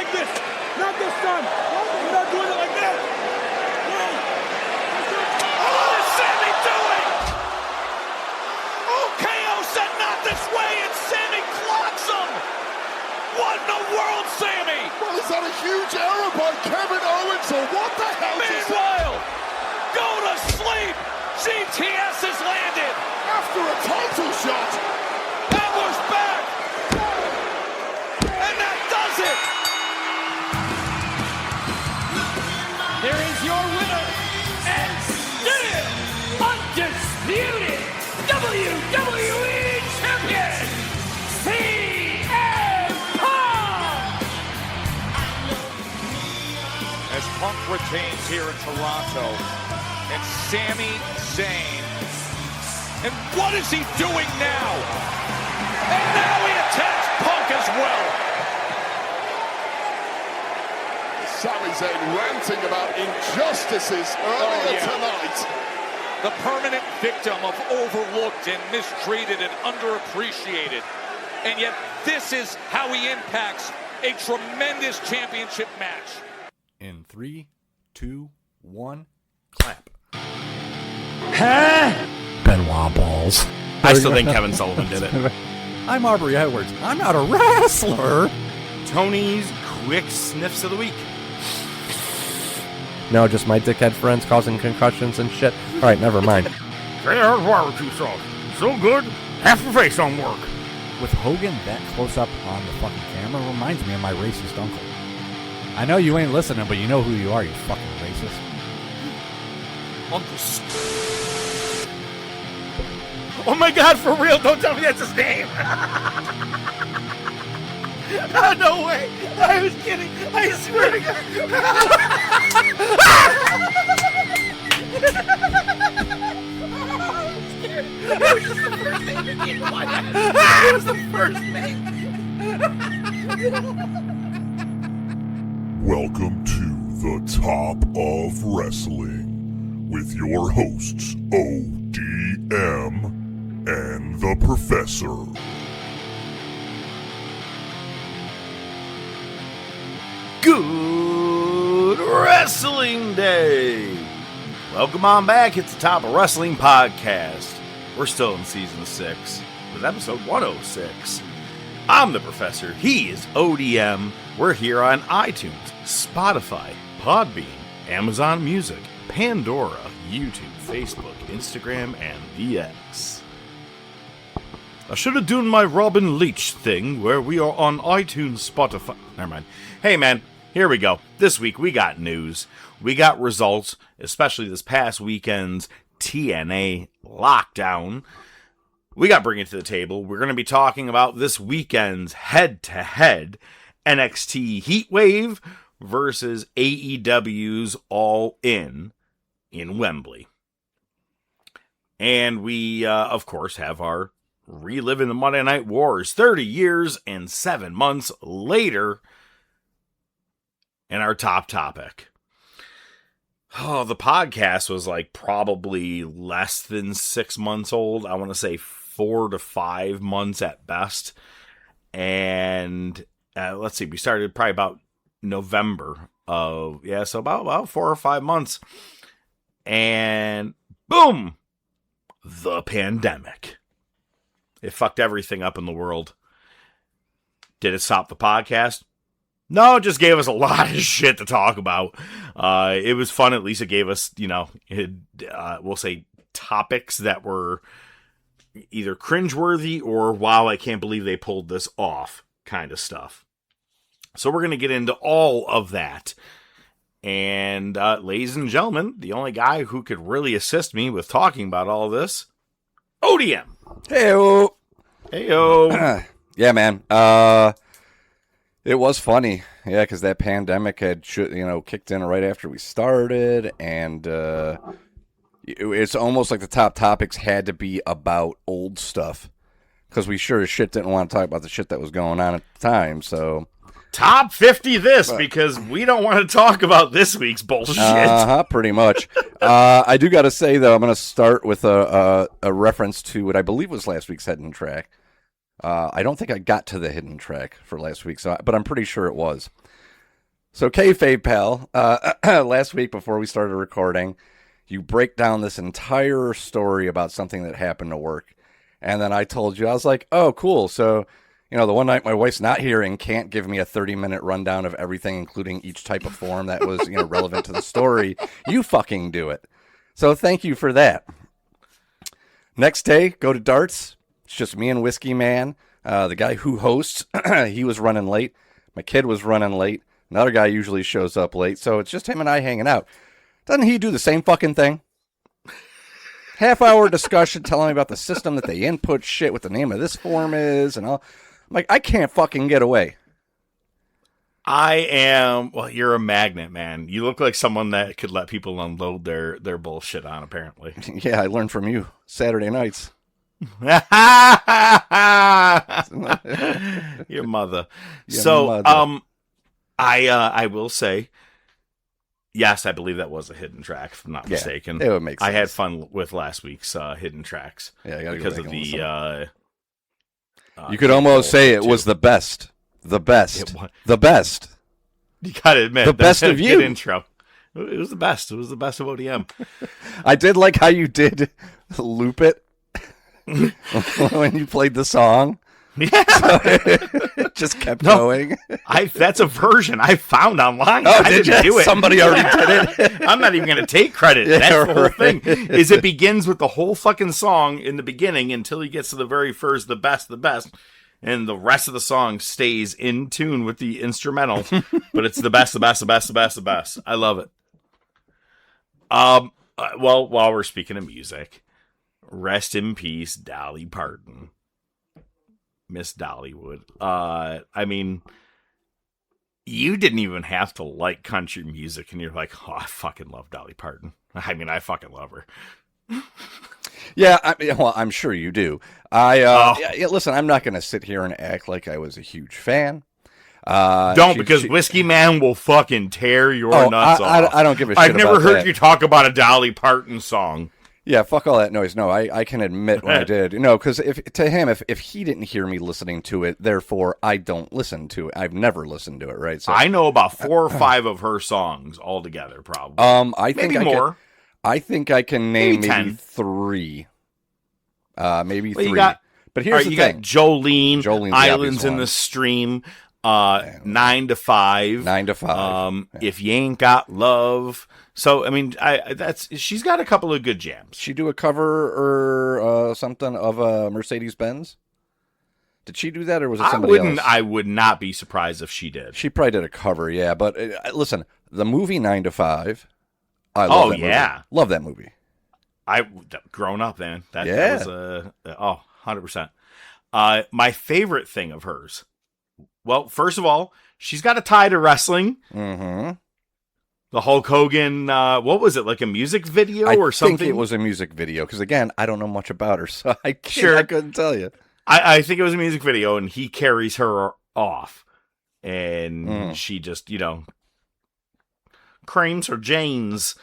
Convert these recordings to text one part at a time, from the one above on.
like this. Not this time. You're not doing it like that. No. What is Sammy doing? KO said not this way, and Sammy clocks him. What in the world, Sammy? Well, is that a huge error by Kevin Owens, or what the hell is that? Meanwhile, go to sleep. GTS has landed. After a title shot. Adler's back. And that does it. There is your winner, and still undisputed WWE Champion, CM Punk! As Punk retains here in Toronto, and Sami Zayn. And what is he doing now? And now he attacks Punk as well. Sami Zayn ranting about injustices earlier tonight. The permanent victim of overlooked and mistreated and underappreciated. And yet this is how he impacts a tremendous championship match. In 3, 2, 1, clap. Huh? Benoit balls. I still think Kevin Sullivan did it. I'm Aubrey Edwards. I'm not a wrestler. Tony's quick sniffs of the week. No, just my dickhead friends causing concussions and shit. All right, never mind. There's barbecue sauce. So good, half the face don't work. With Hogan that close up on the fucking camera reminds me of my racist uncle. I know you ain't listening, but you know who you are, you fucking racist. Oh my God, for real, don't tell me that's his name. Oh, no way. I was kidding. I swear to God. It was just the first thing you did. It was the first thing. Welcome to the Top of Wrestling with your hosts ODM and the Professor. Good Wrestling Day! Welcome on back. It's the Top of Wrestling podcast. We're still in season 6 with episode 106. I'm the Professor. He is ODM. We're here on iTunes, Spotify, Podbean, Amazon Music, Pandora, YouTube, Facebook, Instagram, and VX. I should have done my Robin Leach thing where we are on iTunes, Spotify. Never mind. Hey, man, here we go. This week we got news. We got results, especially this past weekend's TNA lockdown. We got Bring It to the Table. We're going to be talking about this weekend's head-to-head NXT Heatwave versus AEW's All In Wembley. And we, of course, have our Reliving the Monday Night Wars 30 years and 7 months later in our top topic. Oh, the podcast was like probably less than 6 months old. I want to say 4 to 5 months at best. And let's see, we started probably about November of, so about 4 or 5 months. And boom, the pandemic. It fucked everything up in the world. Did it stop the podcast? No, it just gave us a lot of shit to talk about. It was fun. At least it gave us, we'll say topics that were either cringeworthy or, wow, I can't believe they pulled this off kind of stuff. So we're going to get into all of that. And ladies and gentlemen, the only guy who could really assist me with talking about all this, ODM. Heyo. Heyo. Yeah, man. It was funny. Yeah, because that pandemic had, kicked in right after we started. And it's almost like the top topics had to be about old stuff. Because we sure as shit didn't want to talk about the shit that was going on at the time, so... Top 50 because we don't want to talk about this week's bullshit. Pretty much. I do got to say, though, I'm going to start with a reference to what I believe was last week's hidden track. I don't think I got to the hidden track for last week, but I'm pretty sure it was. So, kayfabe pal, last week before we started recording, you break down this entire story about something that happened to work. And then I told you, I was like, oh, cool. So, the one night my wife's not here and can't give me a 30-minute rundown of everything, including each type of form that was, relevant to the story. You fucking do it. So thank you for that. Next day, go to darts. It's just me and Whiskey Man. The guy who hosts, he was running late. My kid was running late. Another guy usually shows up late. So it's just him and I hanging out. Doesn't he do the same fucking thing? Half-hour discussion telling me about the system that they input shit, what the name of this form is, and all. I'm like, I can't fucking get away. You're a magnet, man. You look like someone that could let people unload their bullshit on, apparently. Yeah, I learned from you Saturday nights. Your mother. Your mother. I will say, yes, I believe that was a hidden track, if I'm not mistaken. It would make sense. I had fun with last week's hidden tracks. Yeah, I gotta because go of back the. You could almost say it was the best. The best. The best. You gotta admit, the best of you. Intro. It was the best. It was the best of ODM. I did like how you did loop it when you played the song. Yeah, so it just kept going. That's a version I found online. Oh, I didn't do it. Somebody already did it. I'm not even going to take credit. Yeah, that's the whole thing. Is it begins with the whole fucking song in the beginning until he gets to the very first, the best, and the rest of the song stays in tune with the instrumental. But it's the best, the best, the best, the best, the best. I love it. Well, while we're speaking of music, rest in peace, Dolly Parton. Miss Dollywood. I mean, you didn't even have to like country music, and you're like, oh, I fucking love Dolly Parton. I mean, I fucking love her. Yeah, I'm sure you do. Listen, I'm not going to sit here and act like I was a huge fan. Because Whiskey Man will fucking tear your nuts off. I don't give a shit I've never about heard that. you talk about a Dolly Parton song. Yeah, fuck all that noise. No, I can admit when I did. Because if he didn't hear me listening to it, therefore I don't listen to it. I've never listened to it, right? So I know about 4 or 5 of her songs altogether, probably. I think maybe more. I think I can name maybe 10. 3. Maybe well, 3. But here's the thing. Got Jolene, Islands in the Stream, 9 to 5. 9 to 5. If You Ain't Got Love. So, I mean, she's got a couple of good jams. She do a cover or something of a Mercedes-Benz? Did she do that, or was it somebody else? I would not be surprised if she did. She probably did a cover, yeah. But listen, the movie 9 to 5, I love that movie. Love that movie. Grown up, man. That was 100%. My favorite thing of hers. Well, first of all, she's got a tie to wrestling. Mm-hmm. The Hulk Hogan, what was it, like a music video or something? I think it was a music video, because again, I don't know much about her, so I couldn't tell you. I think it was a music video, and he carries her off, and she just, creams her Janes.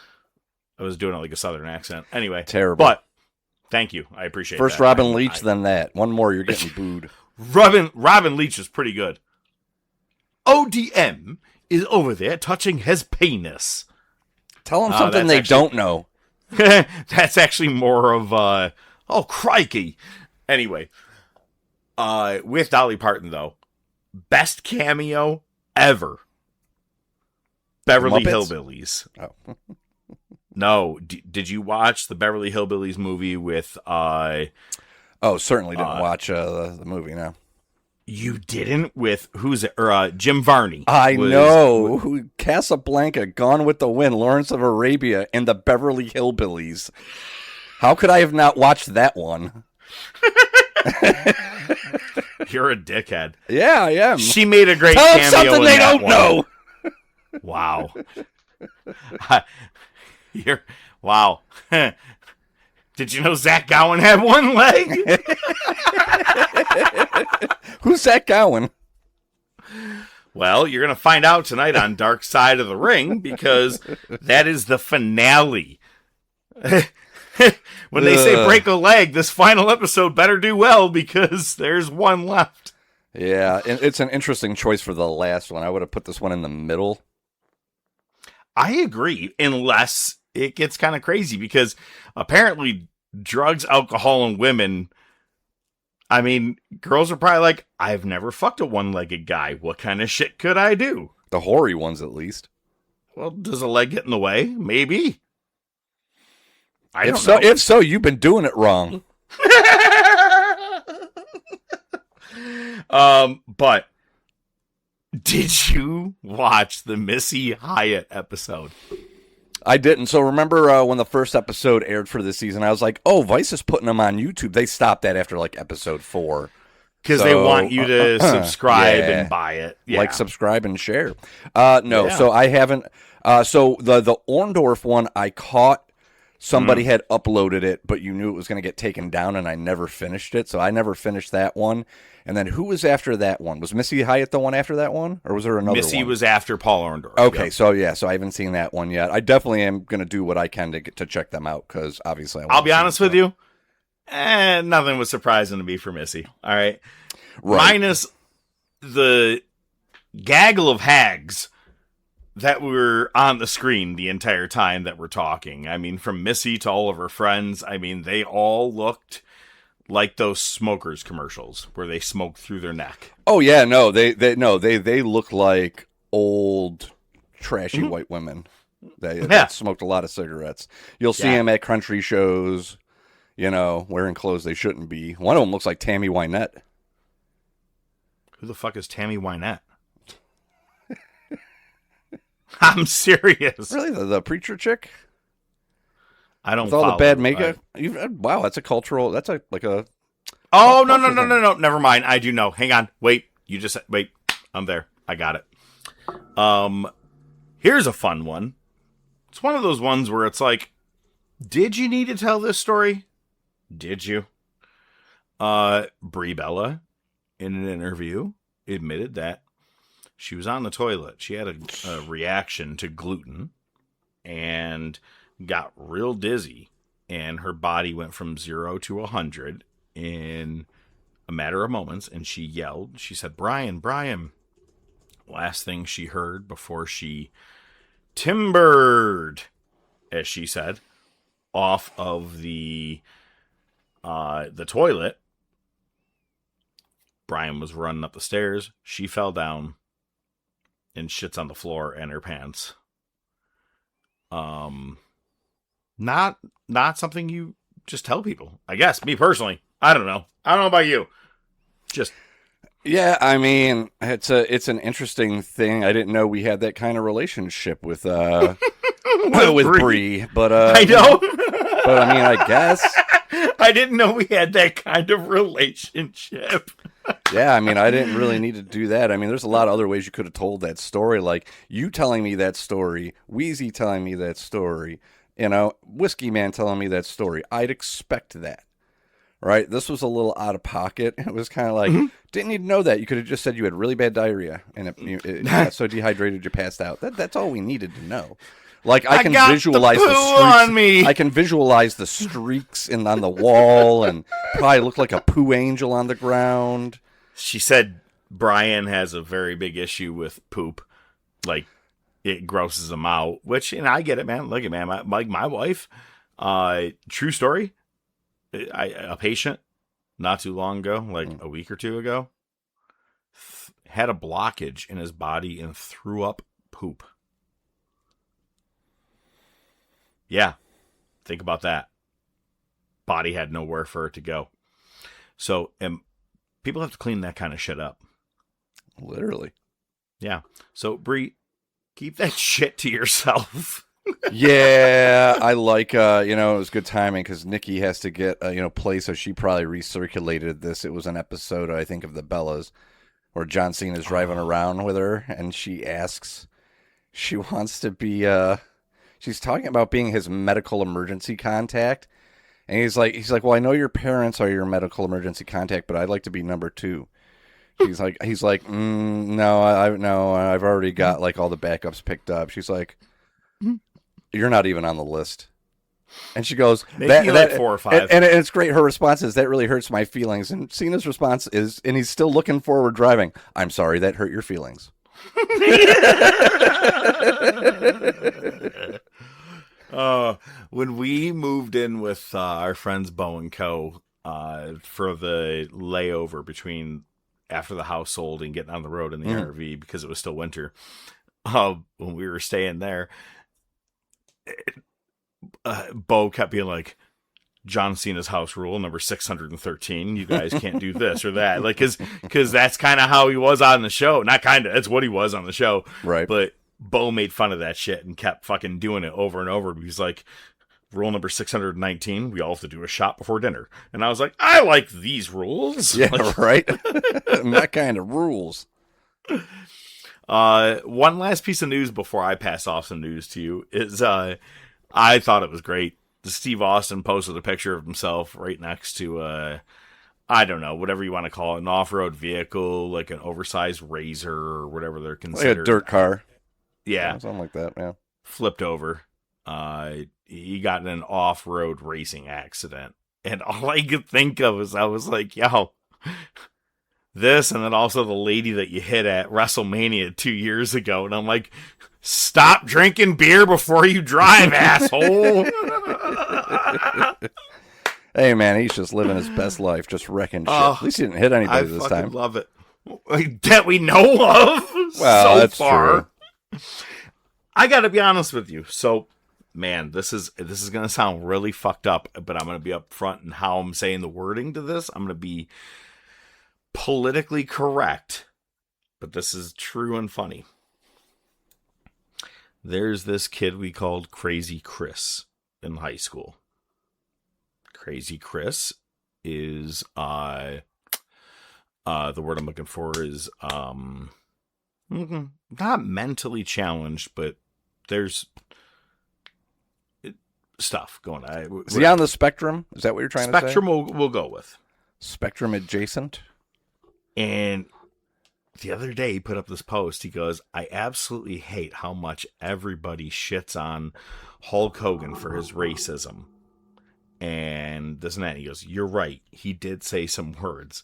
I was doing it like a southern accent. Anyway. Terrible. But, thank you. I appreciate First that. Robin Leach, then that. One more, you're getting booed. Robin Leach is pretty good. ODM is over there touching his penis. Tell them something they don't know. That's actually more of, oh, crikey. Anyway, with Dolly Parton, though, best cameo ever. Beverly Hillbillies. Oh. No, did you watch the Beverly Hillbillies movie with, certainly didn't watch the movie, no. You didn't with who's it? Or Jim Varney. I know. Casablanca, Gone with the Wind, Lawrence of Arabia, and the Beverly Hillbillies. How could I have not watched that one? You're a dickhead. Yeah, I am. She made a great Tell cameo them something they don't know. Wow. Wow. Did you know Zach Gowen had one leg? Who's Zach Gowen? Well, you're going to find out tonight on Dark Side of the Ring, because that is the finale. When they say break a leg, this final episode better do well, because there's one left. Yeah, and it's an interesting choice for the last one. I would have put this one in the middle I agree, unless it gets kind of crazy, because apparently drugs, alcohol, and women, I mean, girls are probably like, I've never fucked a one-legged guy. What kind of shit could I do? The hoary ones, at least. Well, does a leg get in the way? Maybe. I don't know. If so, you've been doing it wrong. But did you watch the Missy Hyatt episode? I didn't. So remember when the first episode aired for this season, I was like, oh, Vice is putting them on YouTube. They stopped that after like episode 4. Because they want you to subscribe and buy it. Yeah. Like, subscribe and share. So I haven't. So the Orndorff one, I caught. Somebody had uploaded it, but you knew it was going to get taken down, and I never finished it. So I never finished that one. And then who was after that one? Was Missy Hyatt the one after that one? Or was there another one? Missy was after Paul Orndorff. Okay, yep. so I haven't seen that one yet. I definitely am going to do what I can to check them out, because obviously I'll be honest with you. Nothing was surprising to me for Missy. All right. Minus the gaggle of hags that were on the screen the entire time that we're talking. I mean, from Missy to all of her friends, I mean, they all looked like those smokers commercials where they smoke through their neck. Oh yeah, no, they look like old trashy white women. They smoked a lot of cigarettes. You'll see them at country shows, wearing clothes they shouldn't be. One of them looks like Tammy Wynette. Who the fuck is Tammy Wynette? I'm serious. Really? The preacher chick? I don't. With all the bad makeup? Wow, that's a cultural. That's like a. Oh no! Never mind. I do know. Hang on. Wait. You just wait. I'm there. I got it. Here's a fun one. It's one of those ones where it's like, did you need to tell this story? Did you? Brie Bella, in an interview, admitted that she was on the toilet. She had a reaction to gluten and got real dizzy, and her body went from 0 to 100 in a matter of moments, and she yelled. She said, Brian. Last thing she heard before she timbered, as she said, off of the toilet. Brian was running up the stairs. She fell down and shits on the floor and her pants. Not something you just tell people. I guess, me personally. I don't know about you. Just. Yeah, I mean, it's an interesting thing. I didn't know we had that kind of relationship with with Brie, but I know. But I mean, I guess I didn't know we had that kind of relationship. Yeah, I mean, I didn't really need to do that. I mean, there's a lot of other ways you could have told that story, like you telling me that story, Wheezy telling me that story, Whiskey Man telling me that story. I'd expect that, right? This was a little out of pocket. It was kind of like, didn't need to know that. You could have just said you had really bad diarrhea, and it got so dehydrated you passed out. That's all we needed to know. Like I can visualize the streaks on me. I can visualize the streaks on the wall, and probably look like a poo angel on the ground. She said Brian has a very big issue with poop, like it grosses him out. Which, I get it, man. Look at man, my wife. True story. A patient not too long ago, like a week or two ago, had a blockage in his body and threw up poop. Yeah, think about that. Body had nowhere for it to go. So, people have to clean that kind of shit up. Literally. Yeah. So, Brie, keep that shit to yourself. Yeah, I like, it was good timing because Nikki has to get, play, so she probably recirculated this. It was an episode, I think, of the Bellas where John Cena's driving around with her, and she asks, she wants to be, she's talking about being his medical emergency contact. And he's like, well, I know your parents are your medical emergency contact, but I'd like to be number 2. He's like, no, I've already got like all the backups picked up. She's like, you're not even on the list. And she goes, like 4 or 5. And it's great. Her response is, that really hurts my feelings. And Cena's response is, and he's still looking forward driving, I'm sorry, that hurt your feelings. When we moved in with our friends Bo and Co. For the layover between after the house sold and getting on the road in the RV because it was still winter, when we were staying there, Bo kept being like, John Cena's house rule number 613. You guys can't do this or that. Like, cause that's kind of how he was on the show. Not kind of, that's what he was on the show. Right. But Bo made fun of that shit and kept fucking doing it over and over. He's like, rule number 619, we all have to do a shot before dinner. And I was like, I like these rules. Yeah, like, right. That kind of rules. One last piece of news before I pass off some news to you is, I thought it was great. Steve Austin posted a picture of himself right next to, I don't know, whatever you want to call it, an off-road vehicle, like an oversized Razor or whatever they're considered. Like a dirt car. Yeah. Something like that, yeah. Flipped over. He got in an off-road racing accident. And all I could think of is I was like, yo, this and then also the lady that you hit at WrestleMania 2 years ago. And I'm like, stop drinking beer before you drive, asshole. Hey, man, he's just living his best life, just wrecking shit. At least he didn't hit anybody this time. I love it. That we know of well, so that's far. True. I got to be honest with you. So, man, this is going to sound really fucked up, but I'm going to be upfront in how I'm saying the wording to this. I'm going to be politically correct, but this is true and funny. There's this kid we called Crazy Chris in high school. Crazy Chris is the word I'm looking for is not mentally challenged, but there's stuff going on. Is he on the spectrum? Is that what you're trying to say? Spectrum we'll go with. Spectrum adjacent? And the other day he put up this post. He goes, I absolutely hate how much everybody shits on Hulk Hogan for his racism. And this and that. He goes, you're right. He did say some words.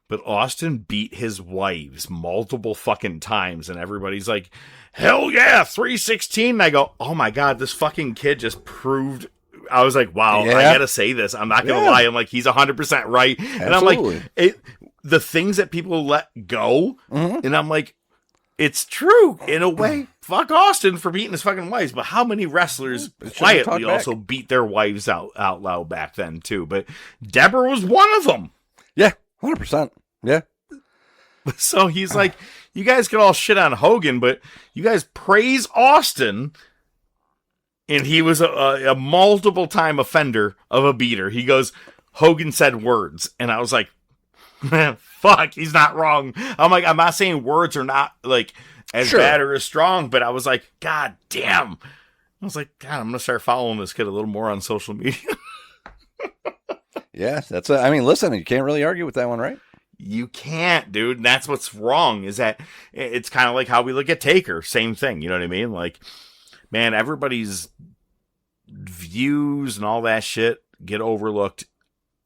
But Austin beat his wives multiple fucking times. And everybody's like, hell yeah, 316. And I go, oh my God, this fucking kid just proved. I was like, wow, yeah. I got to say this. I'm not going to lie. I'm like, he's 100% right. Absolutely. And I'm like, the things that people let go. Mm-hmm. And I'm like, it's true in a way. Fuck Austin for beating his fucking wives, but how many wrestlers quietly also beat their wives out loud back then too? But Deborah was one of them. Yeah, 100%. Yeah. So he's like, you guys can all shit on Hogan, but you guys praise Austin, and he was a multiple time offender of a beater. He goes, Hogan said words, and I was like, fuck, he's not wrong. I'm like, I'm not saying words are not like as bad or as strong, but I was like, God damn. I was like, God, I'm gonna start following this kid a little more on social media. Yeah, that's. I mean, listen, you can't really argue with that one, right? You can't, dude. And that's what's wrong. Is that it's kind of like how we look at Taker. Same thing. You know what I mean? Like, man, everybody's views and all that shit get overlooked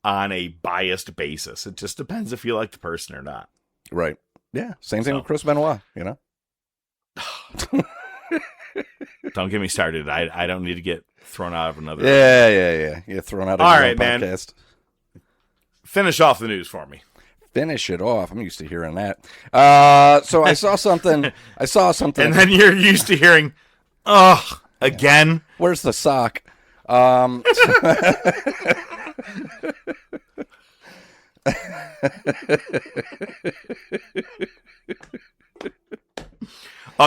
on a biased basis. It just depends if you like the person or not. Right. Yeah. Same thing with Chris Benoit, you know? Don't get me started. I don't need to get thrown out of another. Yeah. Get thrown out of all your right, own man. podcast. Finish off the news for me. Finish it off. I'm used to hearing that. So I saw something. And then you're used to hearing, ugh, again. Where's the sock? Oh,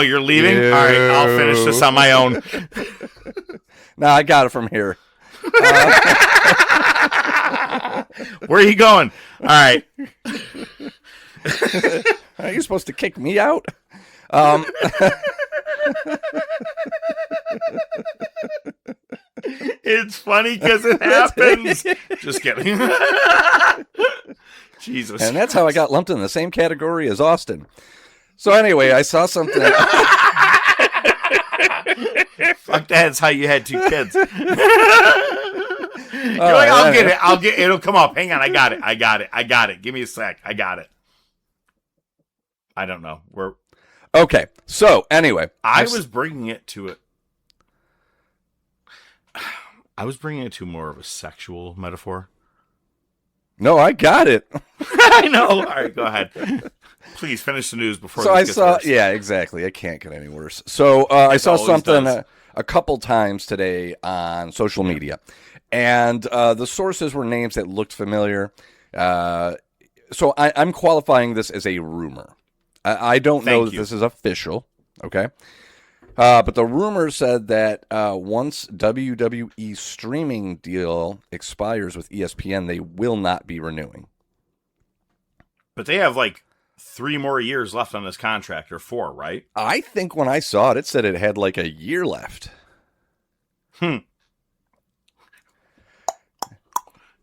you're leaving? All right, I'll finish this on my own. No, I got it from here. Where are you going? All right. Are you supposed to kick me out? It's funny because it happens. Just kidding. Jesus. And that's how I got lumped in the same category as Austin. So anyway, I saw something. Fuck, that's how you had two kids. You're like, I'll get it. It'll come up. Hang on. I got it. Give me a sec. I got it. I don't know. Okay. So anyway, I was bringing it to more of a sexual metaphor. No, I got it. I know. All right, go ahead. Please finish the news before. So this I gets saw. worse. Yeah, exactly. It can't get any worse. So I saw always something does. a couple times today on social media, and the sources were names that looked familiar. So I'm qualifying this as a rumor. I don't know that this is official. Okay. But the rumor said that once WWE's streaming deal expires with ESPN, they will not be renewing. But they have like 3 more years left on this contract, or 4, right? I think when I saw it, it said it had like a year left.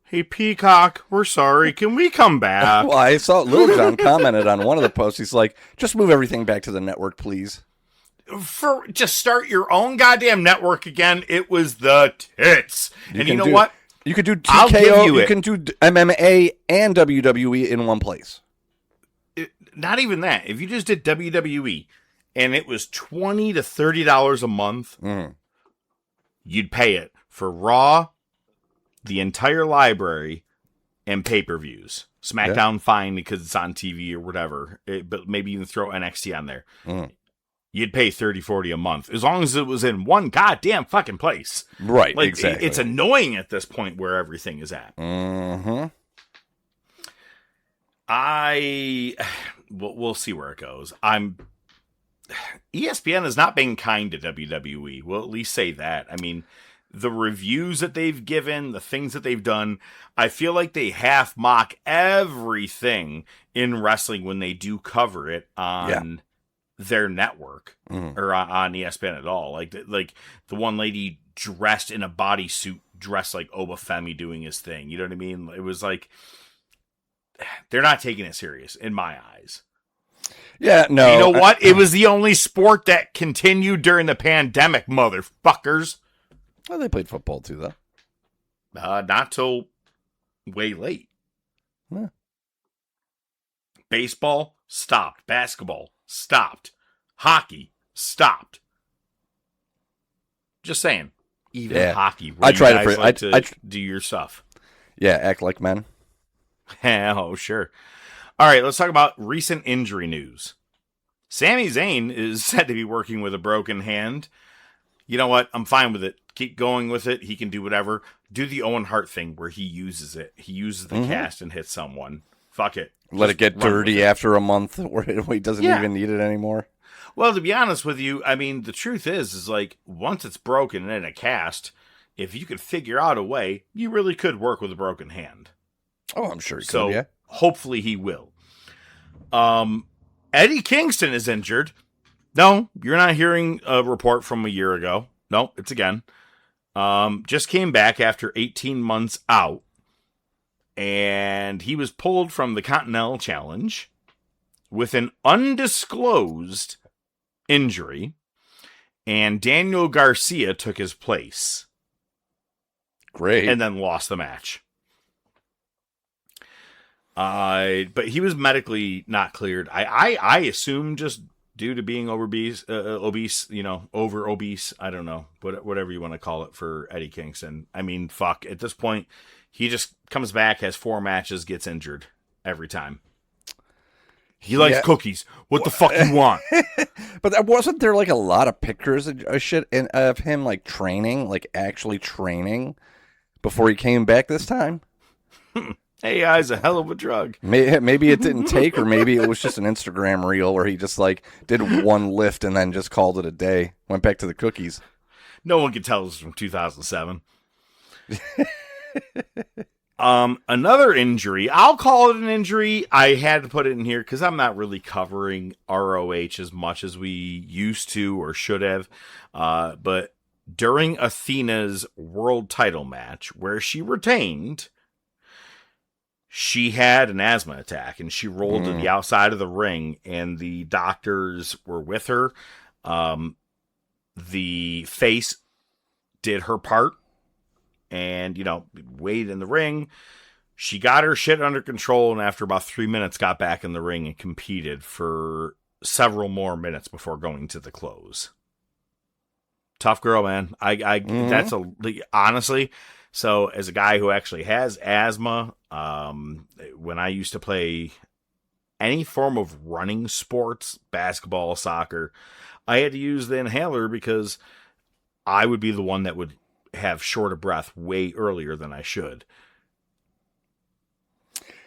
Hey, Peacock, we're sorry. Can we come back? Well, I saw Little John commented on one of the posts. He's like, just move everything back to the network, please. For just start your own goddamn network again. It was the tits. And you know what? You could do I'll give TKO, you you it. can do MMA and WWE in one place. Not even that. If you just did WWE and it was $20 to $30 a month, you'd pay it for Raw, the entire library, and pay-per-views. SmackDown, fine, because it's on TV or whatever. But maybe even throw NXT on there. You'd pay $30-$40 a month. As long as it was in one goddamn fucking place. Right, Like, exactly. It's annoying at this point where everything is at. Mm-hmm. We'll see where it goes. ESPN has not been kind to WWE. We'll at least say that. I mean, the reviews that they've given, the things that they've done, I feel like they half mock everything in wrestling when they do cover it on their network or on ESPN at all. Like the one lady dressed in a bodysuit, dressed like Obafemi doing his thing. You know what I mean? It was like, they're not taking it serious in my eyes. Yeah, no. You know what? It was the only sport that continued during the pandemic, motherfuckers. Well, they played football too, though. Not till way late. Yeah. Baseball stopped. Basketball stopped. Hockey stopped. Just saying. Even hockey. Where I tried you guys it for like to do your stuff. Yeah, act like men. Oh, sure. All right, let's talk about recent injury news. Sami Zayn is said to be working with a broken hand. You know what? I'm fine with it. Keep going with it. He can do whatever. Do the Owen Hart thing where he uses it. He uses the cast and hits someone. Fuck it. Let Just it get run dirty with it. after a month where he doesn't even need it anymore. Well, to be honest with you, I mean, the truth is like, once it's broken and in a cast, if you could figure out a way, you really could work with a broken hand. Oh, I'm sure he So could, yeah. hopefully he will. Eddie Kingston is injured. No, you're not hearing a report from a year ago. No, it's again. Just came back after 18 months out. And he was pulled from the Continental Challenge with an undisclosed injury. And Daniel Garcia took his place. Great. And then lost the match. But he was medically not cleared. I assume just due to being obese, over obese. I don't know, whatever you want to call it for Eddie Kingston. I mean, fuck. At this point, he just comes back, has 4 matches, gets injured every time. He likes cookies. What the fuck you want? But wasn't there like a lot of pictures of shit of him like training, like actually training before he came back this time? AI is a hell of a drug. Maybe it didn't take, or maybe it was just an Instagram reel where he just like did one lift and then just called it a day. Went back to the cookies. No one could tell this from 2007. Another injury. I'll call it an injury. I had to put it in here because I'm not really covering ROH as much as we used to or should have. But during Athena's world title match, where she retained, she had an asthma attack and she rolled to the outside of the ring, and the doctors were with her. The face did her part and, waited in the ring. She got her shit under control, and after about 3 minutes got back in the ring and competed for several more minutes before going to the close. Tough girl, man. That's honestly. So as a guy who actually has asthma, when I used to play any form of running sports, basketball, soccer, I had to use the inhaler because I would be the one that would have short of breath way earlier than I should.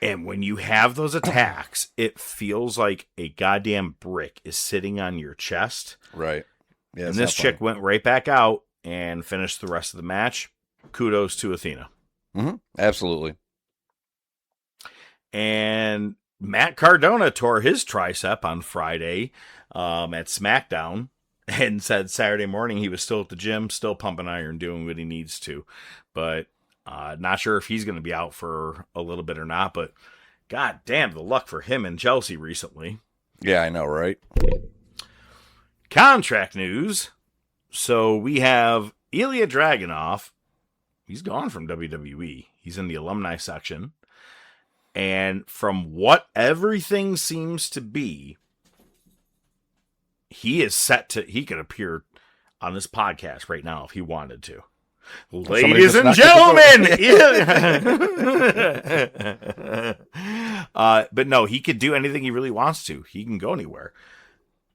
And when you have those attacks, it feels like a goddamn brick is sitting on your chest. Right. Yeah, and this chick went right back out and finished the rest of the match. Kudos to Athena. Mm-hmm. Absolutely. And Matt Cardona tore his tricep on Friday at SmackDown and said Saturday morning he was still at the gym, still pumping iron, doing what he needs to. But not sure if he's going to be out for a little bit or not. But god damn, the luck for him and Chelsea recently. Yeah, I know, right? Contract news. So we have Ilya Dragunov. He's gone from WWE. He's in the alumni section. And from what everything seems to be, he is set to, he could appear on this podcast right now if he wanted to. Ladies and gentlemen! But no, he could do anything he really wants to. He can go anywhere.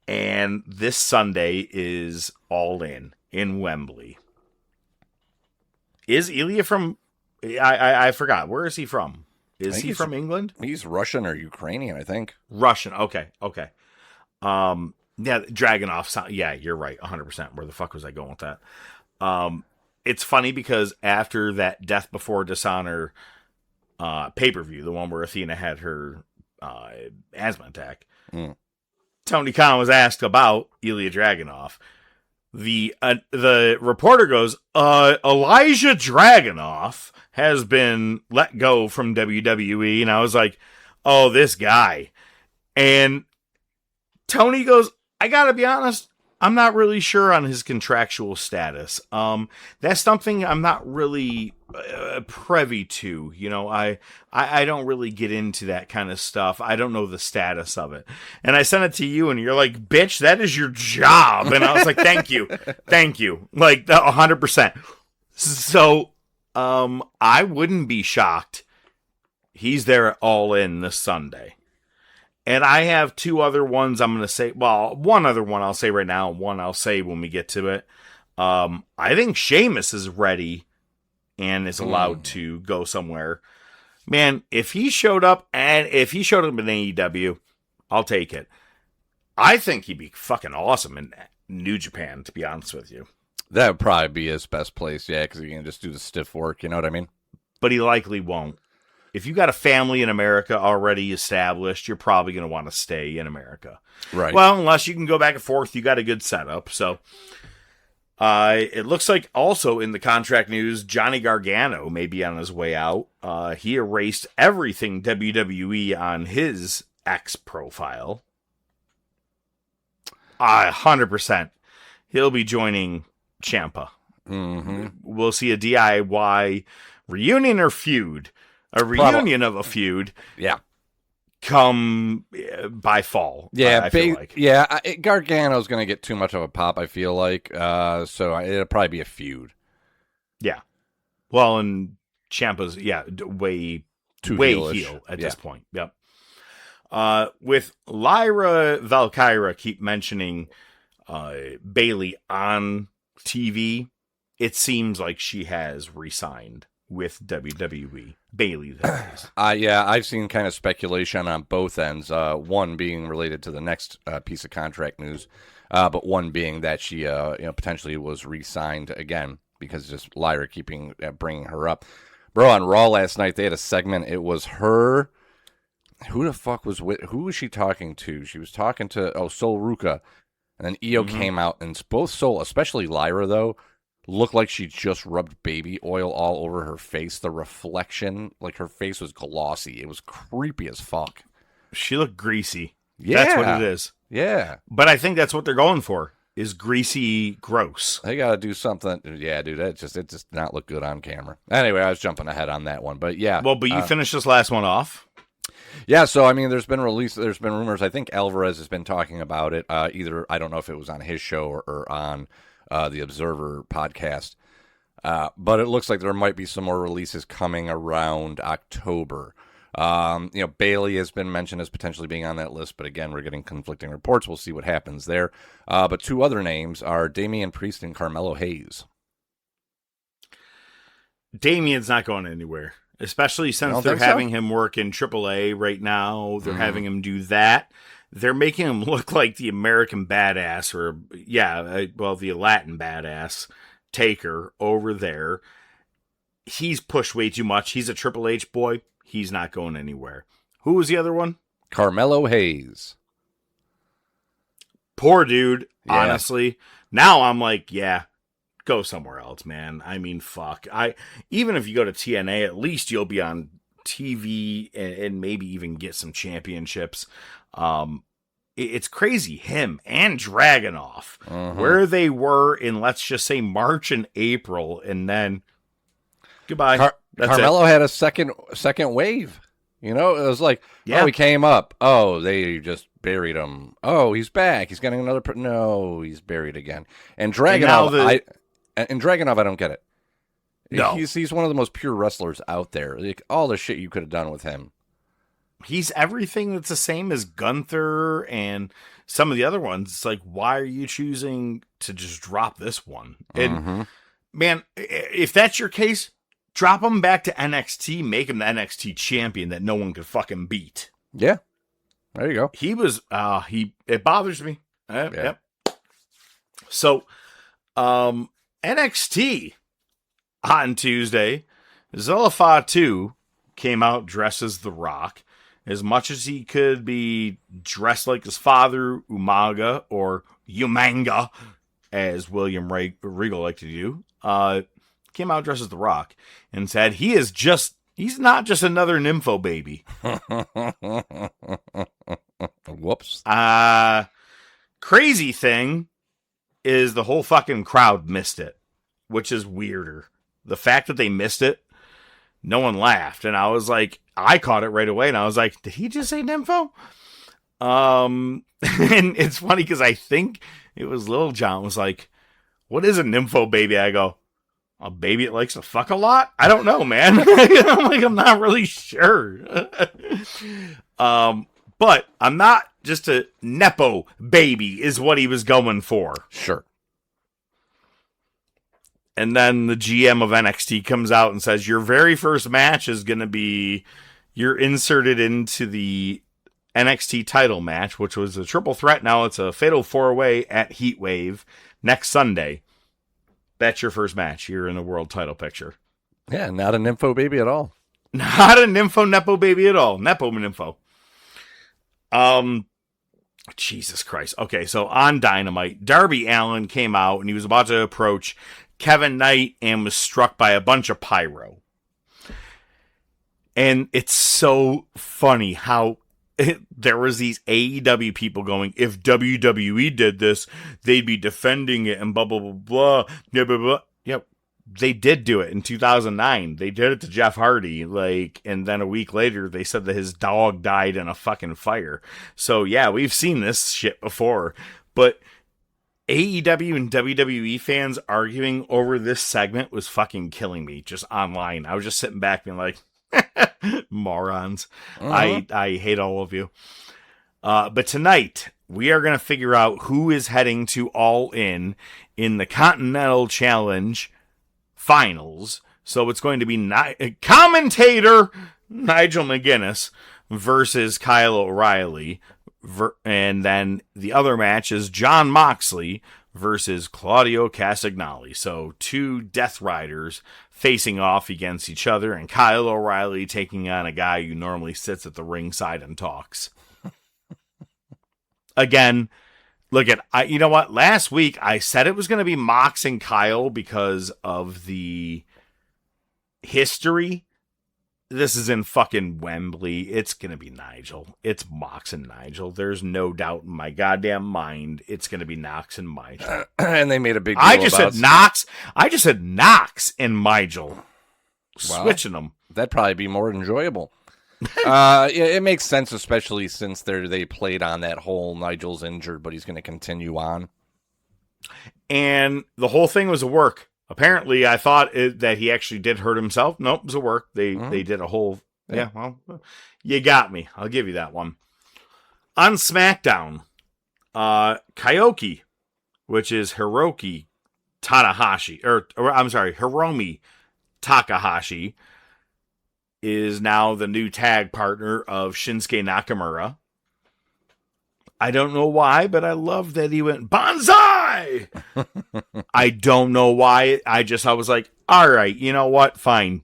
And this Sunday is All In Wembley. Is Ilya from... I forgot. Where is he from? Is he from England? He's Russian or Ukrainian, I think. Russian. Okay. Yeah, Dragunov. Yeah, you're right. 100%. Where the fuck was I going with that? It's funny because after that Death Before Dishonor pay-per-view, the one where Athena had her asthma attack, Tony Khan was asked about Ilya Dragunov. The reporter goes, Elijah Dragunov has been let go from WWE. And I was like, oh, this guy. And Tony goes, I gotta be honest, I'm not really sure on his contractual status. That's something I'm not really privy to. You know, I don't really get into that kind of stuff. I don't know the status of it. And I sent it to you and you're like, bitch, that is your job. And I was like, thank you. Like 100%. So, I wouldn't be shocked. He's there at All In this Sunday. And I have two other ones I'm going to say. Well, one other one I'll say right now. One I'll say when we get to it. I think Sheamus is ready and is allowed to go somewhere. Man, if he showed up in AEW, I'll take it. I think he'd be fucking awesome in New Japan, to be honest with you. That would probably be his best place, yeah, because he can just do the stiff work, you know what I mean? But he likely won't. If you got a family in America already established, you're probably going to want to stay in America. Right. Well, unless you can go back and forth, you got a good setup. So it looks like also in the contract news, Johnny Gargano may be on his way out. He erased everything WWE on his X profile. 100%. He'll be joining Ciampa. Mm-hmm. We'll see a DIY reunion or feud. A reunion of a feud. Yeah. Come by fall. Yeah. I feel like. Yeah. Gargano's going to get too much of a pop, I feel like. So it'll probably be a feud. Yeah. Well, and Ciampa's, way heel at this point. Yep. With Lyra Valkyra keep mentioning Bayley on TV, it seems like she has re-signed with WWE. Bayley, that is. Yeah, I've seen kind of speculation on both ends. One being related to the next piece of contract news, but one being that she potentially was re-signed again because just Lyra keeping bringing her up. Bro, on Raw last night, they had a segment. It was her. Who the fuck was with? Who was she talking to? She was talking to Sol Ruka, and then Io came out, and both Sol, especially Lyra though, looked like she just rubbed baby oil all over her face. The reflection, like her face was glossy. It was creepy as fuck. She looked greasy. Yeah, that's what it is. Yeah, but I think that's what they're going for. Is greasy gross. They gotta do something. Yeah, dude, it just did not look good on camera. Anyway, I was jumping ahead on that one, but yeah. Well, but you finished this last one off. Yeah, so I mean, there's been rumors. I think Alvarez has been talking about it. Either I don't know if it was on his show or on the Observer podcast, but it looks like there might be some more releases coming around October. Bailey has been mentioned as potentially being on that list, but again, we're getting conflicting reports. We'll see what happens there. But two other names are Damian Priest and Carmelo Hayes. Damian's not going anywhere, especially since they're having him work in AAA right now. They're having him do that. They're making him look like the American badass, or the Latin badass Taker over there. He's pushed way too much. He's a Triple H boy. He's not going anywhere. Who was the other one? Carmelo Hayes. Poor dude, Yeah. honestly. Now I'm like, yeah, go somewhere else, man. I mean, fuck. Even if you go to TNA, at least you'll be on TV and maybe even get some championships. It's crazy. Him and Dragunov, where they were in, let's just say, March and April, and then goodbye. Carmelo had a second wave. It was like, Yeah. oh, he came up. Oh, they just buried him. Oh, he's back. He's getting another. No, he's buried again. And Dragunov, Dragunov, I don't get it. No. He's one of the most pure wrestlers out there. Like, all the shit you could have done with him. He's everything that's the same as Gunther and some of the other ones. It's like, why are you choosing to just drop this one? And man, if that's your case, drop him back to NXT, make him the NXT champion that no one could fucking beat. Yeah. There you go. He was, it bothers me. Yep. So, NXT on Tuesday, Zilla Fatu came out dressed as The Rock. As much as he could be dressed like his father, Umaga, or Umanga, as William Regal liked to do, came out dressed as The Rock and said he's not just another nympho baby. Whoops. Crazy thing is the whole fucking crowd missed it, which is weirder. The fact that they missed it, no one laughed. And I was like, I caught it right away. And I was like, did he just say nympho? And it's funny because I think it was Lil Jon was like, what is a nympho baby? I go, a baby that likes to fuck a lot? I don't know, man. I'm not really sure. But I'm not just a nepo baby is what he was going for. Sure. And then the GM of NXT comes out and says, your very first match is going to be, you're inserted into the NXT title match, which was a triple threat. Now it's a fatal 4-way at Heatwave next Sunday. That's your first match. You're in the world title picture. Yeah, not a nympho baby at all. Not a nympho nepo baby at all. Nepo nympho. Jesus Christ. Okay, so on Dynamite, Darby Allin came out and he was about to approach Kevin Knight and was struck by a bunch of pyro. And it's so funny how there was these AEW people going, if WWE did this, they'd be defending it and blah, blah, blah, blah, blah, blah, blah. Yep. They did do it in 2009. They did it to Jeff Hardy, and then a week later, they said that his dog died in a fucking fire. So yeah, we've seen this shit before, but AEW and WWE fans arguing over this segment was fucking killing me just online. I was just sitting back being like, morons. I hate all of you. But tonight, we are going to figure out who is heading to All In the Continental Challenge Finals. So it's going to be commentator Nigel McGuinness versus Kyle O'Reilly. And then the other match is Jon Moxley versus Claudio Castagnoli. So two Death Riders facing off against each other, and Kyle O'Reilly taking on a guy who normally sits at the ringside and talks. Again, you know what? Last week I said it was going to be Mox and Kyle because of the history. This is in fucking Wembley. It's going to be Nigel. It's Mox and Nigel. There's no doubt in my goddamn mind it's going to be Knox and Nigel. And they made a big deal I just said Knox and Nigel. Switching them. That'd probably be more enjoyable. Yeah, it makes sense, especially since they played on that whole Nigel's injured, but he's going to continue on. And the whole thing was a work. Apparently, I thought that he actually did hurt himself. Nope, it was a work. They did a whole... Yeah, well, you got me. I'll give you that one. On SmackDown, Kyoki, which is Hiromi Takahashi, is now the new tag partner of Shinsuke Nakamura. I don't know why, but I love that he went Banzai! I don't know why. I was like, all right, you know what? Fine.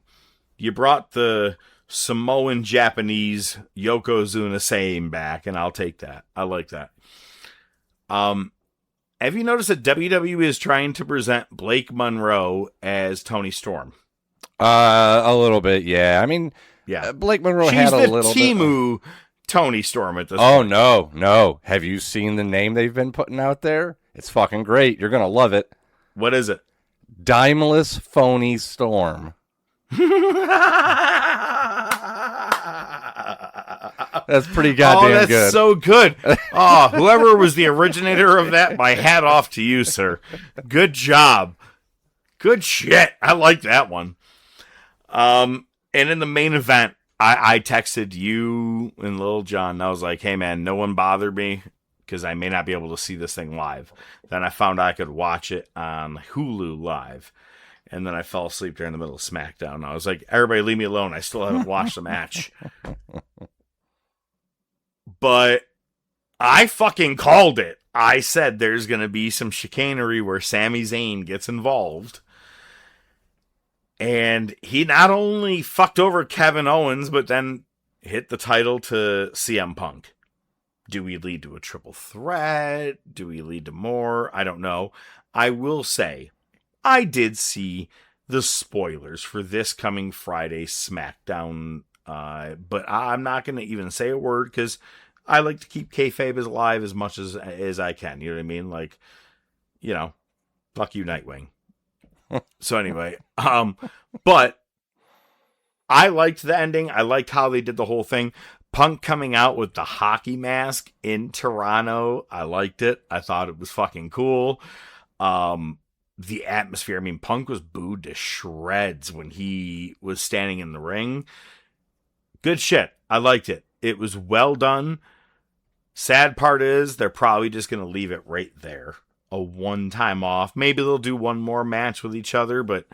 You brought the Samoan Japanese Yokozuna saying back, and I'll take that. I like that. Have you noticed that WWE is trying to present Blake Monroe as Tony Storm? A little bit, yeah. I mean, Yeah, Blake Monroe she's had a the little Timu Tony Storm at this Oh, point. no. Have you seen the name they've been putting out there? It's fucking great. You're going to love it. What is it? Dimeless Phony Storm. That's pretty goddamn that's good. so good. Oh, whoever was the originator of that, my hat off to you, sir. Good job. Good shit. I like that one. And in the main event, I texted you and Lil John, and I was like, hey, man, no one bothered me because I may not be able to see this thing live. Then I found I could watch it on Hulu live. And then I fell asleep during the middle of SmackDown. I was like, everybody leave me alone. I still haven't watched the match. But I fucking called it. I said there's going to be some chicanery where Sami Zayn gets involved. And he not only fucked over Kevin Owens, but then hit the title to CM Punk. Do we lead to a triple threat? Do we lead to more? I don't know. I will say, I did see the spoilers for this coming Friday SmackDown, but I'm not going to even say a word because I like to keep kayfabe alive as much as I can. You know what I mean? Like, you know, fuck you, Nightwing. So anyway, but I liked the ending. I liked how they did the whole thing. Punk coming out with the hockey mask in Toronto. I liked it. I thought it was fucking cool. The atmosphere. I mean, Punk was booed to shreds when he was standing in the ring. Good shit. I liked it. It was well done. Sad part is they're probably just going to leave it right there. A one-time off. Maybe they'll do one more match with each other, but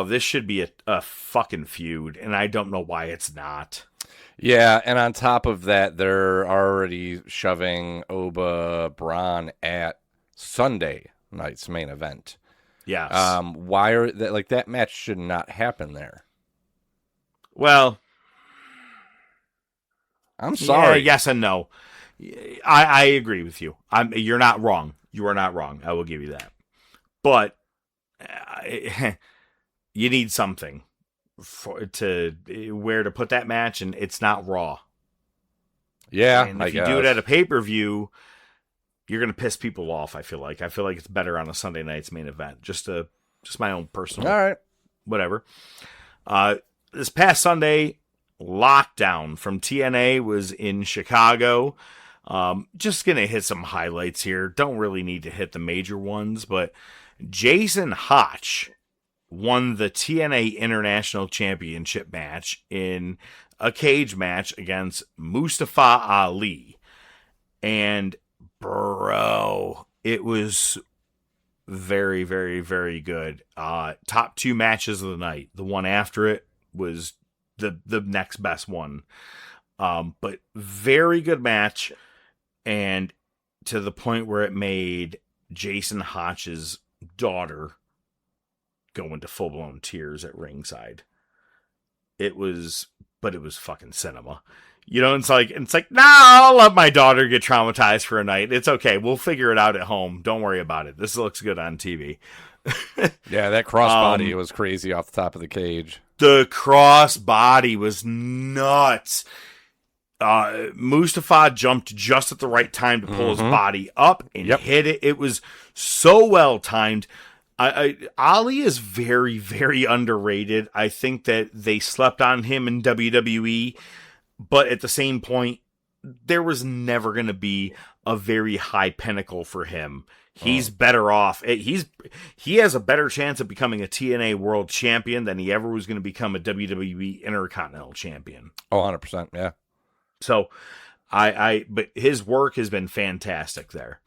this should be a fucking feud, and I don't know why it's not. Yeah, and on top of that, they're already shoving Oba Braun at Sunday night's main event. Yes. Why are that? Like, that match should not happen there. Well, I'm sorry. Yeah, yes and no. I agree with you. You're not wrong. You are not wrong. I will give you that. But you need something to where to put that match, and it's not Raw. Yeah, and if you do it at a pay-per-view, you're going to piss people off, I feel like. I feel like it's better on a Sunday night's main event. Just my own personal... All right. Whatever. This past Sunday, Lockdown from TNA was in Chicago. Just going to hit some highlights here. Don't really need to hit the major ones, but Jason Hotch won the TNA International Championship match in a cage match against Mustafa Ali. And, bro, it was very, very, very good. Top two matches of the night. The one after it was the next best one. But very good match. And to the point where it made Jason Hotch's daughter go into full-blown tears at ringside. It was fucking cinema. You know, it's like, nah, I'll let my daughter get traumatized for a night. It's okay. We'll figure it out at home. Don't worry about it. This looks good on TV. Yeah, that crossbody was crazy off the top of the cage. The crossbody was nuts. Mustafa jumped just at the right time to pull his body up and hit it. It was so well timed. Ali is very, very underrated. I think that they slept on him in WWE, but at the same point, there was never going to be a very high pinnacle for him. He's better off. He has a better chance of becoming a TNA World Champion than he ever was going to become a WWE Intercontinental Champion. Oh, 100%, yeah. So, but his work has been fantastic there.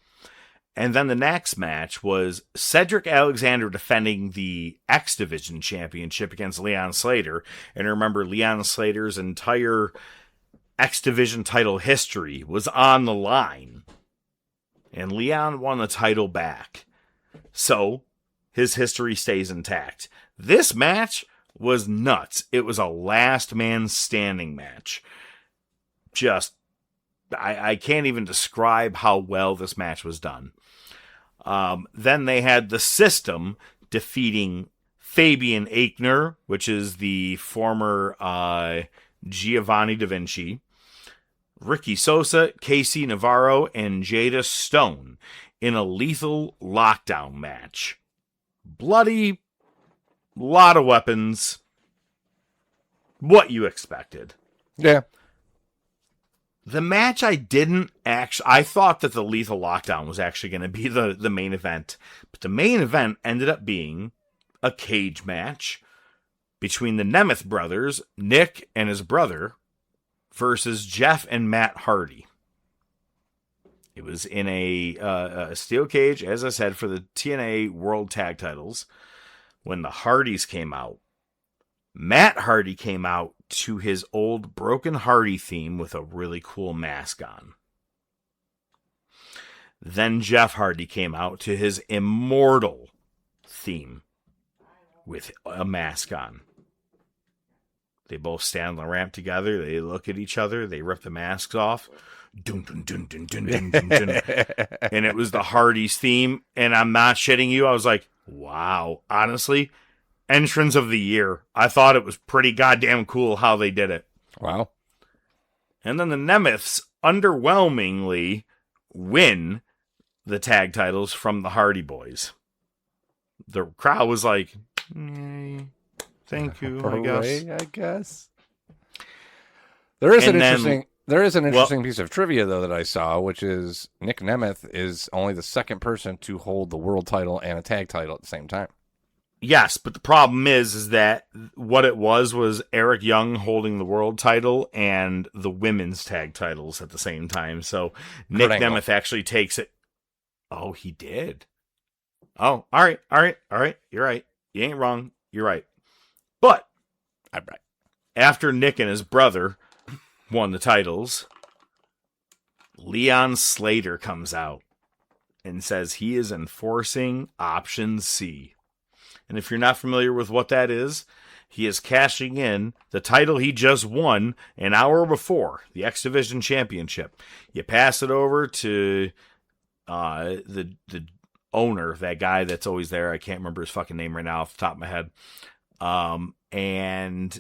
And then the next match was Cedric Alexander defending the X Division Championship against Leon Slater. And remember, Leon Slater's entire X Division title history was on the line. And Leon won the title back. So, his history stays intact. This match was nuts. It was a last man standing match. Just, I can't even describe how well this match was done. Then they had the System defeating Fabian Aichner, which is the former Giovanni Da Vinci, Ricky Sosa, Casey Navarro, and Jada Stone in a lethal lockdown match. Bloody, lot of weapons. What you expected. Yeah. The match I thought that the lethal lockdown was actually going to be the main event. But the main event ended up being a cage match between the Nemeth brothers, Nick and his brother, versus Jeff and Matt Hardy. It was in a steel cage, as I said, for the TNA World Tag Titles. When the Hardys came out, Matt Hardy came out to his old Broken Hardy theme with a really cool mask on. Then Jeff Hardy came out to his Immortal theme with a mask on. They both stand on the ramp together. They look at each other. They rip the masks off. Dun, dun, dun, dun, dun, dun, dun, dun. And it was the Hardys theme. And I'm not shitting you. I was like, wow. Honestly, entrance of the year. I thought it was pretty goddamn cool how they did it. Wow. And then the Nemeths underwhelmingly win the tag titles from the Hardy Boys. The crowd was like, thank you, I guess. There is an interesting piece of trivia, though, that I saw, which is Nick Nemeth is only the second person to hold the world title and a tag title at the same time. Yes, but the problem is that what it was Eric Young holding the world title and the women's tag titles at the same time. So Nick Nemeth actually takes it. Oh, he did. Oh, all right. You're right. You ain't wrong. You're right. But I'm right. After Nick and his brother won the titles, Leon Slater comes out and says he is enforcing Option C. And if you're not familiar with what that is, he is cashing in the title he just won an hour before, the X Division Championship. You pass it over to the owner, that guy that's always there. I can't remember his fucking name right now off the top of my head. And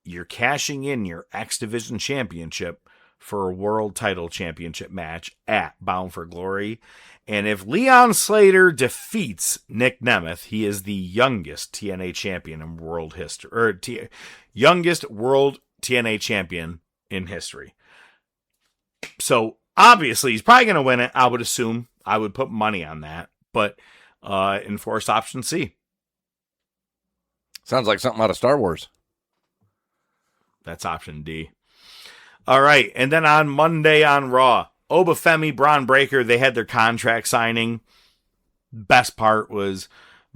you're cashing in your X Division Championship for a World Title Championship match at Bound for Glory. And if Leon Slater defeats Nick Nemeth, he is the youngest TNA champion in world history, or youngest world TNA champion in history. So obviously he's probably going to win it. I would assume. I would put money on that. But enforce Option C. Sounds like something out of Star Wars. That's Option D. All right, and then on Monday on Raw, Obafemi, Braun Breaker, they had their contract signing. Best part was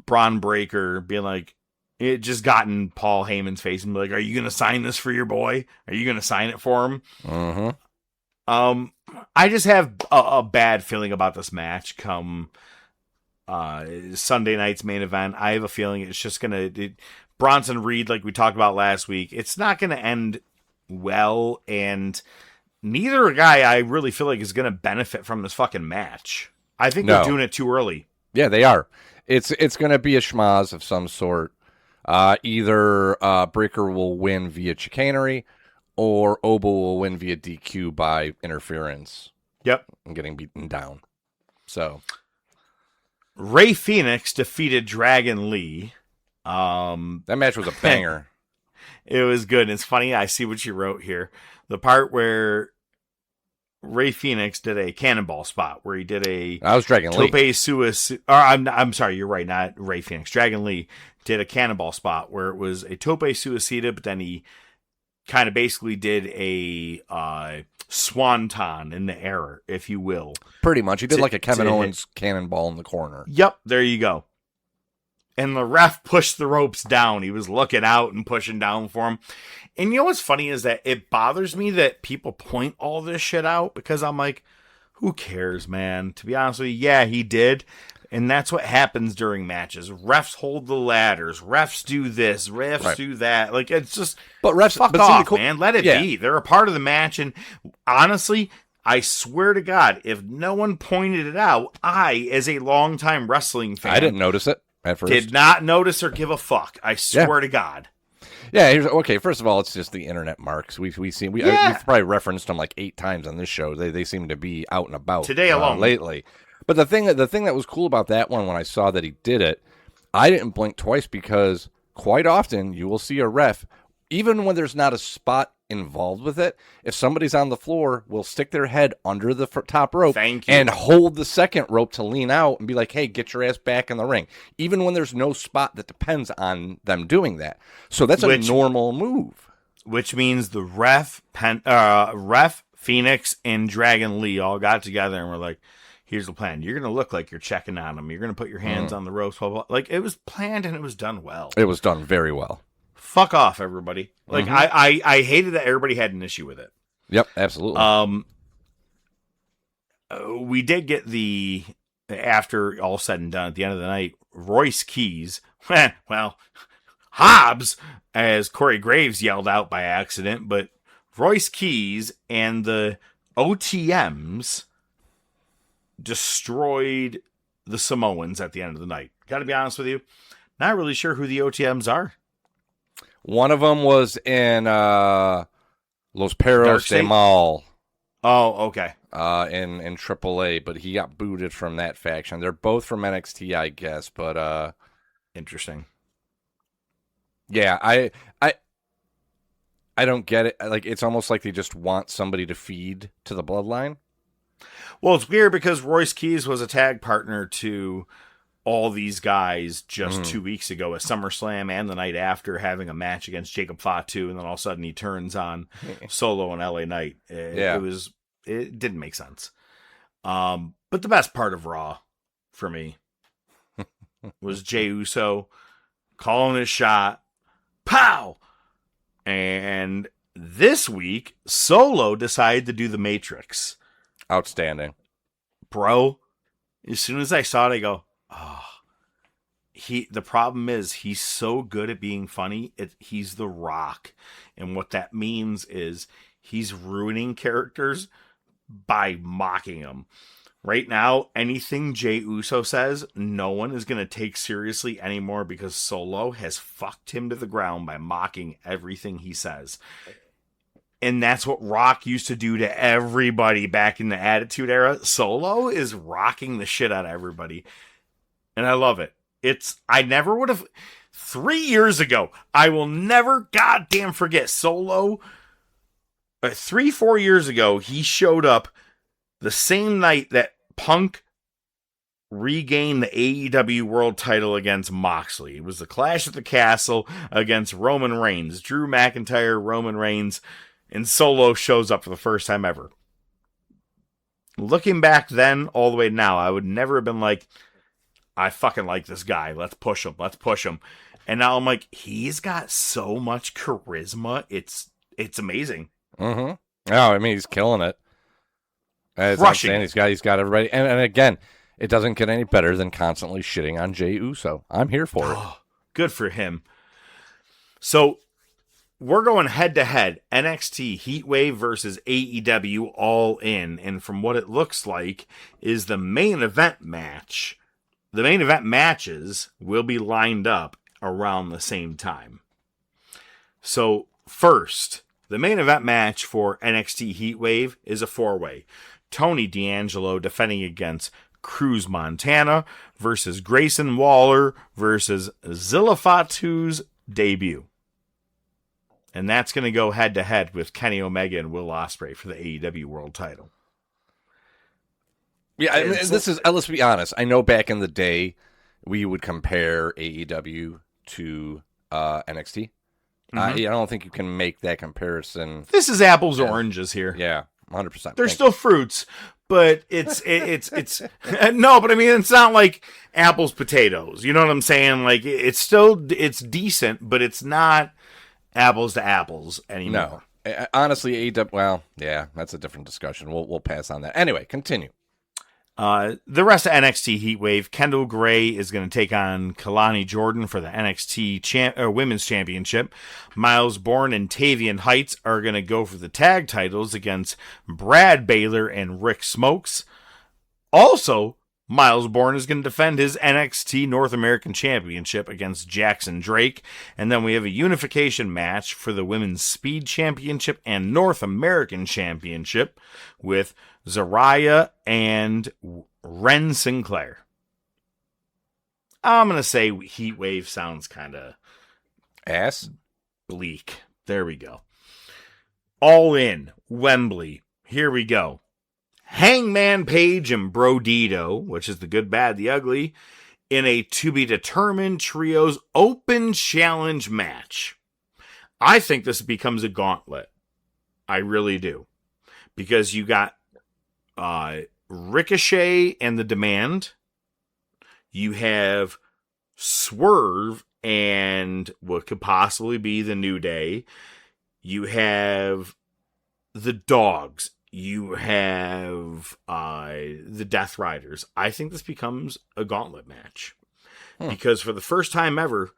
Braun Breaker being like, it just got in Paul Heyman's face and be like, are you going to sign this for your boy? Are you going to sign it for him? Mm-hmm. I just have a bad feeling about this match come Sunday night's main event. I have a feeling it's just going to... Bronson Reed, like we talked about last week, it's not going to end well, and neither guy I really feel like is going to benefit from this fucking match. I think they're doing it too early. Yeah, they are. It's going to be a schmoz of some sort. Either Breaker will win via chicanery, or Obo will win via DQ by interference. Yep. And getting beaten down. So Ray Phoenix defeated Dragon Lee. That match was a banger. It was good. It's funny. I see what you wrote here. The part where Ray Phoenix did a cannonball spot, where he did a I was Dragon Lee. tope suicida. I'm sorry, you're right. Not Ray Phoenix. Dragon Lee did a cannonball spot where it was a tope suicida, but then he kind of basically did a swanton in the air, if you will. Pretty much. He did like a Kevin Owens cannonball in the corner. Yep, there you go. And the ref pushed the ropes down. He was looking out and pushing down for him. And you know what's funny is that it bothers me that people point all this shit out, because I'm like, who cares, man? To be honest with you, yeah, he did. And that's what happens during matches. Refs hold the ladders. Refs do this. Refs do that. Like, it's just, but refs, fuck off, man. Let it be. They're a part of the match. And honestly, I swear to God, if no one pointed it out, I, as a longtime wrestling fan, I didn't notice it at first. Did not notice or give a fuck. I swear to God. Yeah, okay, first of all, it's just the internet marks. We've probably referenced them like 8 times on this show. They seem to be out and about today alone lately. But the thing that was cool about that one, when I saw that he did it, I didn't blink twice, because quite often you will see a ref, even when there's not a spot involved with it, if somebody's on the floor, will stick their head under the top rope and hold the second rope to lean out and be like, hey, get your ass back in the ring, even when there's no spot that depends on them doing that. So that's a normal move. Which means the ref, Phoenix, and Dragon Lee all got together and were like, here's the plan. You're going to look like you're checking on them. You're going to put your hands on the ropes. Blah, blah. Like, it was planned and it was done well. It was done very well. Fuck off, everybody. Like, I hated that everybody had an issue with it. Yep, absolutely. We did get after all said and done, at the end of the night, Royce Keys, well, Hobbs, as Corey Graves yelled out by accident, but Royce Keys and the OTMs destroyed the Samoans at the end of the night. Got to be honest with you, not really sure who the OTMs are. One of them was in Los Perros de Mal. Oh, okay. In AAA, but he got booted from that faction. They're both from NXT, I guess, but interesting. Yeah, I don't get it. Like, it's almost like they just want somebody to feed to the bloodline. Well, it's weird because Royce Keys was a tag partner to all these guys just 2 weeks ago at SummerSlam and the night after, having a match against Jacob Fatu, and then all of a sudden he turns on Solo and LA Knight. It didn't make sense. But the best part of Raw for me was Jey Uso calling his shot. Pow! And this week, Solo decided to do the Matrix. Outstanding. Bro, as soon as I saw it, I go, oh. The problem is he's so good at being funny. He's The Rock. And what that means is he's ruining characters by mocking them. Right now, anything Jey Uso says, no one is going to take seriously anymore, because Solo has fucked him to the ground by mocking everything he says. And that's what Rock used to do to everybody back in the Attitude Era. Solo is rocking the shit out of everybody. And I love it. I never would have, 3 years ago, I will never goddamn forget Solo. 3-4 years ago, he showed up the same night that Punk regained the AEW World title against Moxley. It was the Clash at the Castle against Roman Reigns. Drew McIntyre, Roman Reigns, and Solo shows up for the first time ever. Looking back then, all the way now, I would never have been like, I fucking like this guy. Let's push him. Let's push him. And now I'm like, he's got so much charisma. It's amazing. Mm-hmm. Oh, I mean, he's killing it. Crushing. He's got everybody. And again, it doesn't get any better than constantly shitting on Jey Uso. I'm here for it. Good for him. So we're going head-to-head. NXT Heatwave versus AEW All In. And from what it looks like is the main event match. The main event matches will be lined up around the same time. So first, the main event match for NXT Heatwave is a 4-way. Tony D'Angelo defending against Cruz Montana versus Grayson Waller versus Zilla Fatu's debut. And that's going to go head-to-head with Kenny Omega and Will Ospreay for the AEW World title. Yeah, I mean, this is, let's be honest. I know back in the day, we would compare AEW to NXT. I don't think you can make that comparison. This is apples or oranges here. Yeah, 100%. They're still fruits, but it's no, but I mean, it's not like apples, potatoes. You know what I'm saying? Like, it's decent, but it's not apples to apples anymore. No. Honestly, AEW, well, yeah, that's a different discussion. We'll pass on that. Anyway, continue. The rest of NXT Heatwave, Kendall Gray is going to take on Kalani Jordan for the NXT Women's Championship. Miles Bourne and Tavian Heights are going to go for the tag titles against Brad Baylor and Rick Smokes. Also, Miles Bourne is going to defend his NXT North American Championship against Jackson Drake. And then we have a unification match for the Women's Speed Championship and North American Championship with Zariah and Ren Sinclair. I'm going to say Heatwave sounds kind of ass bleak. There we go. All in Wembley. Here we go. Hangman Page and Brodito, which is the good, bad, the ugly, in a to-be-determined trios open challenge match. I think this becomes a gauntlet. I really do. Because you got Ricochet and The Demand. You have Swerve and what could possibly be the New Day. You have the Dogs. You have the Death Riders. I think this becomes a gauntlet match. Because for the first time ever,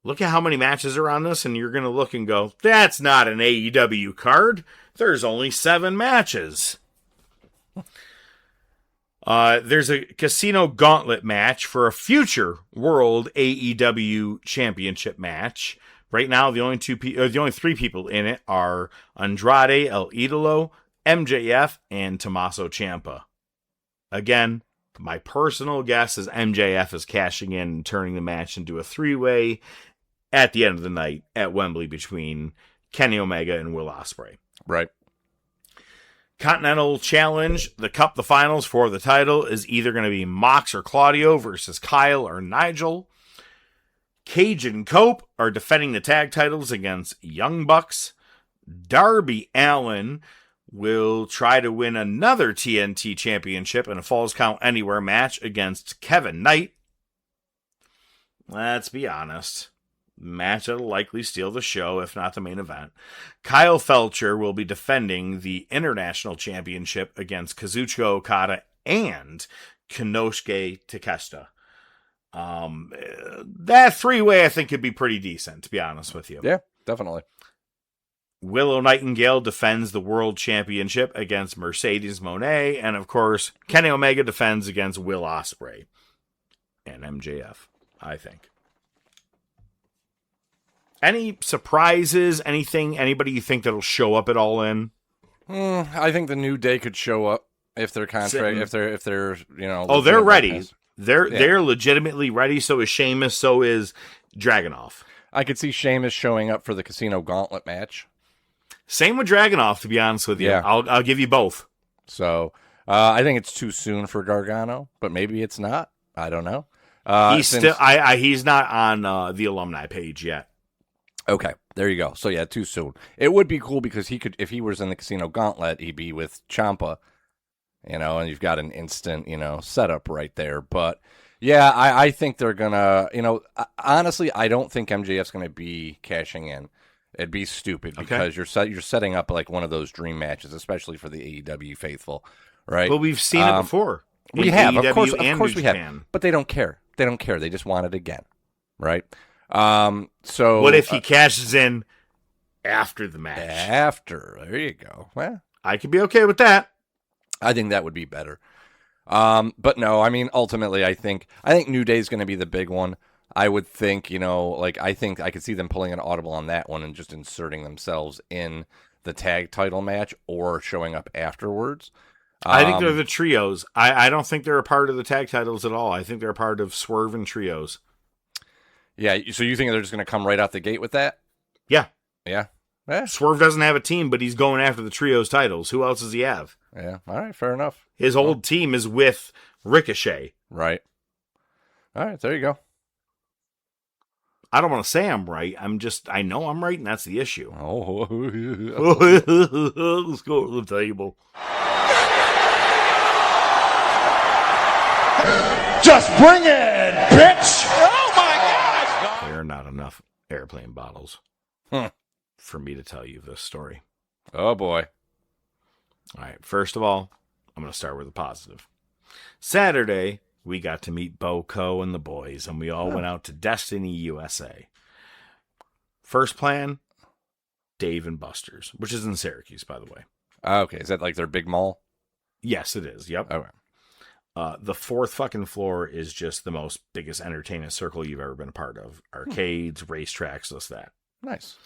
look at how many matches are on this, and you're going to look and go, that's not an AEW card. There's only 7 matches. There's a casino gauntlet match for a future World AEW Championship match. Right now, the only 3 people in it are Andrade El Idolo, MJF, and Tommaso Ciampa. Again, my personal guess is MJF is cashing in and turning the match into a 3-way at the end of the night at Wembley between Kenny Omega and Will Ospreay. Right. Continental Challenge, the Cup, the finals for the title is either going to be Mox or Claudio versus Kyle or Nigel. Cage and Cope are defending the tag titles against Young Bucks. Darby Allin will try to win another TNT championship in a Falls Count Anywhere match against Kevin Knight. Let's be honest. Match that'll likely steal the show, if not the main event. Kyle Felcher will be defending the International Championship against Kazuchika Okada and Konosuke Takeshita. That 3-way I think could be pretty decent, to be honest with you. Yeah, definitely. Willow Nightingale defends the World Championship against Mercedes Moné, and of course, Kenny Omega defends against Will Ospreay and MJF, I think. Any surprises? Anything? Anybody you think that'll show up at All In? I think the New Day could show up if their contract, if they're Oh, they're ready. They're legitimately ready. So is Sheamus. So is Dragunov. I could see Sheamus showing up for the Casino Gauntlet match. Same with Dragunov, to be honest with you. Yeah. I'll give you both. So I think it's too soon for Gargano, but maybe it's not. I don't know. He's not on the alumni page yet. Okay, there you go. So yeah, too soon. It would be cool because he could, if he was in the Casino Gauntlet, he'd be with Ciampa, and you've got an instant, setup right there. But yeah, I think they're gonna, honestly, I don't think MJF's gonna be cashing in. It'd be stupid because you're setting up like one of those dream matches, especially for the AEW faithful, right? Well, we've seen it before. We have, AEW of course we Japan. have, but they don't care. They don't care. They just want it again, right? So what if he cashes in after the match? There you go. Well, I could be okay with that. I think that would be better. But no, I mean, ultimately, I think New Day is going to be the big one. I would think, I think I could see them pulling an audible on that one and just inserting themselves in the tag title match or showing up afterwards. I think they're the trios. I don't think they're a part of the tag titles at all. I think they're a part of Swerve and Trios. Yeah, so you think they're just going to come right out the gate with that? Yeah. Yeah. Swerve doesn't have a team, but he's going after the trios titles. Who else does he have? Yeah. All right, fair enough. His old team is with Ricochet. Right. All right, there you go. I don't want to say I'm right. I know I'm right, and that's the issue. Oh. Let's go to the table. Just bring it, bitch! Oh my God! There are not enough airplane bottles for me to tell you this story. Oh, boy. All right, first of all, I'm going to start with a positive. Saturday, we got to meet Bo Co and the boys, and we all went out to Destiny USA. First plan, Dave and Buster's, which is in Syracuse, by the way. Okay, is that like their big mall? Yes, it is. Yep. Okay. The fourth fucking floor is just the most biggest entertainment circle you've ever been a part of. Arcades, racetracks, this, that. Nice.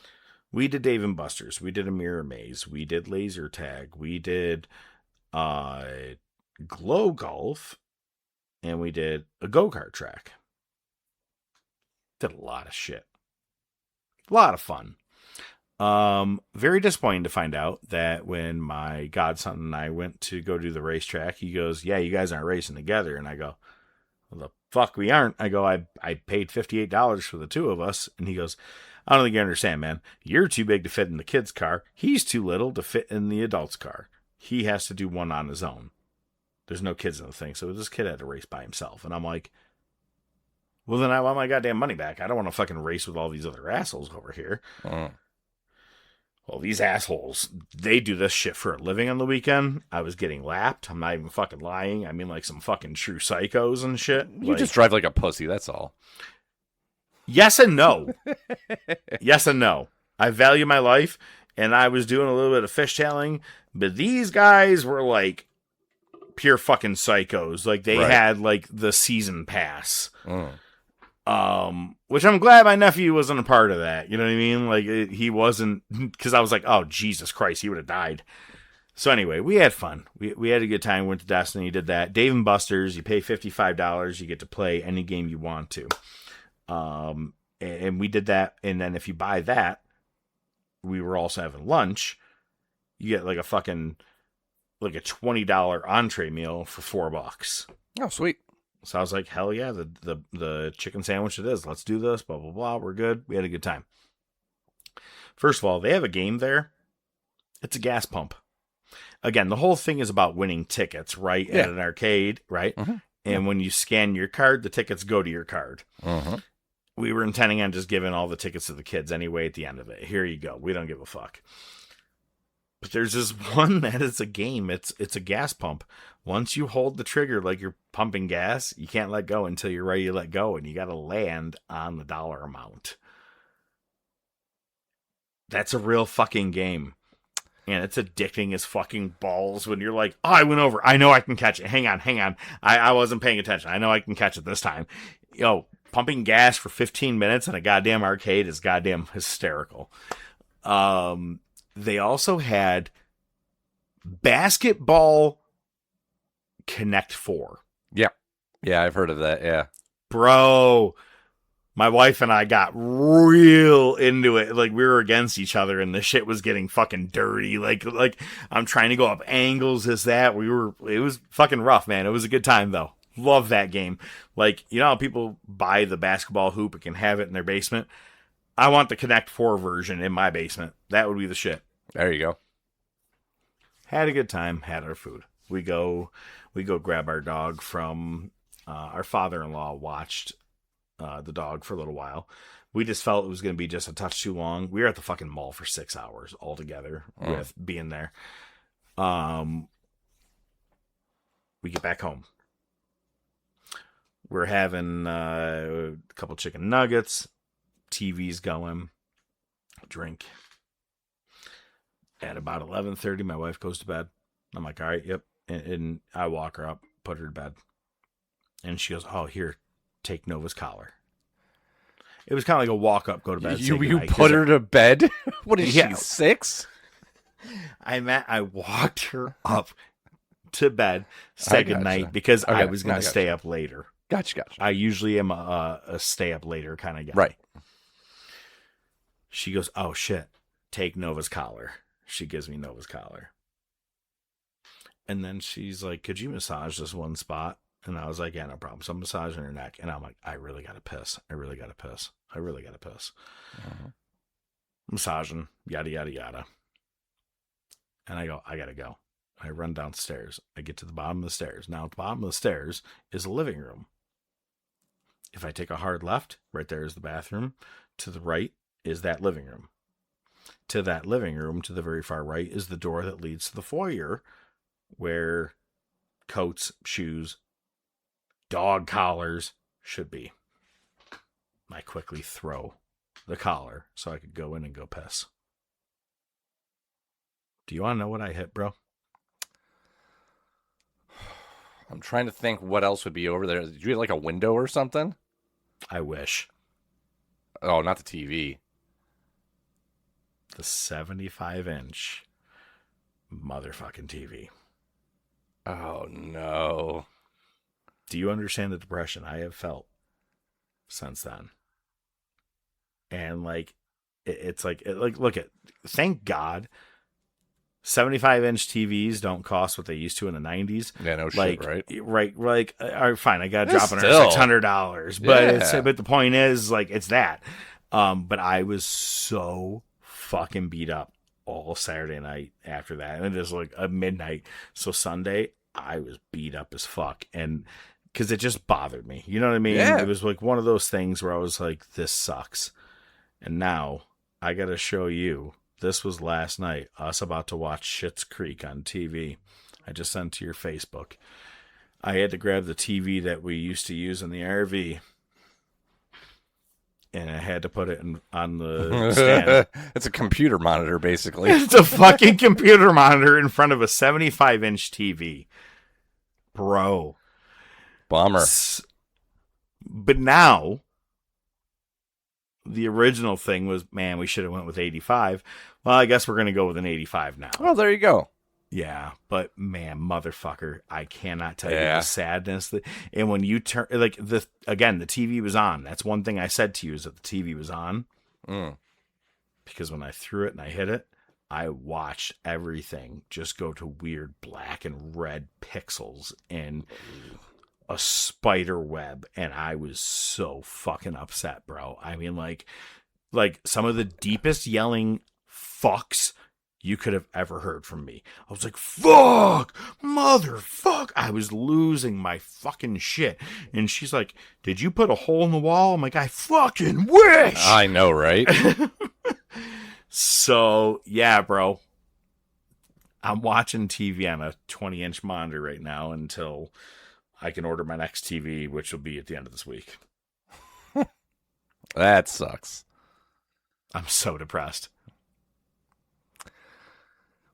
We did Dave and Buster's. We did a mirror maze. We did laser tag. We did glow golf. And we did a go-kart track. Did a lot of shit. A lot of fun. Very disappointing to find out that when my godson and I went to go do the racetrack, he goes, yeah, you guys aren't racing together. And I go, well, the fuck we aren't. I go, I paid $58 for the two of us. And he goes, I don't think you understand, man. You're too big to fit in the kid's car. He's too little to fit in the adult's car. He has to do one on his own. There's no kids in the thing. So this kid had to race by himself. And I'm like, well, then I want my goddamn money back. I don't want to fucking race with all these other assholes over here. Well, these assholes, they do this shit for a living on the weekend. I was getting lapped. I'm not even fucking lying. I mean, like some fucking true psychos and shit. You just drive like a pussy, that's all. Yes and no. Yes and no. I value my life, and I was doing a little bit of fishtailing, but these guys were like pure fucking psychos. Like they had like the season pass. Which I'm glad my nephew wasn't a part of that. You know what I mean? Like he wasn't, because I was like, oh Jesus Christ, he would have died. So anyway, we had fun. We had a good time. Went to Destiny, did that. Dave and Buster's. You pay $55. You get to play any game you want to. And we did that. And then if you buy that, we were also having lunch. You get like a fucking like a $20 entree meal for $4. Oh, sweet. So I was like, hell yeah, the chicken sandwich it is. Let's do this, blah, blah, blah. We're good. We had a good time. First of all, they have a game there. It's a gas pump. Again, the whole thing is about winning tickets, right? Yeah. At an arcade, right? And when you scan your card, the tickets go to your card. We were intending on just giving all the tickets to the kids anyway at the end of it. Here you go. We don't give a fuck. But there's this one that is a game. It's a gas pump. Once you hold the trigger like you're pumping gas, you can't let go until you're ready to let go, and you got to land on the dollar amount. That's a real fucking game. And it's addicting as fucking balls when you're like, oh, I went over. I know I can catch it. Hang on. I wasn't paying attention. I know I can catch it this time. Yo, pumping gas for 15 minutes in a goddamn arcade is goddamn hysterical. They also had basketball Connect 4. Yeah, I've heard of that, yeah. Bro, my wife and I got real into it. Like, we were against each other, and the shit was getting fucking dirty. Like I'm trying to go up angles, this, that. It was fucking rough, man. It was a good time, though. Love that game. Like, you know how people buy the basketball hoop and can have it in their basement? I want the Connect 4 version in my basement. That would be the shit. There you go. Had a good time. Had our food. We go grab our dog from our father-in-law. Watched the dog for a little while. We just felt it was going to be just a touch too long. We were at the fucking mall for 6 hours altogether with being there. We get back home. We're having a couple chicken nuggets. TV's going. Drink. At about 11:30, my wife goes to bed. I'm like, all right, yep. And I walk her up, put her to bed. And she goes, oh, here, take Nova's collar. It was kind of like a walk up, go to bed. You put her to bed? What is she, 6? I walked her up to bed, say goodnight, because I was going to stay up later. Gotcha. I usually am a stay up later kind of guy. Right. She goes, oh shit, take Nova's collar. She gives me Nova's collar. And then she's like, could you massage this one spot? And I was like, yeah, no problem. So I'm massaging her neck. And I'm like, I really got to piss. Massaging, yada, yada, yada. And I go, I got to go. I run downstairs. I get to the bottom of the stairs. Now, at the bottom of the stairs is a living room. If I take a hard left, right there is the bathroom. To the right is that living room. To that living room, to the very far right, is the door that leads to the foyer where coats, shoes, dog collars should be. I quickly throw the collar so I could go in and go piss. Do you want to know what I hit, bro? I'm trying to think what else would be over there. Did you get like a window or something? I wish. Oh, not the TV. The 75-inch motherfucking TV. Oh, no. Do you understand the depression I have felt since then? And like, look at, thank God, 75-inch TVs don't cost what they used to in the 90s. Yeah, no like, shit, right? Right, like, all right, fine, I got to drop on her Still. $600, but Yeah. but the point is, like, it's that. But I was so fucking beat up all Saturday night after that, and it was like a midnight. So Sunday, I was beat up as fuck, and because it just bothered me. You know what I mean? Yeah. It was like one of those things where I was like, this sucks. And now I got to show you. This was last night, us about to watch Schitt's Creek on TV. I just sent to your Facebook. I had to grab the TV that we used to use in the RV, and I had to put it on the stand. It's a computer monitor, basically. It's a fucking computer monitor in front of a 75-inch TV. Bro. Bummer. But now, the original thing was, man, we should have went with 85. Well, I guess we're going to go with an 85 now. Oh, there you go. Yeah, but man, motherfucker, I cannot tell you Yeah. the sadness that, and when you turn, like, the TV was on. That's one thing I said to you, is that the TV was on. Because when I threw it and I hit it, I watched everything just go to weird black and red pixels and a spider web, and I was so fucking upset, bro. I mean, like some of the deepest yelling fucks you could have ever heard from me. I was like, fuck, motherfuck. I was losing my fucking shit. And she's like, did you put a hole in the wall? I'm like, I fucking wish. I know, right? So, yeah, bro. I'm watching TV on a 20-inch monitor right now until I can order my next TV, which will be at the end of this week. That sucks. I'm so depressed.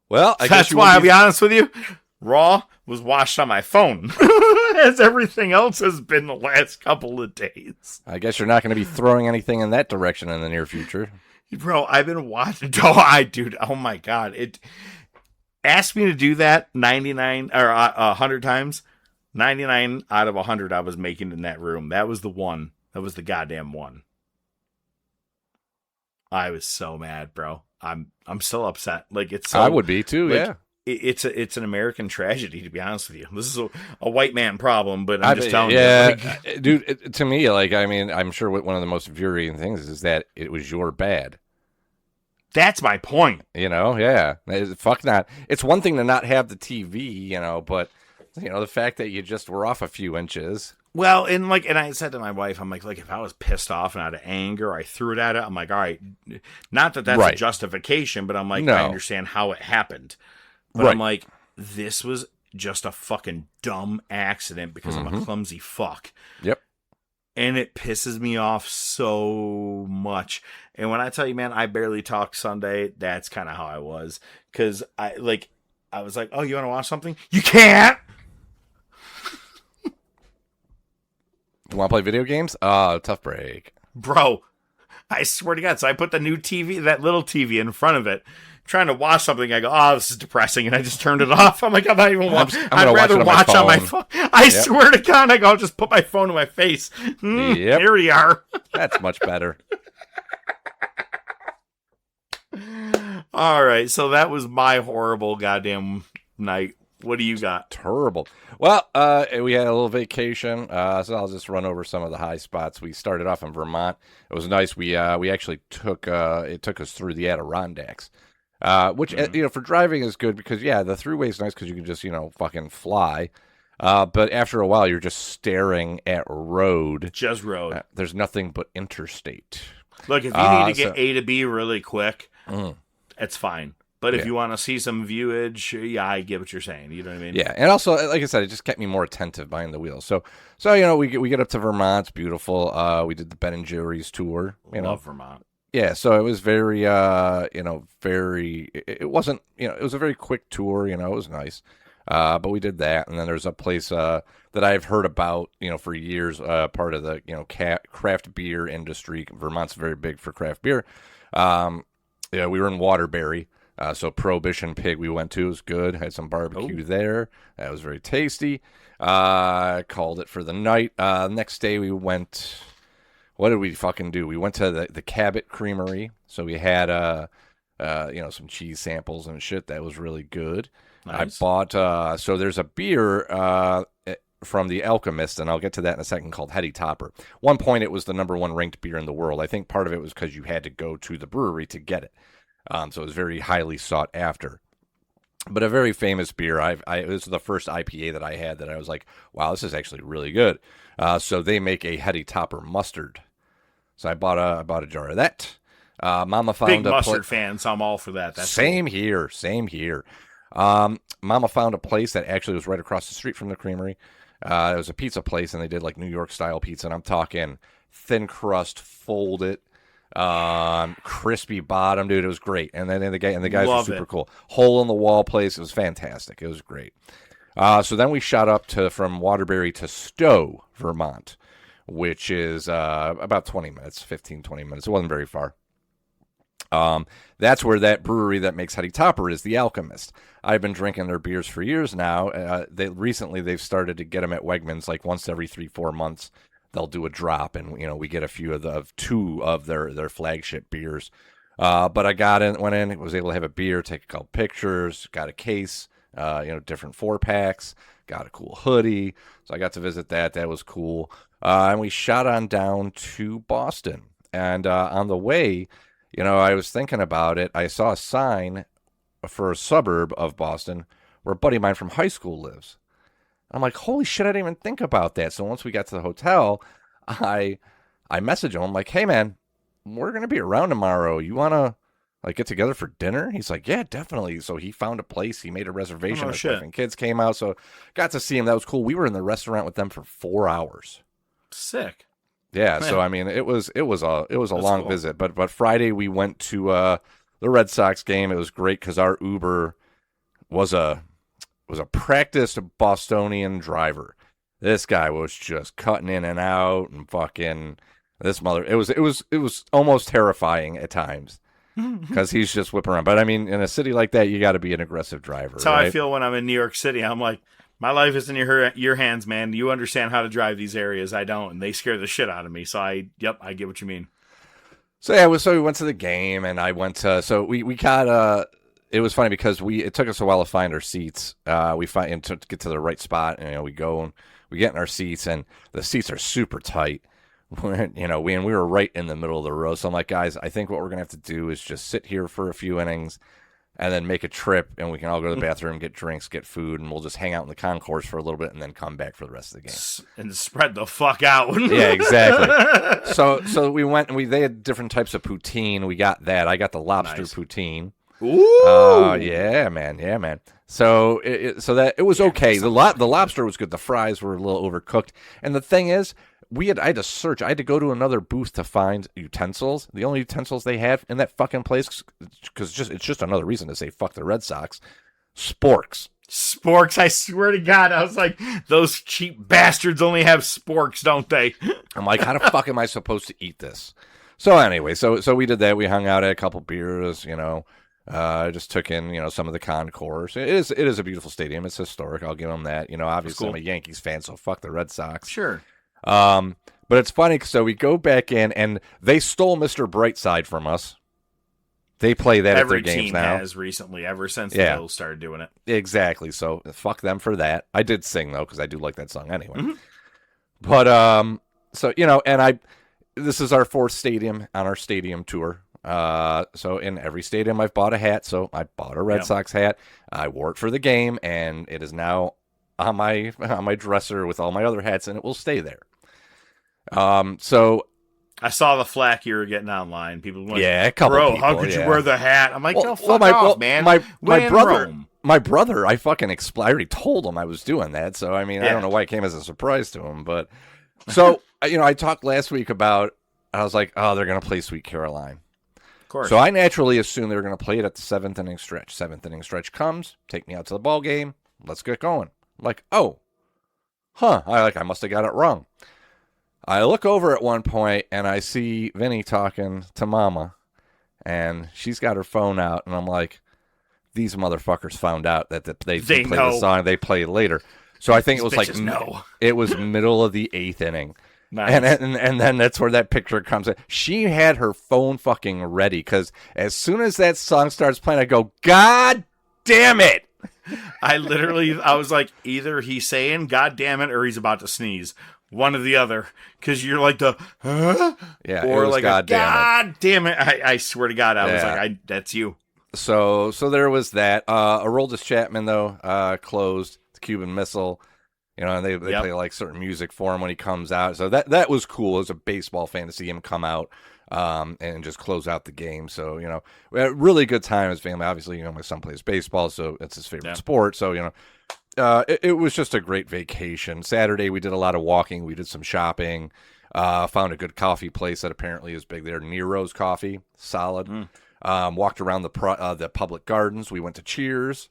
Well, I guess That's you why, won't I'll be honest with you, Raw was watched on my phone, as everything else has been the last couple of days. I guess you're not going to be throwing anything in that direction in the near future. Bro, I've been watching. Dude, oh my God. It asked me to do that 99 or 100 times. 99 out of 100 I was making in that room. That was the one. That was the goddamn one. I was so mad, bro. I'm still upset. Like, it's so, I would be too, like, yeah. It's an American tragedy, to be honest with you. This is a white man problem, but I'm just telling you. Like, dude, to me, like, I mean, I'm sure one of the most infuriating things is that it was your bad. That's my point. You know, yeah. Fuck not. It's one thing to not have the TV, you know, but, you know, the fact that you just were off a few inches. Well, and I said to my wife, I'm like, if I was pissed off and out of anger, I threw it at it. I'm like, all right, not that that's Right. a justification, but I'm like, No. I understand how it happened. But Right. I'm like, this was just a fucking dumb accident because I'm a clumsy fuck. Yep. And it pisses me off so much. And when I tell you, man, I barely talked Sunday, that's kind of how I was. Because I was like, oh, you want to watch something? You can't! You want to play video games? Oh, tough break. Bro, I swear to God. So I put the new TV, that little TV in front of it, trying to watch something. I go, oh, this is depressing, and I just turned it off. I'm like, I'm not even watching. I'm gonna I'd rather watch it on my on my phone. I swear to God, I go, I'll just put my phone in my face. Yep. Here we are. That's much better. All right, so that was my horrible goddamn night. What do you got? Terrible. Well, we had a little vacation, so I'll just run over some of the high spots. We started off in Vermont. It was nice. We actually took it took us through the Adirondacks, which for driving is good because the throughway is nice because you can just fucking fly. But after a while, you're just staring at road. Just road. There's nothing but interstate. Look, if you need to get A to B really quick, it's fine. But if you want to see some viewage, I get what you're saying. You know what I mean? Yeah, and also, like I said, it just kept me more attentive behind the wheel. So we get up to Vermont. It's beautiful. We did the Ben and Jerry's tour. Love Vermont. Yeah, so it was very, very. It wasn't, it was a very quick tour. It was nice. But we did that, and then there's a place that I've heard about, for years. Part of the craft beer industry. Vermont's very big for craft beer. We were in Waterbury. So Prohibition Pig we went to was good. Had some barbecue there. That was very tasty. Called it for the night. Next day we went. What did we fucking do? We went to the Cabot Creamery. So we had some cheese samples and shit. That was really good. Nice. I bought. So there's a beer from the Alchemist, and I'll get to that in a second, called Heady Topper. One point it was the #1 ranked beer in the world. I think part of it was because you had to go to the brewery to get it. So it was very highly sought after. But a very famous beer. It was the first IPA that I had that I was like, wow, this is actually really good. So they make a Heady Topper mustard. So I bought a jar of that. Mama found big mustard fan, so I'm all for that. That's same here. Mama found a place that actually was right across the street from the creamery. It was a pizza place, and they did like New York style pizza. And I'm talking thin crust, fold it. Crispy bottom, dude. It was great. And then the guys were super cool. Hole in the wall place. It was fantastic. It was great. So then we shot up from Waterbury to Stowe, Vermont, which is about 20 minutes, 15, 20 minutes. It wasn't very far. That's where that brewery that makes Heady Topper is, the Alchemist. I've been drinking their beers for years now. They've started to get them at Wegmans like once every 3-4 months. They'll do a drop, and we get a few of two of their flagship beers. But I went in, was able to have a beer, take a couple pictures, got a case, different 4-packs, got a cool hoodie. So I got to visit that. That was cool. And we shot on down to Boston. And on the way, I was thinking about it. I saw a sign for a suburb of Boston where a buddy of mine from high school lives. I'm like, holy shit, I didn't even think about that. So once we got to the hotel, I messaged him. I'm like, hey, man, we're going to be around tomorrow. You want to get together for dinner? He's like, yeah, definitely. So he found a place. He made a reservation. His wife and kids came out. So got to see him. That was cool. We were in the restaurant with them for 4 hours. Sick. Yeah. Man. So, I mean, it was a long visit. But Friday we went to the Red Sox game. It was great because our Uber was a practiced Bostonian driver. This guy was just cutting in and out and fucking it was almost terrifying at times because he's just whipping around. But I mean, in a city like that, you got to be an aggressive driver. That's how I feel when I'm in New York City. I'm like, my life is in your hands, man. You understand how to drive these areas. I don't, and they scare the shit out of me. So I get what you mean. So yeah, we went to the game, and I went to we got It was funny because it took us a while to find our seats. To get to the right spot, and we go and we get in our seats, and the seats are super tight. We were right in the middle of the row. So I'm like, guys, I think what we're gonna have to do is just sit here for a few innings, and then make a trip, and we can all go to the bathroom, get drinks, get food, and we'll just hang out in the concourse for a little bit, and then come back for the rest of the game and spread the fuck out. Yeah, exactly. So we went and they had different types of poutine. We got that. I got the lobster poutine. Ooh. Yeah, man. So it was okay. The lobster was good. The fries were a little overcooked. And the thing is, I had to search. I had to go to another booth to find utensils. The only utensils they had in that fucking place, because it's just another reason to say fuck the Red Sox. Sporks. Sporks, I swear to God. I was like, those cheap bastards only have sporks, don't they? I'm like, how the fuck am I supposed to eat this? So anyway, so we did that. We hung out, had a couple beers, I just took in, some of the concourse. It is a beautiful stadium. It's historic. I'll give them that. Obviously cool. I'm a Yankees fan, so fuck the Red Sox. Sure. But it's funny. So we go back in, and they stole Mr. Brightside from us. They play that Every at their games team now. has recently, ever since the Bills started doing it. Exactly. So fuck them for that. I did sing though, because I do like that song anyway. But so and this is our 4th stadium on our stadium tour. So in every stadium I've bought a hat. So I bought a Red Sox hat. I wore it for the game, and it is now on my dresser with all my other hats, and it will stay there. So I saw the flack you were getting online. People were like, a couple bro, people, how could you wear the hat? I'm like, fuck off, man. My When in brother, Rome. my brother, I already told him I was doing that. So I mean, I don't know why it came as a surprise to him, but so I talked last week about. I was like, oh, they're gonna play Sweet Caroline. Of course. So I naturally assumed they were gonna play it at the 7th inning stretch. 7th inning stretch comes, take me out to the ball game. Let's get going. I'm like, oh, I must have got it wrong. I look over at one point and I see Vinny talking to Mama, and she's got her phone out, and I'm like, these motherfuckers found out that they play the song they play later. So I think it was it was middle of the 8th inning. Nice. And then that's where that picture comes in. She had her phone fucking ready, because as soon as that song starts playing, I go, God damn it. I was like, either he's saying God damn it or he's about to sneeze. One or the other. Because you're like huh? Yeah, or like God damn it. I swear to God, I was like, that's you. So there was that. Aroldis Chapman, though, closed the Cuban Missile. And they play like certain music for him when he comes out. So that was cool as a baseball fan to see him come out and just close out the game. So, we had a really good time as family. Obviously, my son plays baseball, so it's his favorite sport. So, it was just a great vacation. Saturday, we did a lot of walking. We did some shopping. Found a good coffee place that apparently is big there. Nero's Coffee, solid. Walked around the public gardens. We went to Cheers.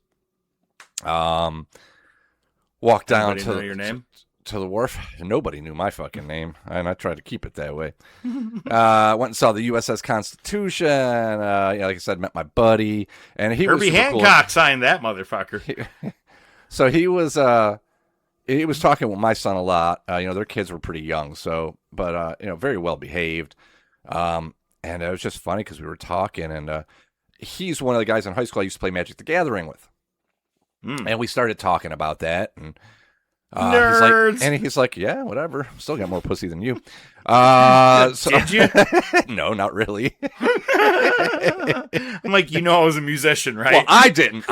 Walked down to your name? To the wharf. Nobody knew my fucking name, and I tried to keep it that way. Went and saw the USS Constitution. Like I said, met my buddy, and Herbie Hancock signed that motherfucker. So he was talking with my son a lot. Their kids were pretty young, but very well behaved. And it was just funny because we were talking, and he's one of the guys in high school I used to play Magic the Gathering with. And we started talking about that, and nerds. He's like, yeah, whatever. Still got more pussy than you. Did you? No, not really. I'm like, I was a musician, right? Well, I didn't.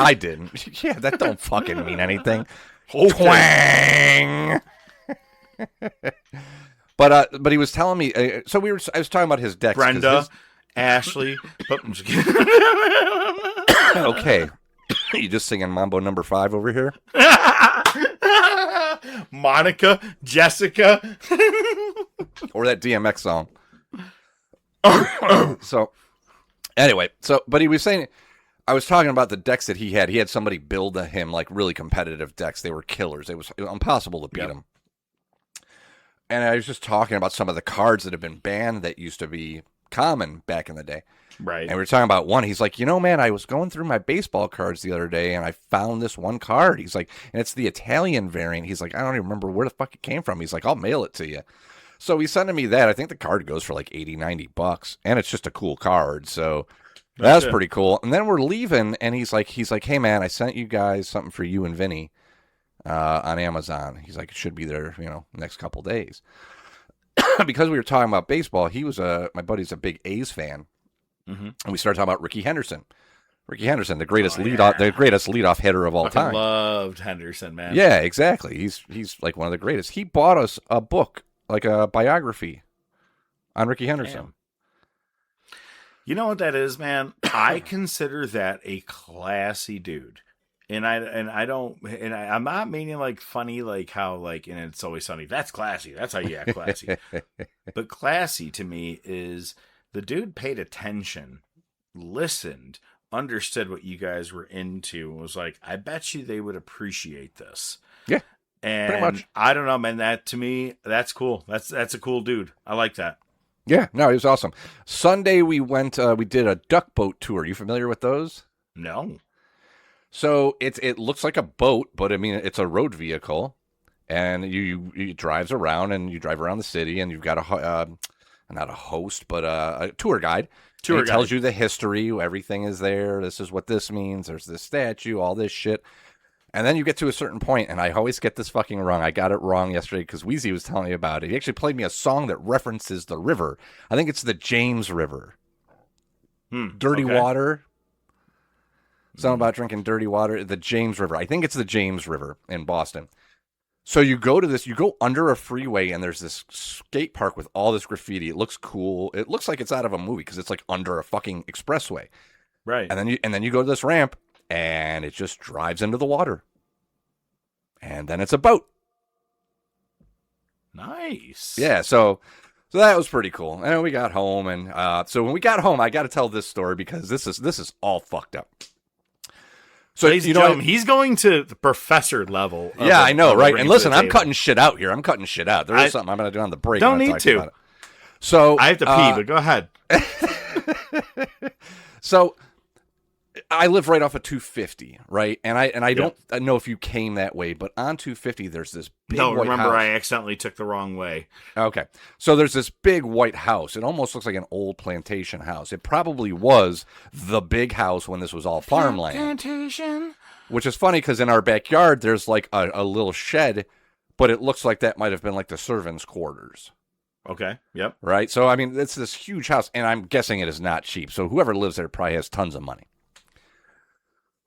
Yeah, that don't fucking mean anything. Twang. But he was telling me. I was talking about his decks. Brenda, Ashley. I'm just kidding. Okay. You just singing Mambo number 5 over here? Monica, Jessica. Or that DMX song. So, anyway, but he was saying, I was talking about the decks that he had. He had somebody build him like really competitive decks. They were killers. It was impossible to beat them. And I was just talking about some of the cards that have been banned that used to be common back in the day. Right. And we were talking about one. He's like, man, I was going through my baseball cards the other day, and I found this one card. He's like, and it's the Italian variant. He's like, I don't even remember where the fuck it came from. He's like, I'll mail it to you. So he's sending me that. I think the card goes for like $80-$90, and it's just a cool card. So that's pretty cool. And then we're leaving, and he's like, hey man, I sent you guys something for you and Vinny on Amazon. He's like, it should be there, next couple days. Because we were talking about baseball, my buddy's a big A's fan. And we started talking about Ricky Henderson. The greatest leadoff hitter of all time. Loved Henderson, man. Yeah, exactly. He's like one of the greatest. He bought us a book, like a biography on Ricky Henderson. Damn. You know what that is, man? I consider that a classy dude. And I'm not meaning like funny, like how like, and It's Always Sunny. That's classy. That's how you act classy. But classy to me is the dude paid attention, listened, understood what you guys were into, and was like, I bet you they would appreciate this. Yeah. And pretty much. I don't know, man. That to me, that's cool. That's a cool dude. I like that. Yeah, no, it was awesome. Sunday we went. We did a duck boat tour. You familiar with those? No. So it looks like a boat, but I mean it's a road vehicle, and you drives around and you drive around the city, and you've got not a host, but a tour guide. He tells you the history. Everything is there. This is what this means. There's this statue, all this shit. And then you get to a certain point, and I always get this fucking wrong. I got it wrong yesterday because Wheezy was telling me about it. He actually played me a song that references the river. I think it's the James River. Dirty water. Something about drinking dirty water. The James River. I think it's the James River in Boston. So you go to this, you go under a freeway, and there's this skate park with all this graffiti. It looks cool. It looks like it's out of a movie because it's like under a fucking expressway. Right. And then you go to this ramp, and it just drives into the water. And then it's a boat. Nice. Yeah, so that was pretty cool. And then we got home, and so when we got home, I got to tell this story because this is all fucked up. So ladies and gentlemen, he's going to the professor level. Yeah, I know, right? And listen, I'm cutting shit out here. There is something I'm going to do on the break. Don't need to. So I have to pee, but go ahead. So I live right off of 250, right? And I don't know if you came that way, but on 250 there's this big white house. I accidentally took the wrong way. Okay. So there's this big white house. It almost looks like an old plantation house. It probably was the big house when this was all farmland. Plantation. Which is funny because in our backyard there's like a little shed, but it looks like that might have been like the servants' quarters. Okay. Yep. Right? So, I mean, it's this huge house, and I'm guessing it is not cheap. So whoever lives there probably has tons of money.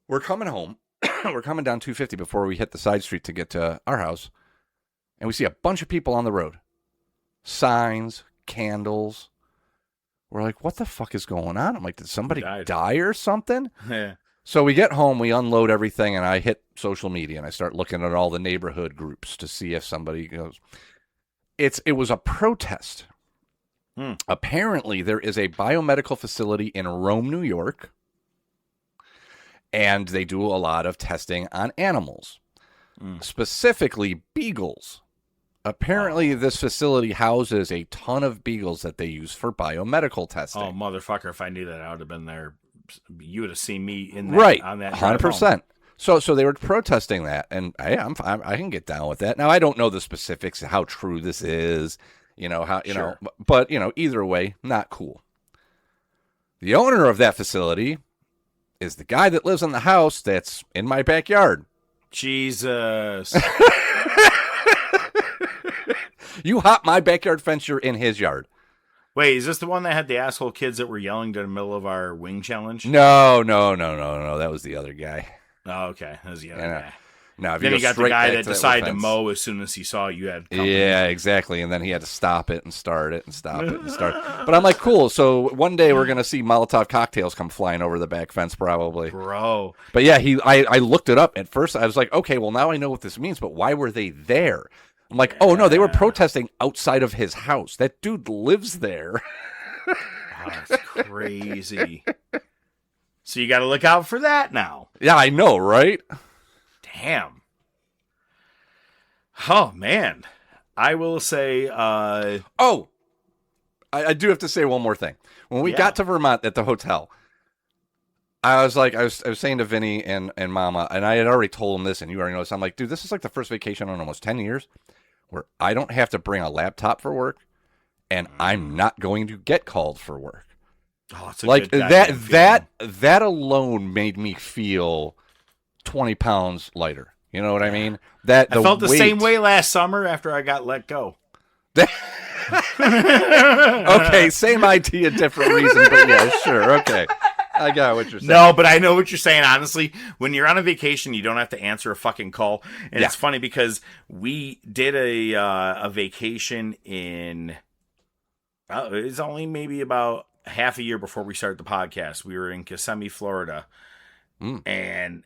We're coming home. We're coming down 250 before we hit the side street to get to our house. And we see a bunch of people on the road. Signs, candles. We're like, what the fuck is going on? I'm like, did somebody die or something? Yeah. So we get home, we unload everything, and I hit social media, and I start looking at all the neighborhood groups to see if somebody goes. It was a protest. Apparently, there is a biomedical facility in Rome, New York, and they do a lot of testing on animals, specifically beagles. Apparently, this facility houses a ton of beagles that they use for biomedical testing. Oh, motherfucker, if I knew that, I would have been there. You would have seen me in that, on that 100%. So they were protesting that, and hey, I can get down with that. Now I don't know the specifics of how true this is, but either way, not cool. The owner of that facility is the guy that lives in the house that's in my backyard. Jesus. You hop my backyard fence, you're in his yard. Wait, is this the one that had the asshole kids that were yelling in the middle of our wing challenge? No. That was the other guy. Oh, okay. That was the other guy. No, then you got the guy that decided to mow as soon as he saw you had company. Yeah, exactly. And then he had to stop it and start it and stop it and start. But I'm like, cool. So one day we're going to see Molotov cocktails come flying over the back fence probably. Bro. But yeah, I looked it up. At first I was like, okay, well now I know what this means, but why were they there? I'm like, oh no, they were protesting outside of his house. That dude lives there. Oh, that's crazy. So you got to look out for that now. Yeah, I know, right? Damn. Oh, man. I will say... I do have to say one more thing. When we got to Vermont at the hotel, I was saying to Vinny and Mama, and I had already told him this, and you already know this. I'm like, dude, this is like the first vacation in almost 10 years where I don't have to bring a laptop for work, and I'm not going to get called for work. Oh, it's a like good that alone made me feel 20 pounds lighter. You know what I mean? I felt the same way last summer after I got let go. Okay, same idea, different reason, but yeah, sure, okay. I got what you're saying. No, but I know what you're saying. Honestly, when you're on a vacation, you don't have to answer a fucking call. And it's funny because we did a vacation in. It was only maybe about half a year before we started the podcast. We were in Kissimmee, Florida, and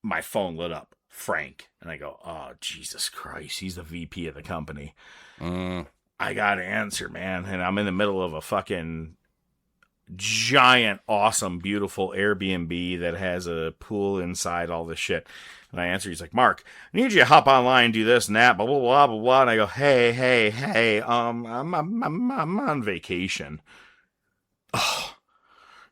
my phone lit up. Frank. And I go, oh, Jesus Christ. He's the VP of the company. I got to answer, man. And I'm in the middle of a fucking giant, awesome, beautiful Airbnb that has a pool inside, all this shit. And I answer, he's like, Mark, I need you to hop online, do this and that, blah, blah, blah, blah, blah. And I go, hey, I'm on vacation. Oh,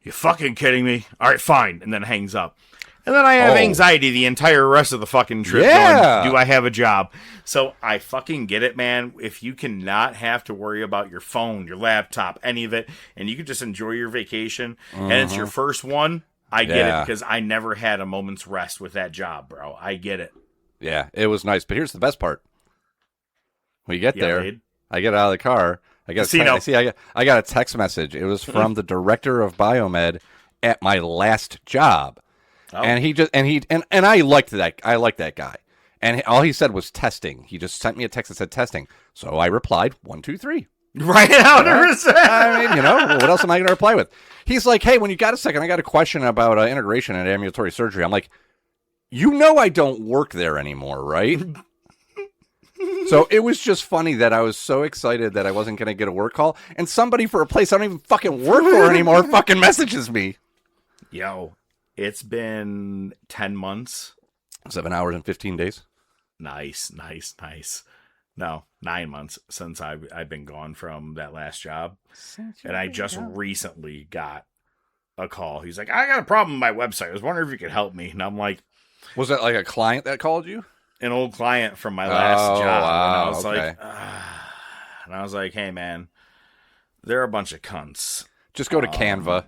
you fucking kidding me? All right, fine. And then hangs up. And then I have anxiety the entire rest of the fucking trip. Yeah. Going, do I have a job? So I fucking get it, man. If you cannot have to worry about your phone, your laptop, any of it, and you can just enjoy your vacation, and it's your first one, I get it, because I never had a moment's rest with that job, bro. I get it. Yeah, it was nice. But here's the best part. When you get there, Laid. I get out of the car. I got a text message. It was from the director of biomed at my last job. Oh. And I liked that. I liked that guy. And all he said was testing. He just sent me a text that said testing. So I replied 1, 2, 3. Right, 100%. I mean, what else am I going to reply with? He's like, hey, when you got a second, I got a question about integration and ambulatory surgery. I'm like, I don't work there anymore, right? So it was just funny that I was so excited that I wasn't going to get a work call, and somebody for a place I don't even fucking work for anymore fucking messages me. Yo, it's been 10 months. 7 hours and 15 days. Nice. No, 9 months since I've been gone from that last job. And I just recently got a call. He's like, I got a problem with my website. I was wondering if you could help me. And I'm like... Was that like a client that called you? An old client from my last job. Wow, and I was like, and I was like, hey, man, they're a bunch of cunts. Just go to Canva.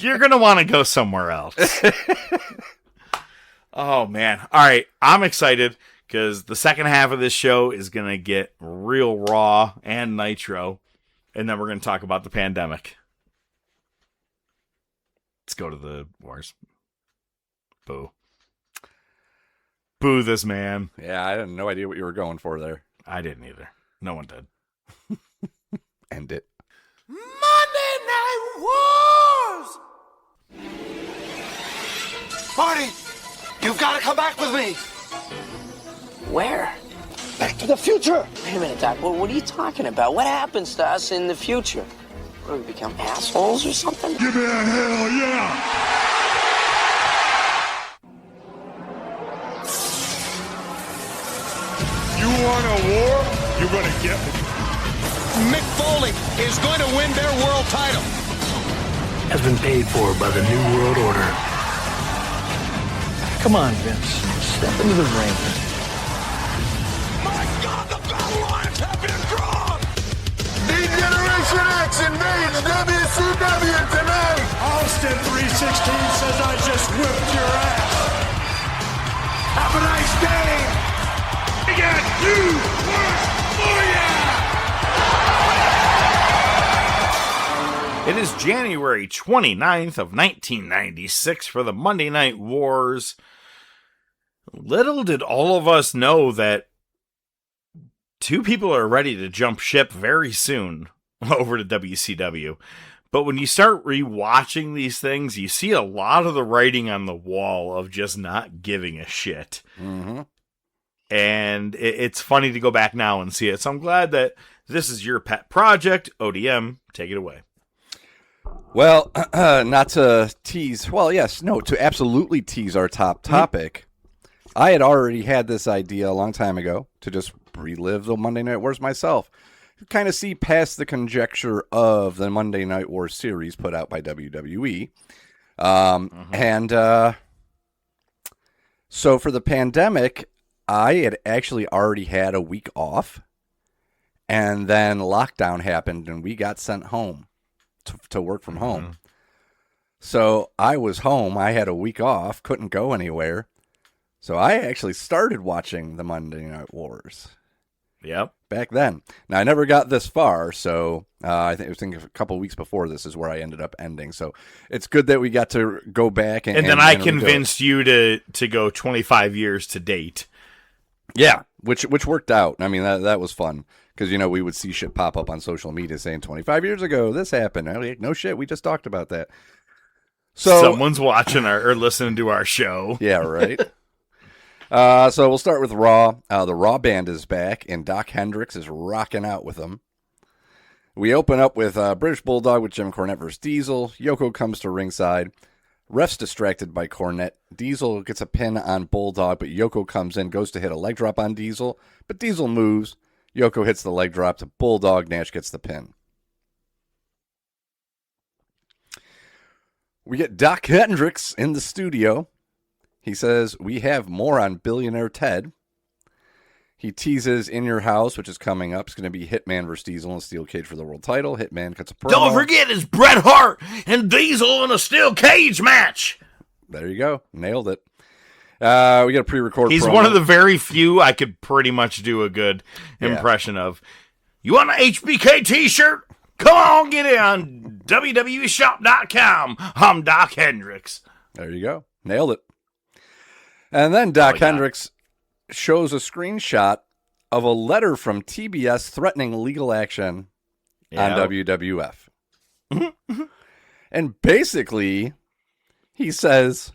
You're going to want to go somewhere else. Oh, man. All right. I'm excited because the second half of this show is going to get real raw and nitro. And then we're going to talk about the pandemic. Let's go to the wars. Boo. Boo this man. Yeah, I had no idea what you were going for there. I didn't either. No one did. End it. Monday Night Wars! Marty, you've got to come back with me. Where? Back to the future. Wait a minute, Doc. What are you talking about? What happens to us in the future? What, do we become assholes or something? Give me a hell yeah! You want a war? You're gonna get it. Mick Foley is going to win their world title. Has been paid for by the New World Order. Come on, Vince. Step into the ring. My God, the battle lines have been drawn. D-Generation X invades WCW tonight. Austin 316 says I just whipped your ass. Have a nice day. We got you for ya. It is January 29th of 1996 for the Monday Night Wars. Little did all of us know that two people are ready to jump ship very soon over to WCW. But when you start rewatching these things, you see a lot of the writing on the wall of just not giving a shit. Mm-hmm. And it's funny to go back now and see it. So I'm glad that this is your pet project. ODM, take it away. Well, not to tease. Well, yes, no, to absolutely tease our top topic. I had already had this idea a long time ago to just relive the Monday Night Wars myself. Kind of see past the conjecture of the Monday Night Wars series put out by WWE. And so for the pandemic, I had actually already had a week off. And then lockdown happened and we got sent home to work from home. So I was home. I had a week off, couldn't go anywhere. So I actually started watching the Monday Night Wars. Yep. Back then. Now, I never got this far, so I think a couple of weeks before this is where I ended up ending. So it's good that we got to go back. And then I convinced you to go 25 years to date. Yeah, which worked out. I mean, that was fun. Because, we would see shit pop up on social media saying 25 years ago, this happened. I'm like, no shit, we just talked about that. So someone's watching or listening to our show. Yeah, right. So we'll start with Raw. The Raw band is back, and Doc Hendricks is rocking out with them. We open up with British Bulldog with Jim Cornette versus Diesel. Yoko comes to ringside. Ref's distracted by Cornette. Diesel gets a pin on Bulldog, but Yoko comes in, goes to hit a leg drop on Diesel, but Diesel moves. Yoko hits the leg drop to Bulldog. Nash gets the pin. We get Doc Hendricks in the studio. He says, we have more on Billionaire Ted. He teases In Your House, which is coming up. It's going to be Hitman versus Diesel in a steel cage for the world title. Hitman cuts a promo. Don't forget, it's Bret Hart and Diesel in a steel cage match. There you go. Nailed it. We got a pre-recorded He's promo. one of the very few I could pretty much do a good impression of. You want an HBK t-shirt? Come on, get it on WWEshop.com. I'm Doc Hendricks. There you go. Nailed it. And then Doc Hendricks shows a screenshot of a letter from TBS threatening legal action on WWF. And basically, he says,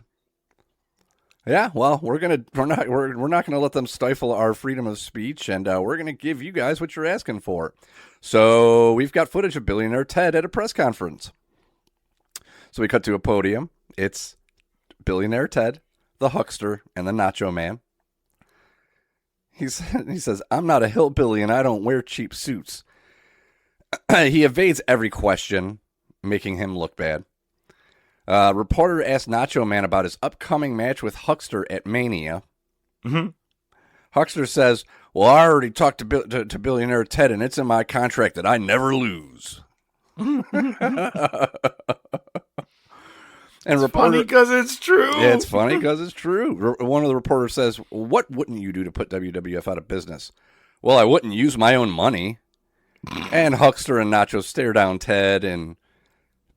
yeah, well, we're not gonna let them stifle our freedom of speech, and we're gonna give you guys what you're asking for. So we've got footage of Billionaire Ted at a press conference. So we cut to a podium. It's Billionaire Ted, the Huckster, and the Nacho Man. He says, I'm not a hillbilly and I don't wear cheap suits. He evades every question, making him look bad. Reporter asked Nacho Man about his upcoming match with Huckster at Mania. Mm-hmm. Huckster says, well, I already talked to Billionaire Ted, and it's in my contract that I never lose. And it's funny because it's true. Yeah, it's funny because it's true. One of the reporters says, what wouldn't you do to put WWF out of business? Well, I wouldn't use my own money. And Huckster and Nacho stare down Ted, and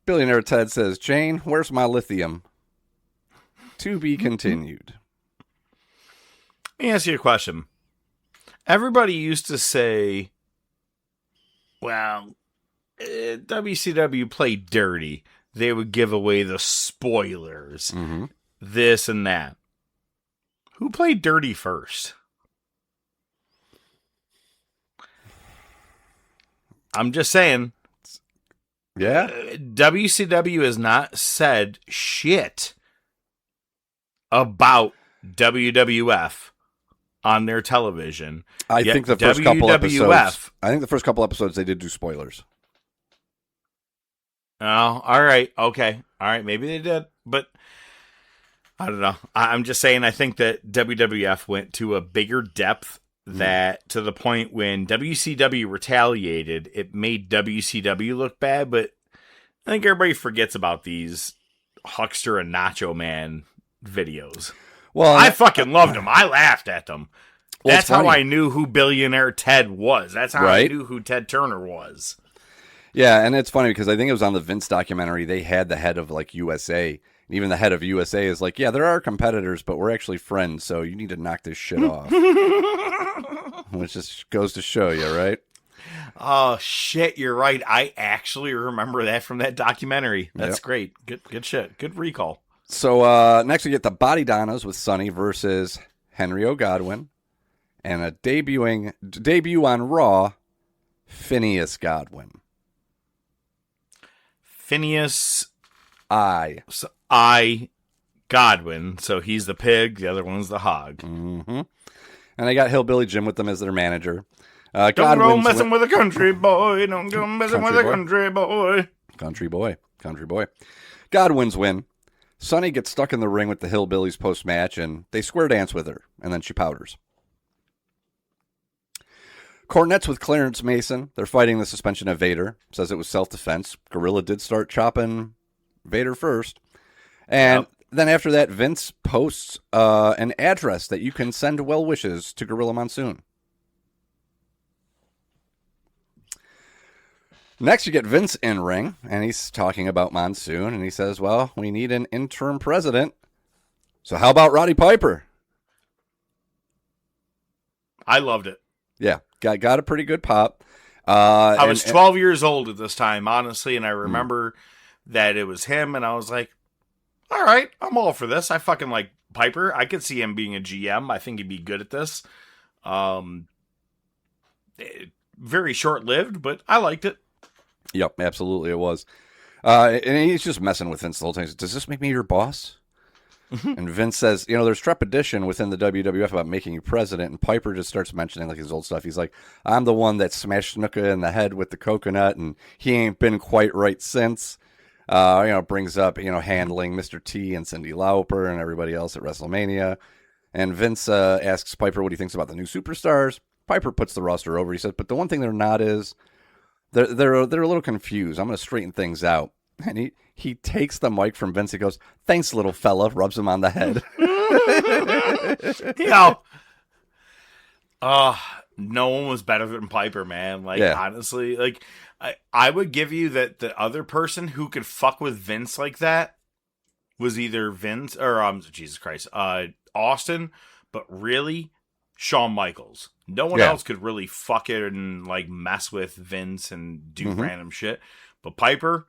Billionaire Ted says, Jane, where's my lithium? To be continued. Let me ask you a question. Everybody used to say, well, WCW played dirty. They would give away the spoilers, this and that. Who played dirty first? I'm just saying. Yeah. WCW has not said shit about WWF on their television. I think the first couple episodes they did do spoilers. Oh, all right. Okay. All right. Maybe they did, but I don't know. I'm just saying, I think that WWF went to a bigger depth that to the point when WCW retaliated, it made WCW look bad, but I think everybody forgets about these Huckster and Nacho Man videos. Well, I fucking loved them. I laughed at them. Well, That's how I knew who Billionaire Ted was. That's how I Right. knew who Ted Turner was. Yeah, and it's funny because I think it was on the Vince documentary. They had the head of like USA, and even the head of USA is like, "Yeah, there are competitors, but we're actually friends. So you need to knock this shit off." Which just goes to show you, right? Oh shit, you're right. I actually remember that from that documentary. That's Yep. great. Good shit. Good recall. So next we get the Body Donnas with Sonny versus Henry O'Godwin, and a debut on Raw, Phineas Godwin. Phineas I Godwin. So he's the pig. The other one's the hog. Mm-hmm. And they got Hillbilly Jim with them as their manager. Don't go messing with a country boy. Don't go messing with a country boy. Country boy. Godwin's win. Sonny gets stuck in the ring with the Hillbillies post-match, and they square dance with her, and then she powders. Cornette's with Clarence Mason. They're fighting the suspension of Vader. Says it was self-defense. Gorilla did start chopping Vader first. And then after that, Vince posts an address that you can send well wishes to Gorilla Monsoon. Next, you get Vince in ring, and he's talking about Monsoon, and he says, well, we need an interim president. So how about Roddy Piper? I loved it. Yeah, got a pretty good pop. I was 12 years old at this time, honestly, and I remember that it was him, and I was like, all right, I'm all for this. I fucking like Piper. I could see him being a GM. I think he'd be good at this. Very short-lived, but I liked it. Yep, absolutely it was. And he's just messing with Vince the whole time. He says, does this make me your boss? And Vince says, there's trepidation within the WWF about making you president. And Piper just starts mentioning like his old stuff. He's like, I'm the one that smashed Snuka in the head with the coconut, and he ain't been quite right since. Brings up, handling Mr. T and Cyndi Lauper and everybody else at WrestleMania. And Vince asks Piper what he thinks about the new superstars. Piper puts the roster over. He says, but the one thing they're not is they're a little confused. I'm going to straighten things out. And he takes the mic from Vince and goes, thanks, little fella, rubs him on the head. No one was better than Piper, man. Honestly, I would give you that the other person who could fuck with Vince like that was either Vince or Jesus Christ, Austin, but really Shawn Michaels. No one else could really fuck it and mess with Vince and do random shit. But Piper,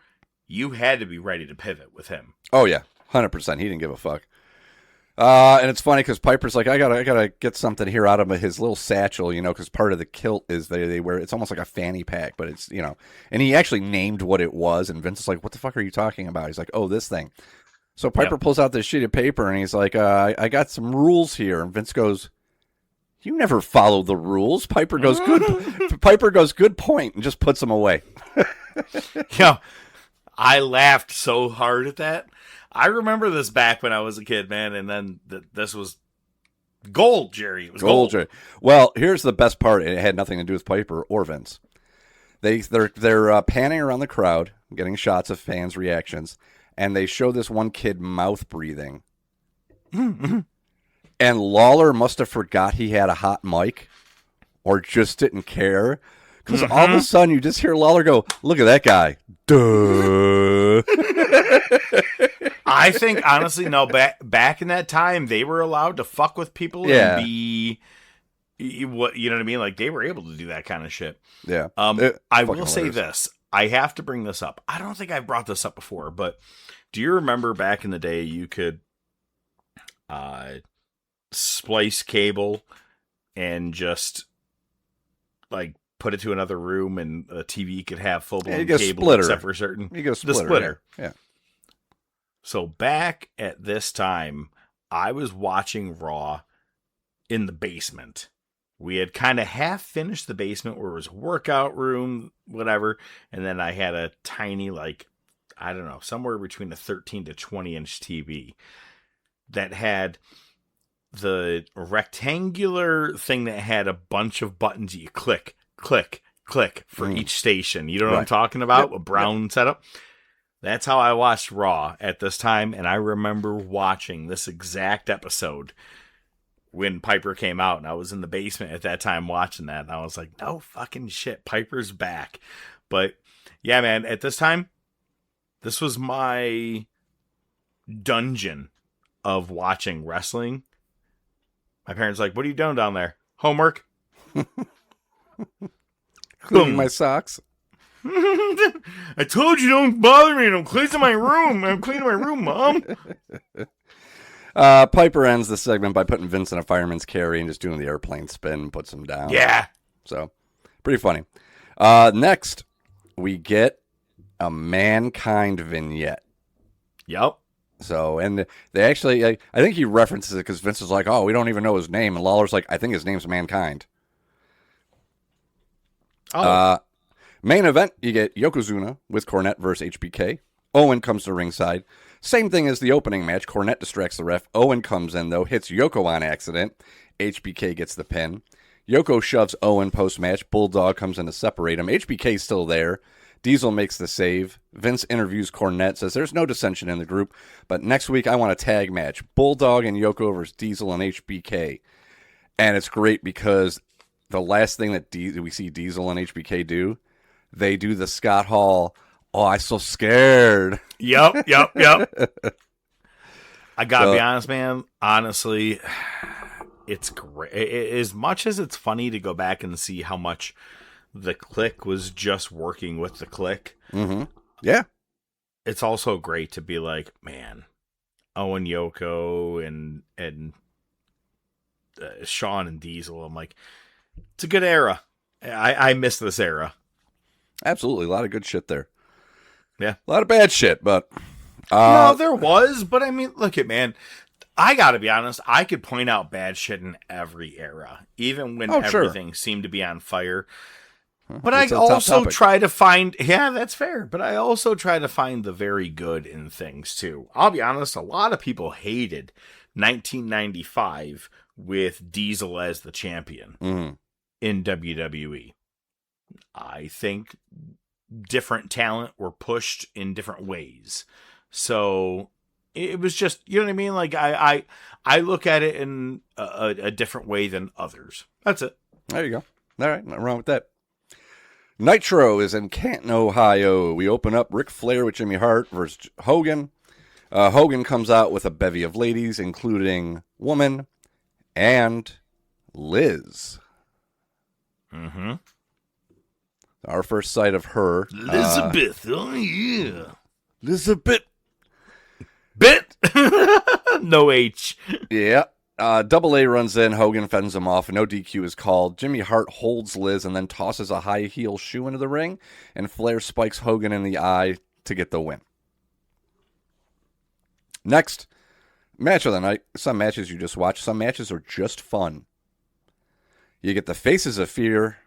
you had to be ready to pivot with him. Oh yeah, 100%. He didn't give a fuck. And it's funny because Piper's like, I gotta get something here out of his little satchel, because part of the kilt is they wear. It's almost like a fanny pack, but it's And he actually named what it was, and Vince is like, what the fuck are you talking about? He's like, oh, this thing. So Piper pulls out this sheet of paper and he's like, I got some rules here, and Vince goes, you never follow the rules. Piper goes, good. Piper goes, good point, and just puts them away. I laughed so hard at that. I remember this back when I was a kid, man, and then this was gold, Jerry. It was gold. Jerry. Well, here's the best part. It had nothing to do with Piper or Vince. They're panning around the crowd, getting shots of fans' reactions, and they show this one kid mouth breathing. And Lawler must have forgot he had a hot mic or just didn't care. Because all of a sudden you just hear Lawler go, look at that guy. Duh. I think, honestly, no, back in that time, they were allowed to fuck with people and be, what you know what I mean? They were able to do that kind of shit. Yeah. I will say this. I have to bring this up. I don't think I've brought this up before, but do you remember back in the day you could splice cable and just put it to another room, and a TV could have full blown cable splitter. Except for certain. You go splitter. The splitter. Yeah. So back at this time, I was watching Raw in the basement. We had kind of half finished the basement where it was a workout room, whatever, and then I had a tiny I don't know, somewhere between a 13 to 20 inch TV that had the rectangular thing that had a bunch of buttons you click for each station. You know what I'm talking about? A brown setup. That's how I watched Raw at this time, and I remember watching this exact episode when Piper came out, and I was in the basement at that time watching that, and I was like, no fucking shit, Piper's back. But yeah, man, at this time, this was my dungeon of watching wrestling. My parents like, what are you doing down there? Homework? Cleaning my socks. I told you don't bother me. Don't clean my room. I'm cleaning my room, Mom. Piper ends the segment by putting Vince in a fireman's carry and just doing the airplane spin and puts him down. Yeah. So, pretty funny. Next, we get a Mankind vignette. Yep. So, and they actually, I think he references it because Vince is like, oh, we don't even know his name. And Lawler's like, I think his name's Mankind. Oh. Main event, you get Yokozuna with Cornette versus HBK. Owen comes to ringside. Same thing as the opening match. Cornette distracts the ref. Owen comes in, though, hits Yoko on accident. HBK gets the pin. Yoko shoves Owen post-match. Bulldog comes in to separate him. HBK's still there. Diesel makes the save. Vince interviews Cornette, says there's no dissension in the group, but next week I want a tag match. Bulldog and Yoko versus Diesel and HBK. And it's great because the last thing that we see Diesel and HBK do, they do the Scott Hall, oh, I'm so scared. Yep. I gotta be honest, man. Honestly, it's great. As much as it's funny to go back and see how much the Click was just working with the Click. Mm-hmm. Yeah. It's also great to be like, man, Owen, Yoko, and Shawn and Diesel. I'm like, it's a good era. I miss this era. Absolutely. A lot of good shit there. Yeah. A lot of bad shit, but... no, there was, but I mean, look at, man, I gotta be honest, I could point out bad shit in every era, even when everything seemed to be on fire. But I also try to find, yeah, that's fair, but I also try to find the very good in things, too. I'll be honest, a lot of people hated 1995 with Diesel as the champion in WWE. I think different talent were pushed in different ways. So it was just, you know what I mean? Like I look at it in a different way than others. That's it. There you go. All right. Nothing wrong with that. Nitro is in Canton, Ohio. We open up Ric Flair with Jimmy Hart versus Hogan. Hogan comes out with a bevy of ladies, including Woman and Liz. Mm-hmm. Our first sight of her. Elizabeth. Oh, yeah. Elizabeth. Bit. No H. Yeah. Double A runs in. Hogan fends him off. No DQ is called. Jimmy Hart holds Liz and then tosses a high heel shoe into the ring. And Flair spikes Hogan in the eye to get the win. Next, match of the night. Some matches you just watched. Some matches are just fun. You get the Faces of Fear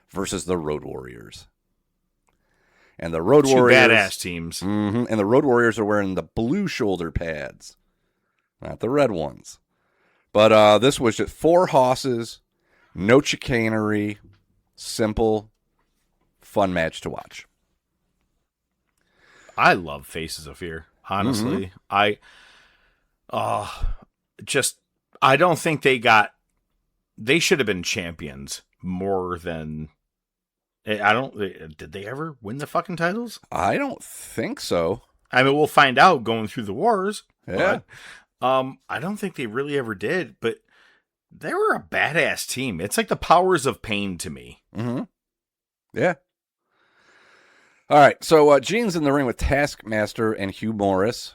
versus the Road Warriors. And the Road Warriors... Two badass teams. And the Road Warriors are wearing the blue shoulder pads. Not the red ones. But this was just 4 hosses, no chicanery, simple, fun match to watch. I love Faces of Fear, honestly. I don't think they should have been champions more than... did they ever win the fucking titles? I don't think so. I mean, we'll find out going through the wars. Yeah. But, I don't think they really ever did, but they were a badass team. It's like the Powers of Pain to me. Mm-hmm. Yeah. All right, so Gene's in the ring with Taskmaster and Hugh Morris.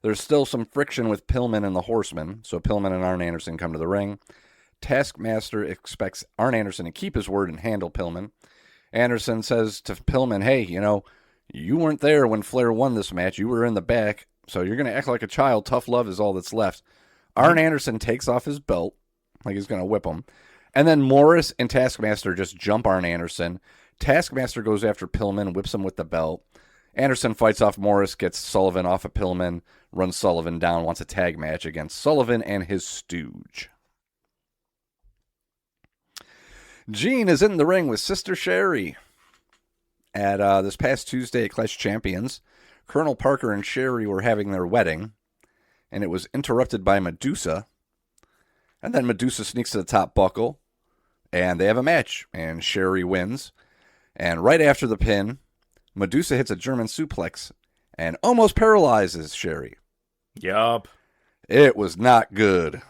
There's still some friction with Pillman and the Horsemen, so Pillman and Arn Anderson come to the ring. Taskmaster expects Arn Anderson to keep his word and handle Pillman. Anderson says to Pillman, hey, you weren't there when Flair won this match. You were in the back, so you're going to act like a child. Tough love is all that's left. Arn Anderson takes off his belt, like he's going to whip him. And then Morris and Taskmaster just jump Arn Anderson. Taskmaster goes after Pillman, whips him with the belt. Anderson fights off Morris, gets Sullivan off of Pillman, runs Sullivan down, wants a tag match against Sullivan and his stooge. Gene is in the ring with Sister Sherry. At this past Tuesday at Clash of Champions, Colonel Parker and Sherry were having their wedding, and it was interrupted by Medusa. And then Medusa sneaks to the top buckle, and they have a match, and Sherry wins. And right after the pin, Medusa hits a German suplex and almost paralyzes Sherry. Yup. It was not good.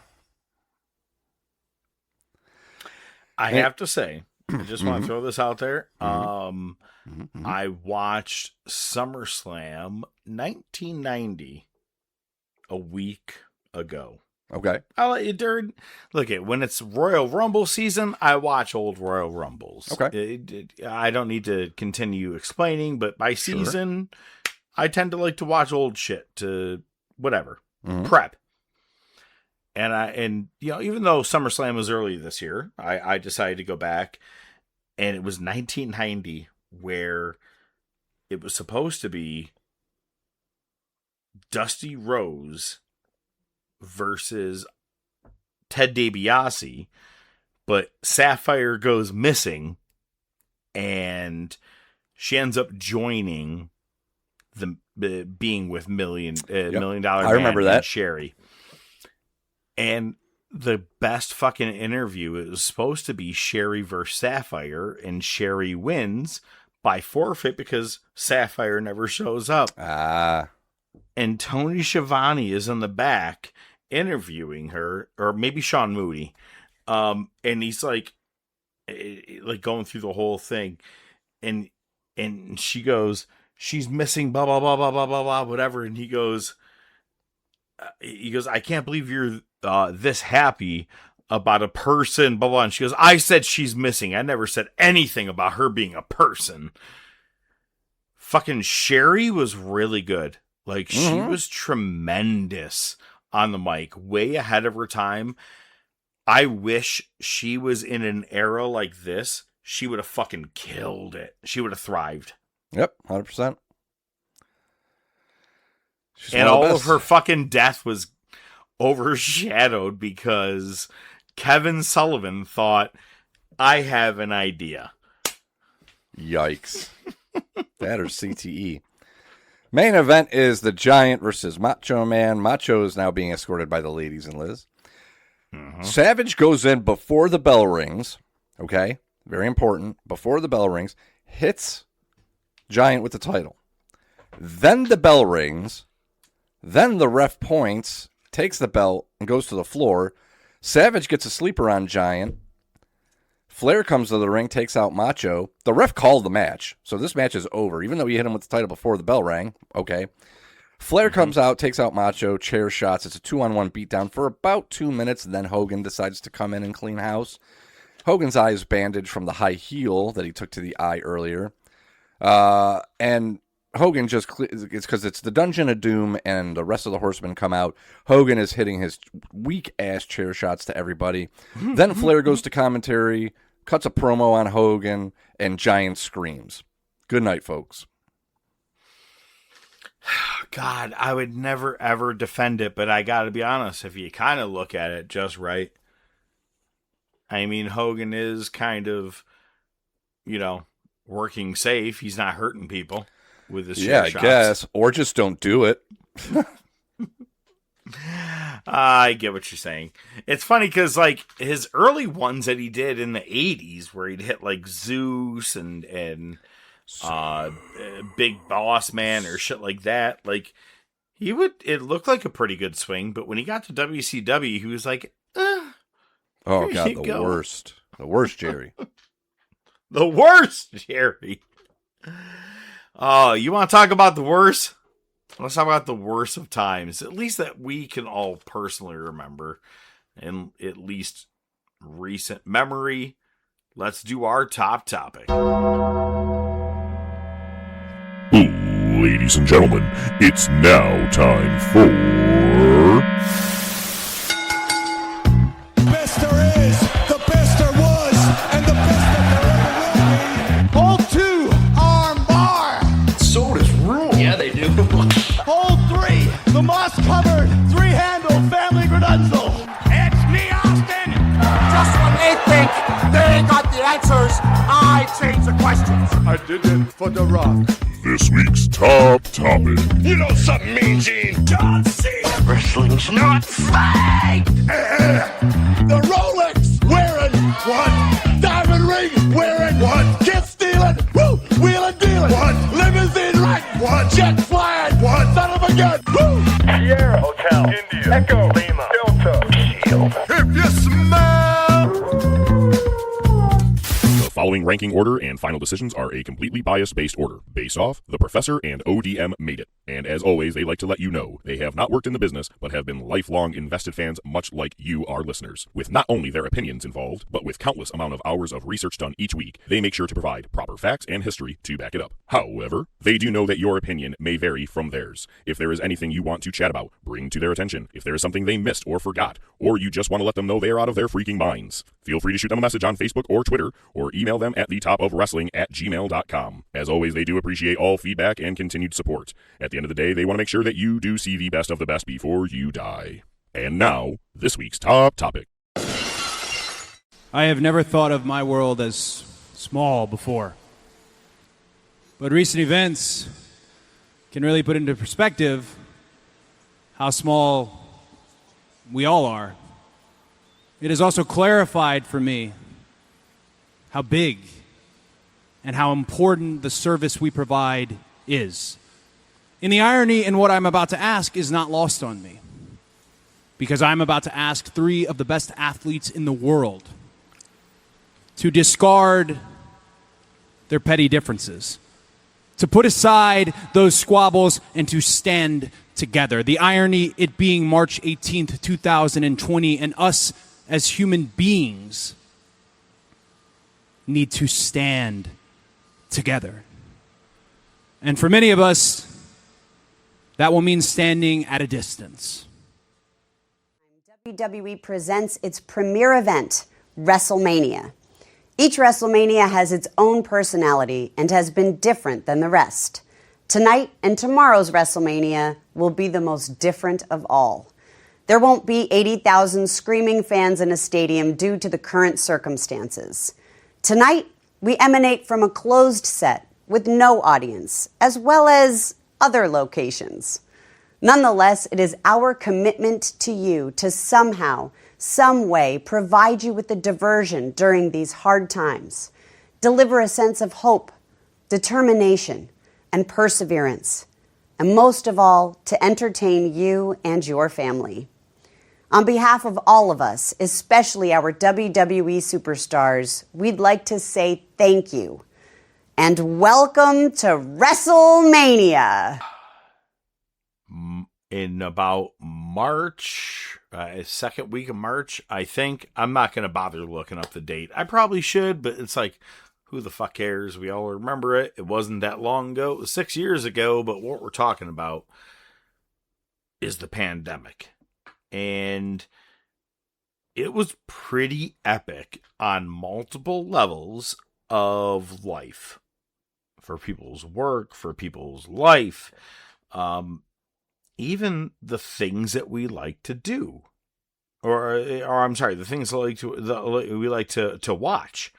I have to say, I just want to throw this out there. I watched SummerSlam 1990 a week ago. Okay. When it's Royal Rumble season, I watch old Royal Rumbles. Okay. I don't need to continue explaining, but by season, I tend to like to watch old shit to whatever, prep. And even though SummerSlam was early this year, I decided to go back, and it was 1990 where it was supposed to be Dusty Rhodes versus Ted DiBiase, but Sapphire goes missing, and she ends up joining the being with Million Dollar Man. I remember that. Sherry. And the best fucking interview, it was supposed to be Sherry versus Sapphire, and Sherry wins by forfeit because Sapphire never shows up. And Tony Schiavone is in the back interviewing her, or maybe Sean Moody. And he's like going through the whole thing. And she goes, she's missing blah, blah, blah, blah, blah, blah, blah, whatever. And he goes, I can't believe you're this happy. about a person, blah, blah. And she goes, I said she's missing. I never said anything about her being a person. Fucking Sherry was really good. Like, she was tremendous on the mic, way ahead of her time. I wish she was in an era like this. She would have fucking killed it. She would have thrived. Yep, 100%. And all of her fucking death was overshadowed because Kevin Sullivan thought, I have an idea. Yikes. That or CTE. Main event is the Giant versus Macho Man. Macho is now being escorted by the ladies and Liz. Savage goes in before the bell rings. Okay? Very important. Before the bell rings. Hits Giant with the title. Then the bell rings. Then the ref points, takes the belt, and goes to the floor. Savage gets a sleeper on Giant. Flair comes to the ring, takes out Macho. The ref called the match, so this match is over, even though he hit him with the title before the bell rang. Okay. Flair comes out, takes out Macho, chair shots. It's a 2-on-1 beatdown for about 2 minutes, and then Hogan decides to come in and clean house. Hogan's eye is bandaged from the high heel that he took to the eye earlier. And Hogan just, it's because it's the Dungeon of Doom and the rest of the Horsemen come out. Hogan is hitting his weak-ass chair shots to everybody. Then Flair goes to commentary, cuts a promo on Hogan, and Giant screams. Good night, folks. God, I would never, ever defend it, but I gotta be honest, if you kind of look at it just right, I mean, Hogan is kind of, working safe. He's not hurting people with his chair shots. Yeah, I guess. Or just don't do it. I get what you're saying. It's funny because, like, his early ones that he did in the 80s where he'd hit, like, Zeus and Big Boss Man or shit like that, like, it looked like a pretty good swing, but when he got to WCW, he was like, oh, God, the worst. The worst, Jerry. The worst, Jerry. Oh, you want to talk about the worst? Let's talk about the worst of times, at least that we can all personally remember, and at least recent memory. Let's do our top topic. Ladies and gentlemen, it's now time for... Best there is, the best there was, and the best that there ever will be. Hold 2, arm bar. Sodas rule. Yeah, they do. Hold 3, the moss-covered, 3-handle family gradunzel. It's me, Austin. Just when they think they ain't got the answers, I change the questions. I did it for The Rock. This week's top topic. You know something mean, Gene? John Cena. Wrestling's not fake. The Rolex wearing one. Diamond ring wearing one. Kid stealing. Woo. Wheeling dealing. One. Limousine riding. One. Jet flying. One. Son of a gun. Woo. Sierra Hotel. India. Echo. Lima. Delta. Shield. If you smell. The following ranking order and final decisions are a completely bias-based order, based off The Professor and ODM made it. And as always, they like to let you know they have not worked in the business, but have been lifelong invested fans much like you, our listeners. With not only their opinions involved, but with countless amount of hours of research done each week, they make sure to provide proper facts and history to back it up. However, they do know that your opinion may vary from theirs. If there is anything you want to chat about, bring to their attention. If there is something they missed or forgot, or you just want to let them know they are out of their freaking minds, feel free to shoot them a message on Facebook or Twitter, or email them at thetopofwrestling@gmail.com. As always, they do appreciate all feedback and continued support. At the end of the day, they want to make sure that you do see the best of the best before you die. And now, this week's top topic. I have never thought of my world as small before. But recent events can really put into perspective how small we all are. It has also clarified for me how big and how important the service we provide is. And the irony in what I'm about to ask is not lost on me, because I'm about to ask 3 of the best athletes in the world to discard their petty differences, to put aside those squabbles and to stand together. The irony, it being March 18th, 2020, and us as human beings, need to stand together. And for many of us, that will mean standing at a distance. WWE presents its premier event, WrestleMania. Each WrestleMania has its own personality and has been different than the rest. Tonight and tomorrow's WrestleMania will be the most different of all. There won't be 80,000 screaming fans in a stadium due to the current circumstances. Tonight, we emanate from a closed set with no audience, as well as other locations. Nonetheless, it is our commitment to you to somehow, some way, provide you with a diversion during these hard times, deliver a sense of hope, determination, and perseverance, and most of all, to entertain you and your family. On behalf of all of us, especially our WWE superstars, we'd like to say thank you and welcome to WrestleMania. In about March, second week of March, I think. I'm not going to bother looking up the date. I probably should, but it's like, who the fuck cares? We all remember it. It wasn't that long ago. It was 6 years ago, but what we're talking about is the pandemic. And it was pretty epic on multiple levels of life. For people's work, for people's life, even the things that we like to do. Or I'm sorry, the things we like to watch.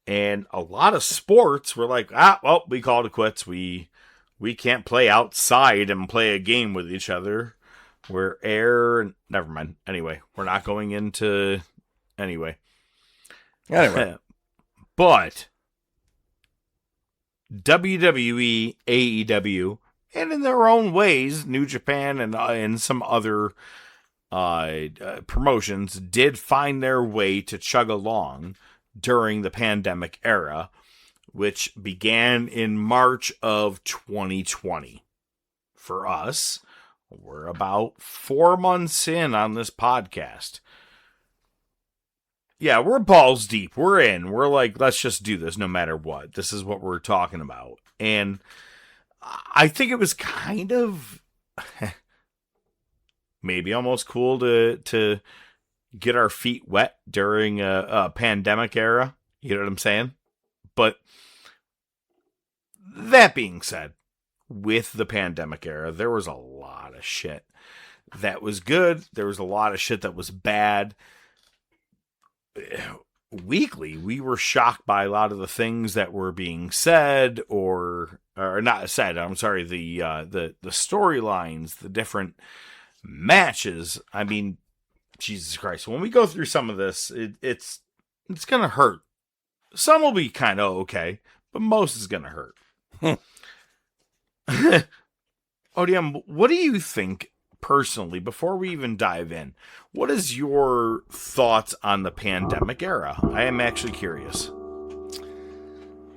And a lot of sports were like, well, we called it quits. We can't play outside and play a game with each other. Never mind. Anyway, we're not going into anyway. But WWE, AEW, and in their own ways, New Japan and some other promotions did find their way to chug along during the pandemic era, which began in March of 2020. For us, we're about 4 months in on this podcast. Yeah, we're balls deep. We're in. We're like, let's just do this no matter what. This is what we're talking about. And I think it was kind of maybe almost cool to get our feet wet during a pandemic era. You know what I'm saying? But that being said, with the pandemic era, there was a lot of shit that was good. There was a lot of shit that was bad. Weekly, we were shocked by a lot of the things that were being said or not said. I'm sorry, the storylines, the different matches. I mean, Jesus Christ! When we go through some of this, it's gonna hurt. Some will be kind of okay, but most is gonna hurt. ODM, what do you think personally, before we even dive in, what is your thoughts on the pandemic era? I am actually curious.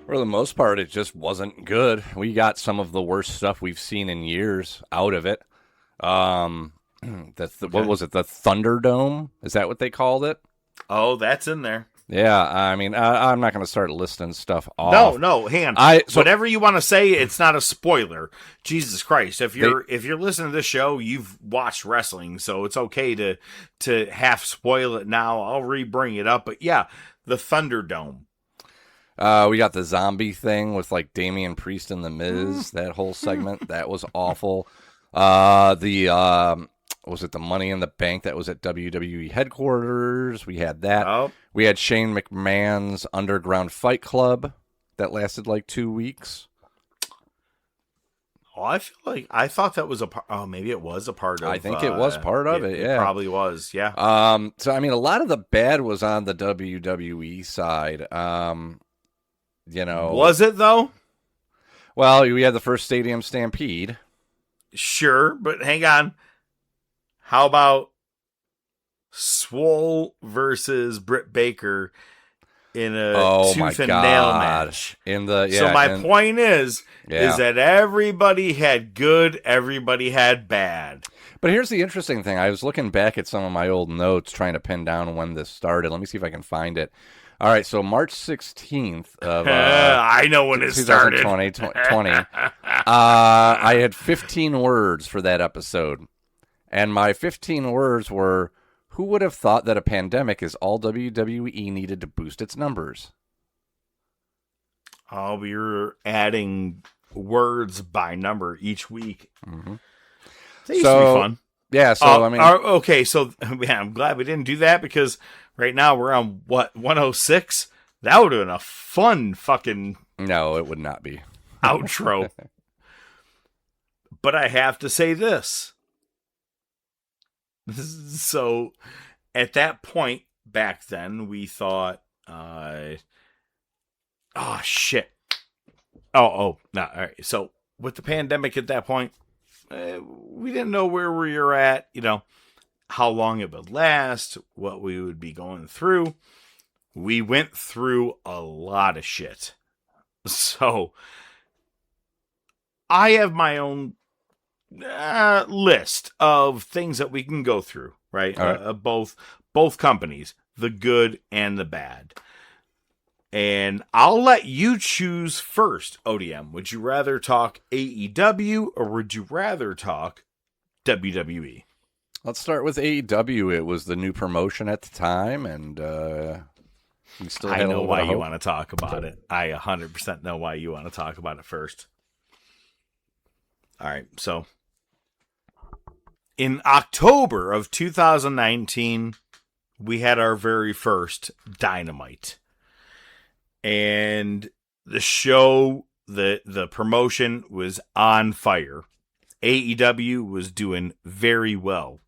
For the most part, it just wasn't good. We got some of the worst stuff we've seen in years out of it. What was it? The Thunderdome? Is that what they called it? Oh, that's in there. Yeah, I mean, I'm not going to start listing stuff off. No, hang on. Whatever you want to say, it's not a spoiler. Jesus Christ! If you're listening to this show, you've watched wrestling, so it's okay to half spoil it now. I'll re-bring it up, but yeah, the Thunderdome. We got the zombie thing with like Damian Priest and The Miz. That whole segment that was awful. Was it the Money in the Bank that was at WWE headquarters? We had that. Oh. We had Shane McMahon's Underground Fight Club that lasted like 2 weeks. Oh, I thought that was a part. Oh, maybe it was a part of. I think it was part of it. Yeah, it probably was. Yeah. So I mean, a lot of the bad was on the WWE side. Was it though? Well, we had the first Stadium Stampede. Sure, but hang on. How about Swole versus Britt Baker in a tooth and nail match? So point is that everybody had good, everybody had bad. But here's the interesting thing. I was looking back at some of my old notes trying to pin down when this started. Let me see if I can find it. All right, so March 16th of I know when it started. 2020. I had 15 words for that episode. And my 15 words were, who would have thought that a pandemic is all WWE needed to boost its numbers? Oh, you're adding words by number each week. Mm-hmm. That used to be fun. Yeah, so I mean... okay, so yeah, I'm glad we didn't do that because right now we're on, 106? That would have been a fun fucking... No, it would not be. Outro. But I have to say this. So, at that point, back then, we thought, oh, shit. No, all right. So, with the pandemic at that point, we didn't know where we were at, how long it would last, what we would be going through. We went through a lot of shit. So, I have my own list of things that we can go through, right? Both companies, the good and the bad. And I'll let you choose first, ODM. Would you rather talk AEW or would you rather talk WWE? Let's start with AEW. It was the new promotion at the time, and we still had I know why you hope. want to talk about it. I 100% know why you want to talk about it first. All right, so in October of 2019, we had our very first Dynamite. And the show, the promotion was on fire. AEW was doing very well.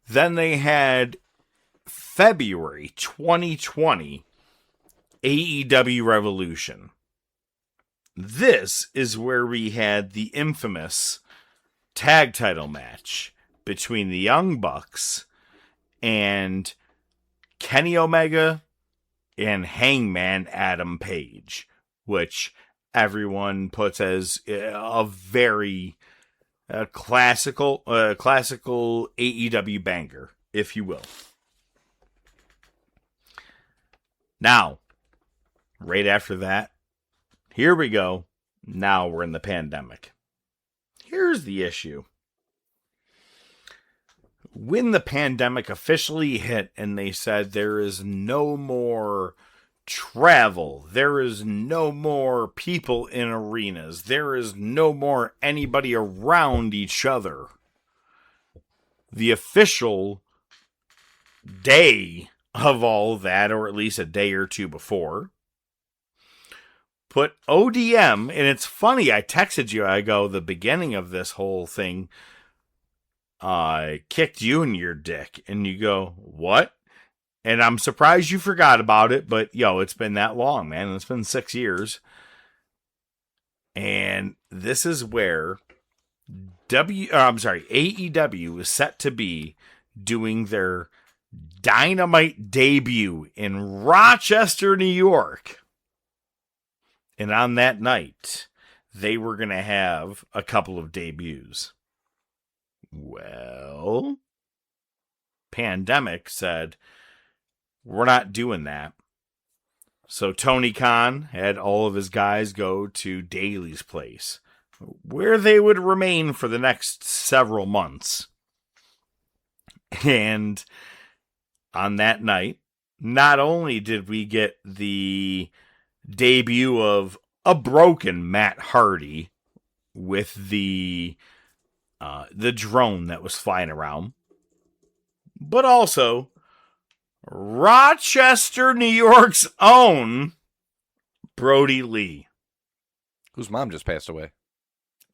Then they had February 2020 AEW Revolution. This is where we had the infamous tag title match between the Young Bucks and Kenny Omega and Hangman Adam Page, which everyone puts as a very classical AEW banger, if you will. Now, right after that, here we go. Now we're in the pandemic. Here's the issue. When the pandemic officially hit and they said there is no more travel, there is no more people in arenas, there is no more anybody around each other, the official day of all that, or at least a day or two before, put ODM, and it's funny, I texted you, I go, the beginning of this whole thing kicked you in your dick, and you go, what? And I'm surprised you forgot about it, but it's been that long, man. It's been 6 years. And this is where AEW is set to be doing their Dynamite debut in Rochester, New York. And on that night, they were going to have a couple of debuts. Well, pandemic said, we're not doing that. So Tony Khan had all of his guys go to Daly's place, where they would remain for the next several months. And on that night, not only did we get the debut of a broken Matt Hardy with the drone that was flying around, but also Rochester, New York's own Brody Lee, whose mom just passed away.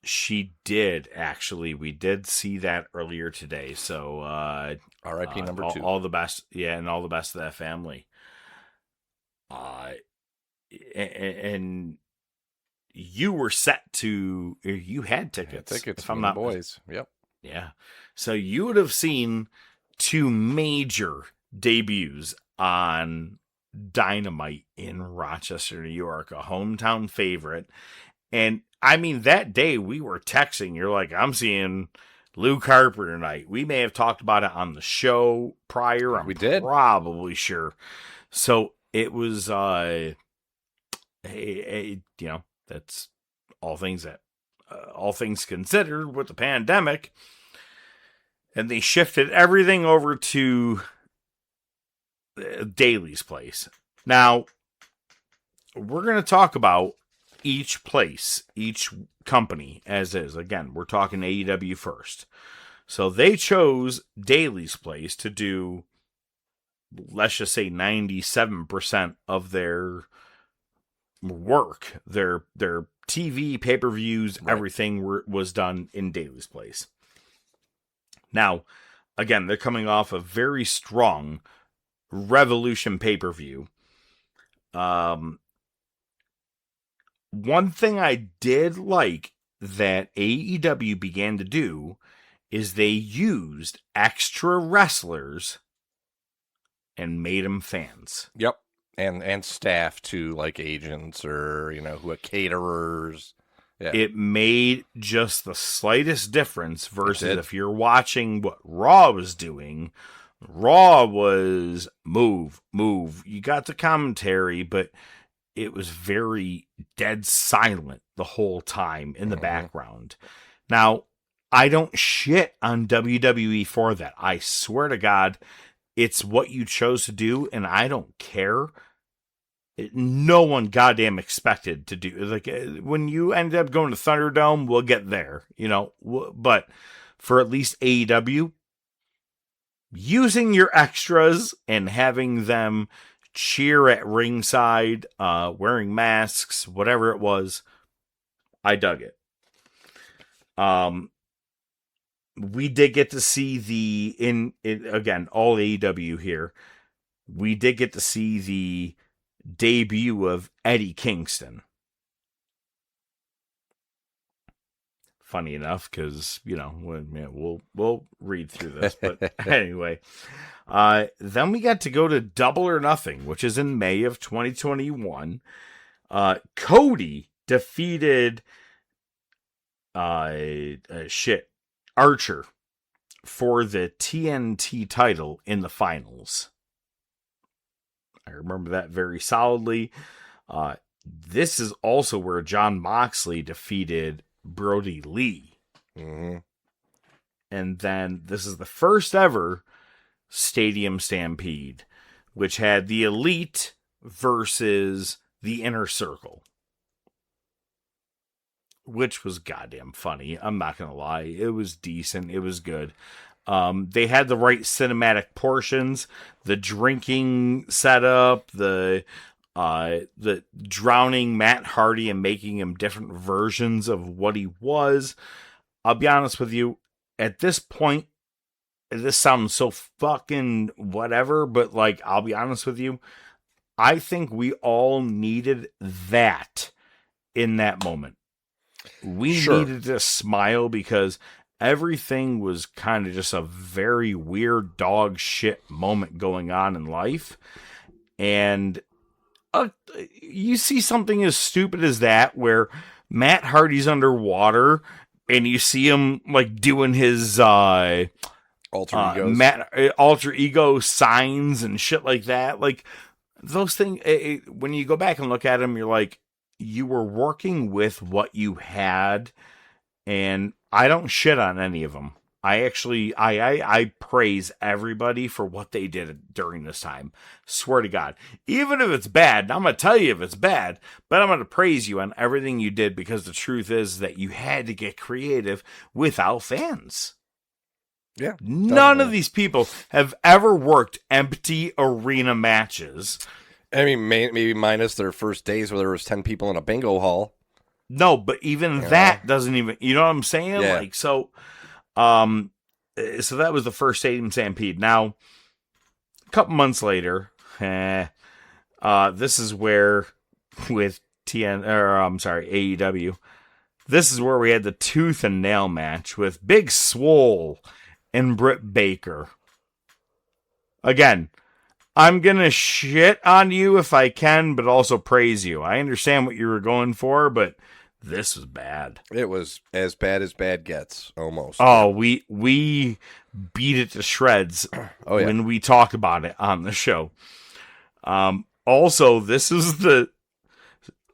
She did, actually. We did see that earlier today. So, R.I.P. number 2. All the best, and all the best to that family. And you were set to, you had tickets. Tickets, if I'm not boys. Yep. Yeah. So you would have seen 2 major debuts on Dynamite in Rochester, New York, a hometown favorite. And I mean, that day we were texting. You're like, I'm seeing Luke Harper tonight. We may have talked about it on the show prior. We did. Probably sure. So it was, that's all things considered with the pandemic. And they shifted everything over to Daly's place. Now, we're going to talk about each place, each company as is. Again, we're talking AEW first. So they chose Daly's place to do, let's just say 97% of their work, their TV, pay-per-views, right. Everything was done in Daly's place. Now, again, they're coming off a very strong Revolution pay-per-view. One thing I did like that AEW began to do is they used extra wrestlers and made them fans. Yep. And staff too, like agents or, who are caterers. Yeah. It made just the slightest difference versus if you're watching what Raw was doing. Raw was move. You got the commentary, but it was very dead silent the whole time in the background. Now, I don't shit on WWE for that. I swear to God, it's what you chose to do, and I don't care. No one goddamn expected to do. Like, when you ended up going to Thunderdome, we'll get there, but for at least AEW, using your extras and having them cheer at ringside, wearing masks, whatever it was, I dug it. We did get to see again, all AEW here. We did get to see the debut of Eddie Kingston. Funny enough, because we'll read through this, but anyway, then we got to go to Double or Nothing, which is in May of 2021. Cody defeated Archer for the TNT title in the finals. I remember that very solidly. This is also where Jon Moxley defeated Brody Lee. Mm-hmm. And then this is the first ever Stadium Stampede, which had the Elite versus the Inner Circle, which was goddamn funny. I'm not going to lie. It was decent. It was good. They had the right cinematic portions, the drinking setup, the drowning Matt Hardy and making him different versions of what he was. I'll be honest with you, at this point, this sounds so fucking whatever, but I'll be honest with you, I think we all needed that in that moment. We needed to smile because everything was kind of just a very weird dog shit moment going on in life. And you see something as stupid as that, where Matt Hardy's underwater and you see him doing his alter ego signs and shit like that. Those things, when you go back and look at them, you're like, you were working with what you had, and I don't shit on any of them. I praise everybody for what they did during this time. Swear to God. Even if it's bad, and I'm going to tell you if it's bad, but I'm going to praise you on everything you did, because the truth is that you had to get creative without fans. Yeah. None of these people have ever worked empty arena matches. I mean, maybe minus their first days where there was 10 people in a bingo hall. No, but even that doesn't even, you know what I'm saying? Yeah. So that was the first Stadium Stampede. Now, a couple months later, this is where with AEW, this is where we had the tooth and nail match with Big Swole and Britt Baker. Again, I'm going to shit on you if I can, but also praise you. I understand what you were going for, but this was bad. It was as bad as bad gets, almost. Oh, we beat it to shreds when we talked about it on the show. Also, this is the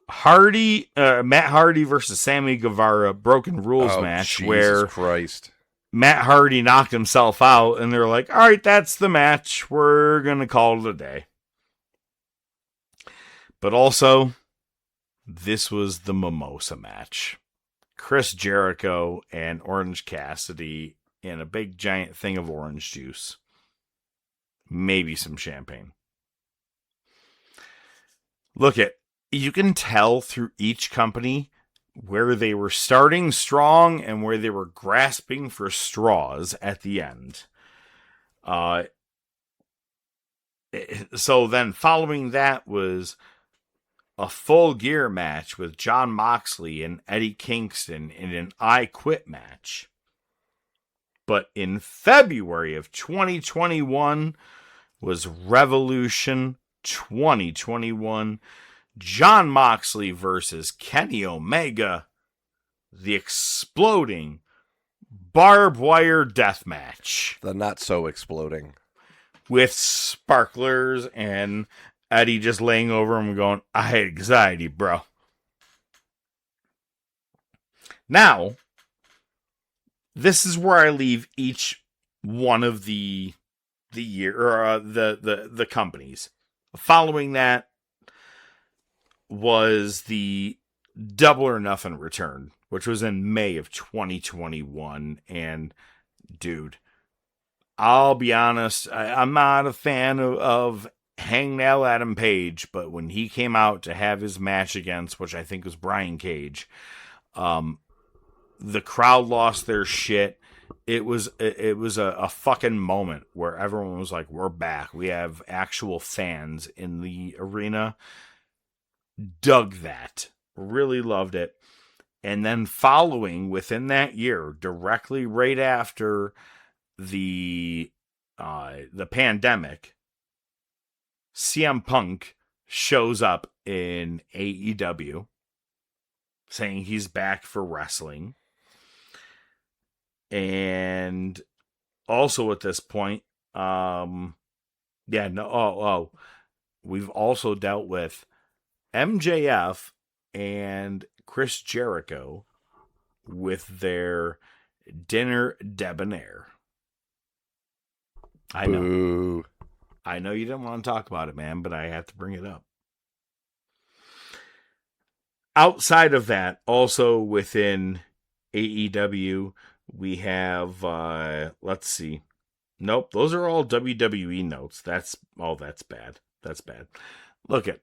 Matt Hardy versus Sammy Guevara Broken Rules match where Christ. Matt Hardy knocked himself out, and they're like, all right, that's the match. We're going to call it a day. But also, this was the mimosa match. Chris Jericho and Orange Cassidy in a big giant thing of orange juice. Maybe some champagne. Look you can tell through each company where they were starting strong and where they were grasping for straws at the end. So then following that was a Full Gear match with Jon Moxley and Eddie Kingston in an I Quit match. But in February of 2021 was Revolution 2021. Jon Moxley versus Kenny Omega. The exploding barbed wire death match. The not so exploding. With sparklers and Eddie just laying over him going, I had anxiety, bro. Now, this is where I leave each one of the year or the companies. Following that was the Double or Nothing return, which was in May of 2021. And dude, I'll be honest, I'm not a fan of Hangnail Adam Page, but when he came out to have his match against, which I think was Brian Cage, the crowd lost their shit. It was a fucking moment where everyone was like, we're back. We have actual fans in the arena. Dug that. Really loved it. And then following within that year, directly right after the pandemic, CM Punk shows up in AEW saying he's back for wrestling. And also at this point, we've also dealt with MJF and Chris Jericho with their Dinner Debonair. I know. Boo. I know you didn't want to talk about it, man, but I have to bring it up. Outside of that, also within AEW, we have, let's see. Nope, those are all WWE notes. That's bad. That's bad. Look at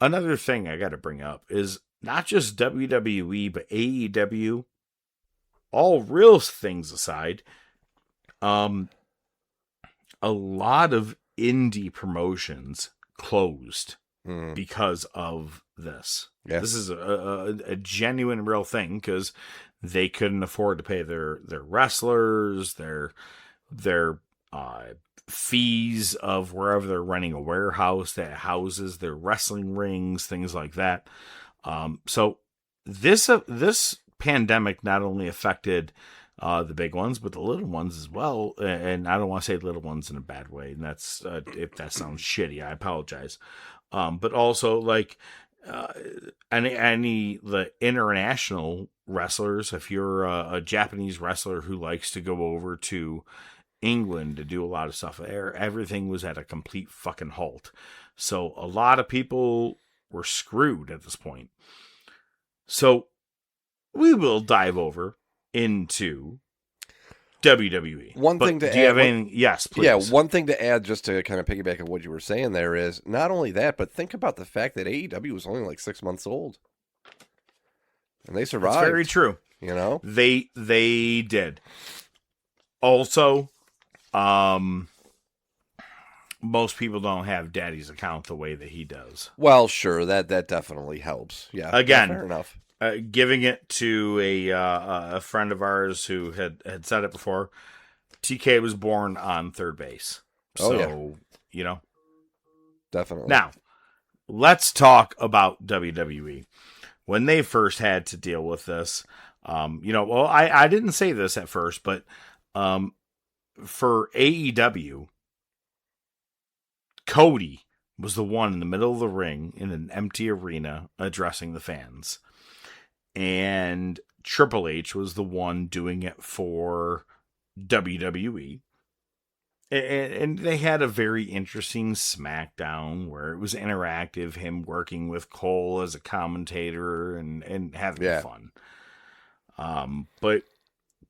another thing I got to bring up is not just WWE, but AEW. All real things aside, a lot of indie promotions closed because of this. Yes. This is a genuine real thing because they couldn't afford to pay their wrestlers, their fees of wherever they're renting a warehouse that houses their wrestling rings, things like that. So this pandemic not only affected the big ones, but the little ones as well. And I don't want to say little ones in a bad way. And that's if that sounds shitty, I apologize. But also like any the international wrestlers, if you're a Japanese wrestler who likes to go over to England to do a lot of stuff there, everything was at a complete fucking halt. So a lot of people were screwed at this point. So we will dive over into WWE. One thing to add. Do you have anything? Yes, please. Yeah, one thing to add just to kind of piggyback on what you were saying there is not only that, but think about the fact that AEW was only like 6 months old. And they survived. That's very true. You know? They did. Also, most people don't have Daddy's account the way that he does. Well, sure, that definitely helps. Yeah. Again, fair enough. Giving it to a friend of ours who had said it before. TK was born on third base. So, you know. Definitely. Now, let's talk about WWE. when they first had to deal with this, well, I didn't say this at first, but for AEW, Cody was the one in the middle of the ring in an empty arena addressing the fans. And Triple H was the one doing it for WWE. And they had a very interesting SmackDown where it was interactive, him working with Cole as a commentator and having fun. But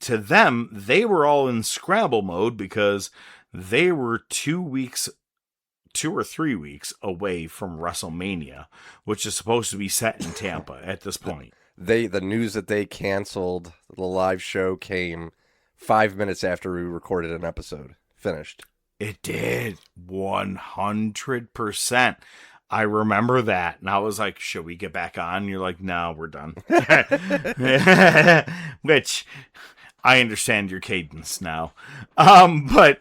to them, they were all in scramble mode because they were 2 or 3 weeks away from WrestleMania, which is supposed to be set in Tampa at this point. The news that they canceled the live show came 5 minutes after we recorded an episode. Finished. It did. 100%. I remember that. And I was like, should we get back on? And you're like, no, we're done. Which I understand your cadence now. But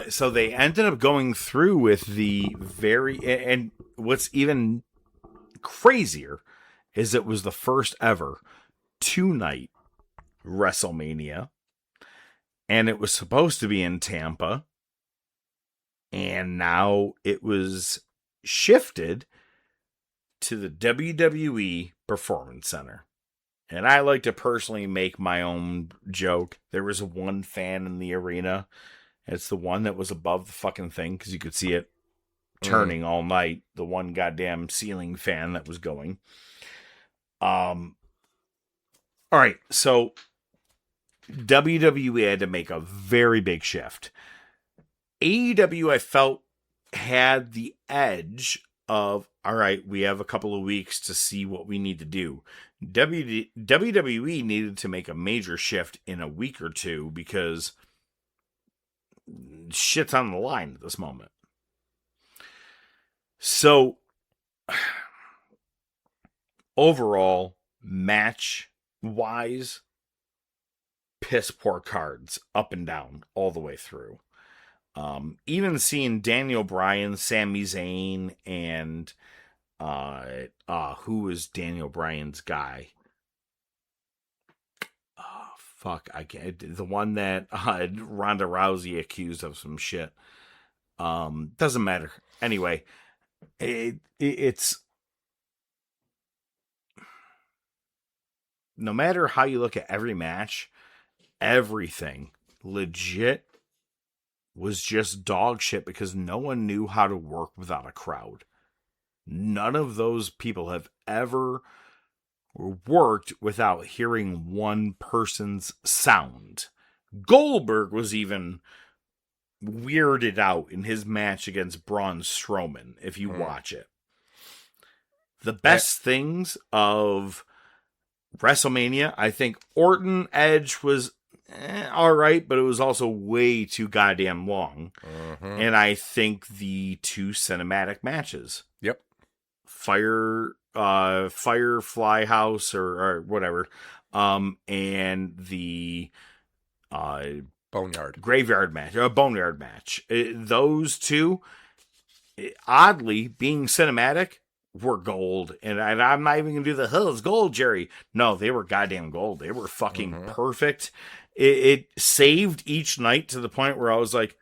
so they ended up going through with the and what's even crazier is it was the first ever 2-night WrestleMania. And it was supposed to be in Tampa. And now it was shifted to the WWE Performance Center. And I like to personally make my own joke. There was one fan in the arena. It's the one that was above the fucking thing because you could see it turning all night. The one goddamn ceiling fan that was going. All right, so WWE had to make a very big shift. AEW, I felt, had the edge of, all right, we have a couple of weeks to see what we need to do. WWE needed to make a major shift in a week or two because shit's on the line at this moment. So, overall, match-wise, piss poor cards up and down all the way through. Even seeing Daniel Bryan, Sami Zayn, and who was Daniel Bryan's guy? Oh, fuck, I can't. The one that Ronda Rousey accused of some shit. Doesn't matter. Anyway, it's no matter how you look at every match, everything legit was just dog shit because no one knew how to work without a crowd. None of those people have ever worked without hearing one person's sound. Goldberg was even weirded out in his match against Braun Strowman, if you watch it. The best things of WrestleMania, I think Orton Edge was all right, but it was also way too goddamn long. And I think the two cinematic matches. Yep. Firefly House or whatever. And the Boneyard. Graveyard match. Boneyard match. Those two, oddly, being cinematic, were gold. And I'm not even going to do the hell is gold, Jerry. No, they were goddamn gold. They were fucking perfect. It saved each night to the point where I was like,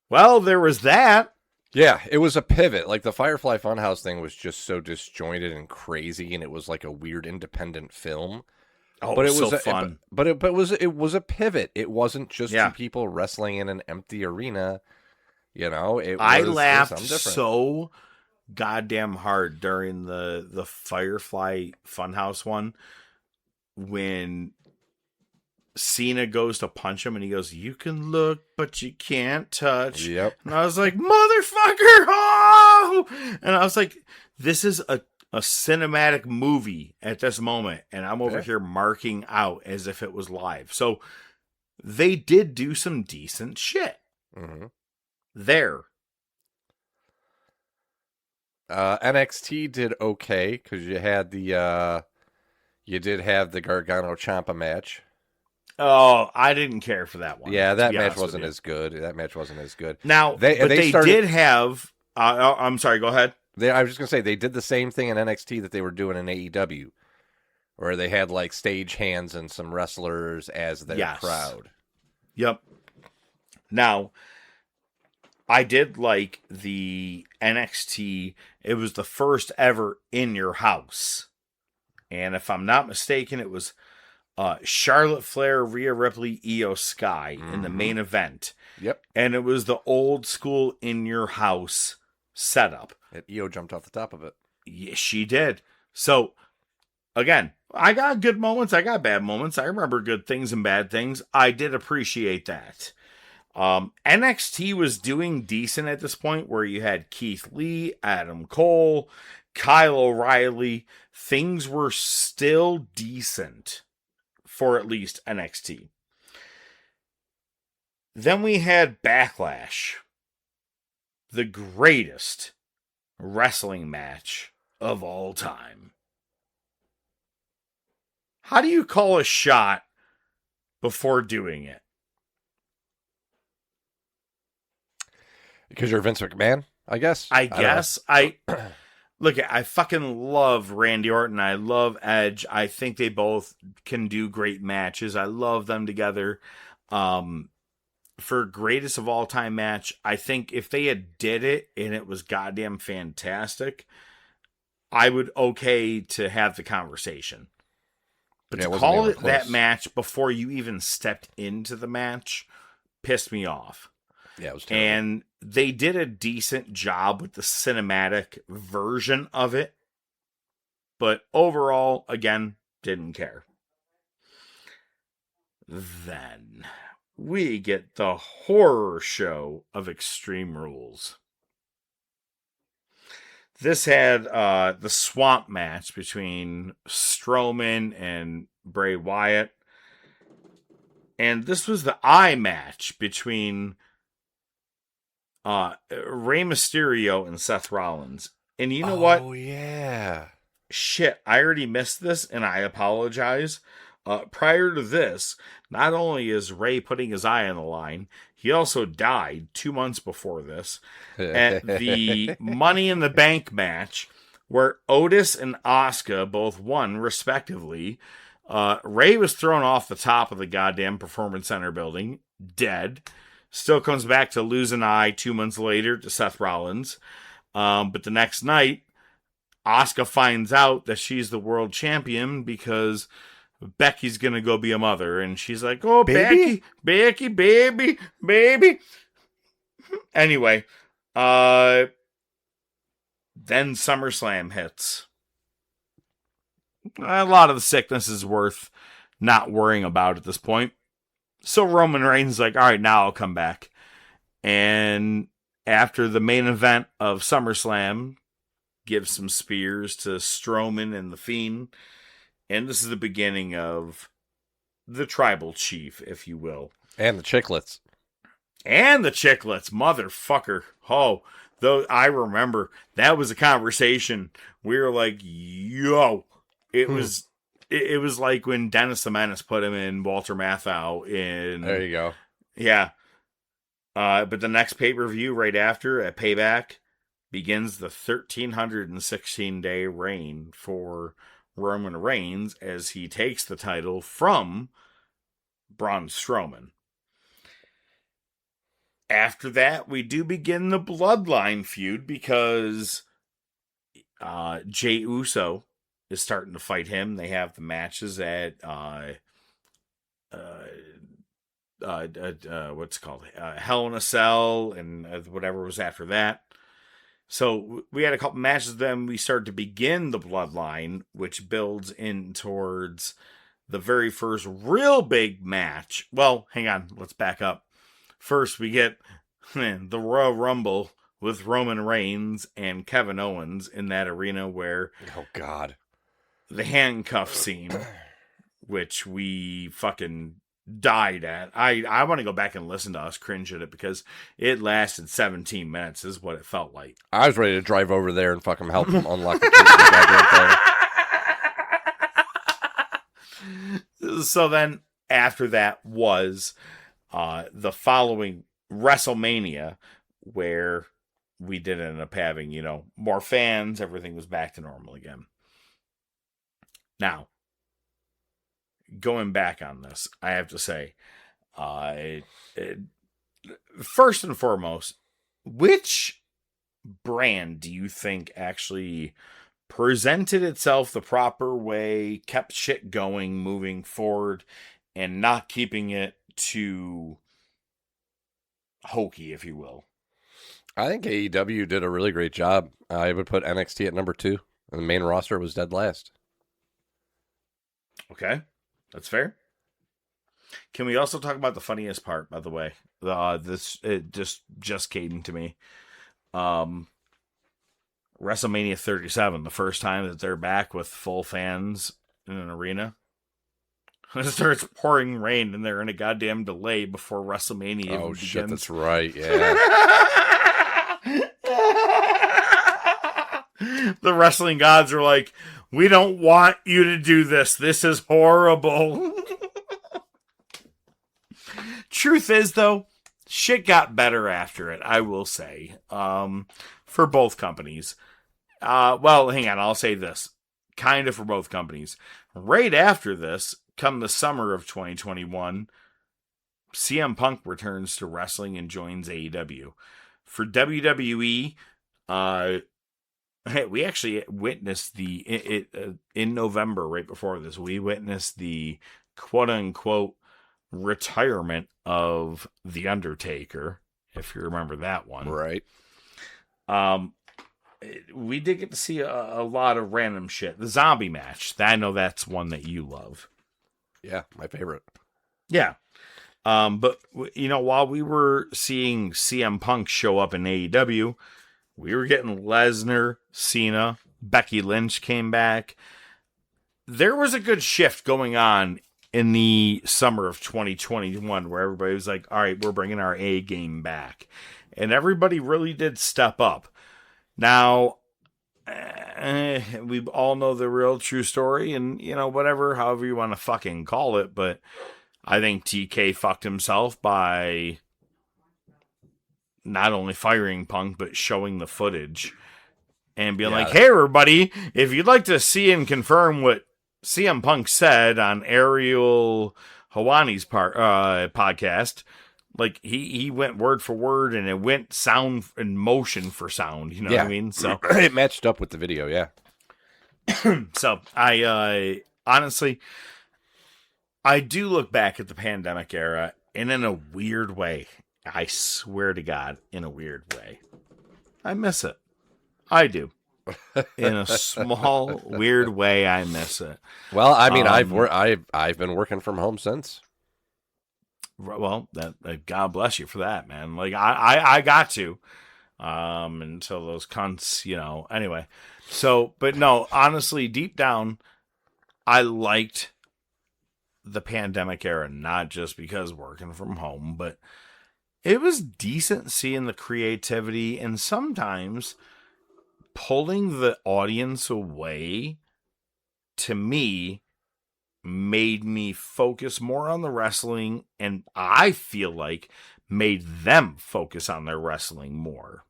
well, there was that. Yeah, it was a pivot. Like the Firefly Funhouse thing was just so disjointed and crazy, and it was like a weird independent film. Oh, but it was so fun. It was a pivot. It wasn't just two people wrestling in an empty arena. You know, I laughed so goddamn hard during the Firefly Funhouse one when Cena goes to punch him and he goes, "You can look, but you can't touch." Yep. And I was like, "Motherfucker!" Oh! And I was like, "This is a cinematic movie at this moment," and I'm over here marking out as if it was live. So they did do some decent shit there. NXT did okay because you had you did have the Gargano Ciampa match. Oh, I didn't care for that one. Yeah, that match wasn't as good. That match wasn't as good. Now, they did have. I'm sorry. Go ahead. I was just gonna say they did the same thing in NXT that they were doing in AEW, where they had like stage hands and some wrestlers as their crowd. Yep. Now, I did like the NXT. It was the first ever In Your House. And if I'm not mistaken, it was Charlotte Flair, Rhea Ripley, Io Sky in the main event. Yep. And it was the old school In Your House setup. And Io jumped off the top of it. Yes, she did. So, again, I got good moments. I got bad moments. I remember good things and bad things. I did appreciate that. NXT was doing decent at this point, where you had Keith Lee, Adam Cole, Kyle O'Reilly. Things were still decent for at least NXT. Then we had Backlash, the greatest wrestling match of all time. How do you call a shot before doing it? Because you're Vince McMahon, I guess. I guess. Look, I fucking love Randy Orton. I love Edge. I think they both can do great matches. I love them together. For greatest of all time match, I think if they had did it and it was goddamn fantastic, I would okay to have the conversation. But to call it that match before you even stepped into the match pissed me off. Yeah, it was terrible. And they did a decent job with the cinematic version of it. But overall, again, didn't care. Then we get the horror show of Extreme Rules. This had the swamp match between Strowman and Bray Wyatt. And this was the eye match between Rey Mysterio and Seth Rollins. And you know what? Oh, yeah. Shit, I already missed this, and I apologize. Prior to this, not only is Rey putting his eye on the line, he also died 2 months before this at the Money in the Bank match, where Otis and Asuka both won, respectively. Rey was thrown off the top of the goddamn Performance Center building, dead. Still comes back to lose an eye 2 months later to Seth Rollins. But the next night, Asuka finds out that she's the world champion because Becky's going to go be a mother. And she's like, oh, Baby? Becky, baby. Anyway, then SummerSlam hits. A lot of the sickness is worth not worrying about at this point. So Roman Reigns is like, all right, now I'll come back. And after the main event of SummerSlam, gives some spears to Strowman and The Fiend. And this is the beginning of the Tribal Chief, if you will. And the Chicklets. Motherfucker. Oh, though I remember that was a conversation. We were like, yo. It was like when Dennis the Menace put him in Walter Matthau in... There you go. Yeah. But the next pay-per-view right after, at Payback, begins the 1,316-day reign for Roman Reigns as he takes the title from Braun Strowman. After that, we do begin the Bloodline feud because Jey Uso is starting to fight him. They have the matches at what's it called? Hell in a Cell and whatever was after that. So we had a couple matches. Then we start to begin the Bloodline, which builds in towards the very first real big match. Well, hang on. Let's back up. First, we get the Royal Rumble with Roman Reigns and Kevin Owens in that arena where... Oh, God. The handcuff scene, which we fucking died at. I want to go back and listen to us cringe at it because it lasted 17 minutes is what it felt like. I was ready to drive over there and fucking help him unlock the key to the goddamn thing. So then after that was the following WrestleMania, where we did end up having, more fans. Everything was back to normal again. Now, going back on this, I have to say, first and foremost, which brand do you think actually presented itself the proper way, kept shit going, moving forward, and not keeping it too hokey, if you will? I think AEW did a really great job. I would put NXT at number 2, and the main roster was dead last. Okay, that's fair. Can we also talk about the funniest part, by the way? It just came to me. WrestleMania 37, the first time that they're back with full fans in an arena. It starts pouring rain and they're in a goddamn delay before WrestleMania even begins. Shit, that's right, yeah. The wrestling gods are like, we don't want you to do this. This is horrible. Truth is, though, shit got better after it, I will say, for both companies. Well, hang on, I'll say this. Kind of for both companies. Right after this, come the summer of 2021, CM Punk returns to wrestling and joins AEW. For WWE, we actually witnessed in November, right before this, we witnessed the quote-unquote retirement of The Undertaker, if you remember that one. Right. We did get to see a lot of random shit. The zombie match. I know that's one that you love. Yeah, my favorite. Yeah. But, while we were seeing CM Punk show up in AEW, we were getting Lesnar, Cena, Becky Lynch came back. There was a good shift going on in the summer of 2021 where everybody was like, all right, we're bringing our A game back. And everybody really did step up. Now, we all know the real true story and, whatever, however you want to fucking call it. But I think TK fucked himself by not only firing Punk, but showing the footage and being like, hey, everybody, if you'd like to see and confirm what CM Punk said on Ariel Hawani's podcast, like he went word for word and it went sound and motion for sound. You know what I mean? So it matched up with the video. Yeah. So I honestly, I do look back at the pandemic era and in a weird way, I swear to God, in a weird way, I miss it. I do. In a small, weird way, I miss it. Well, I mean, I've been working from home since. Well, that God bless you for that, man. Like I got to, until those cunts, Anyway, so but no, honestly, deep down, I liked the pandemic era, not just because working from home, but it was decent seeing the creativity and sometimes pulling the audience away, to me, made me focus more on the wrestling, and I feel like made them focus on their wrestling more.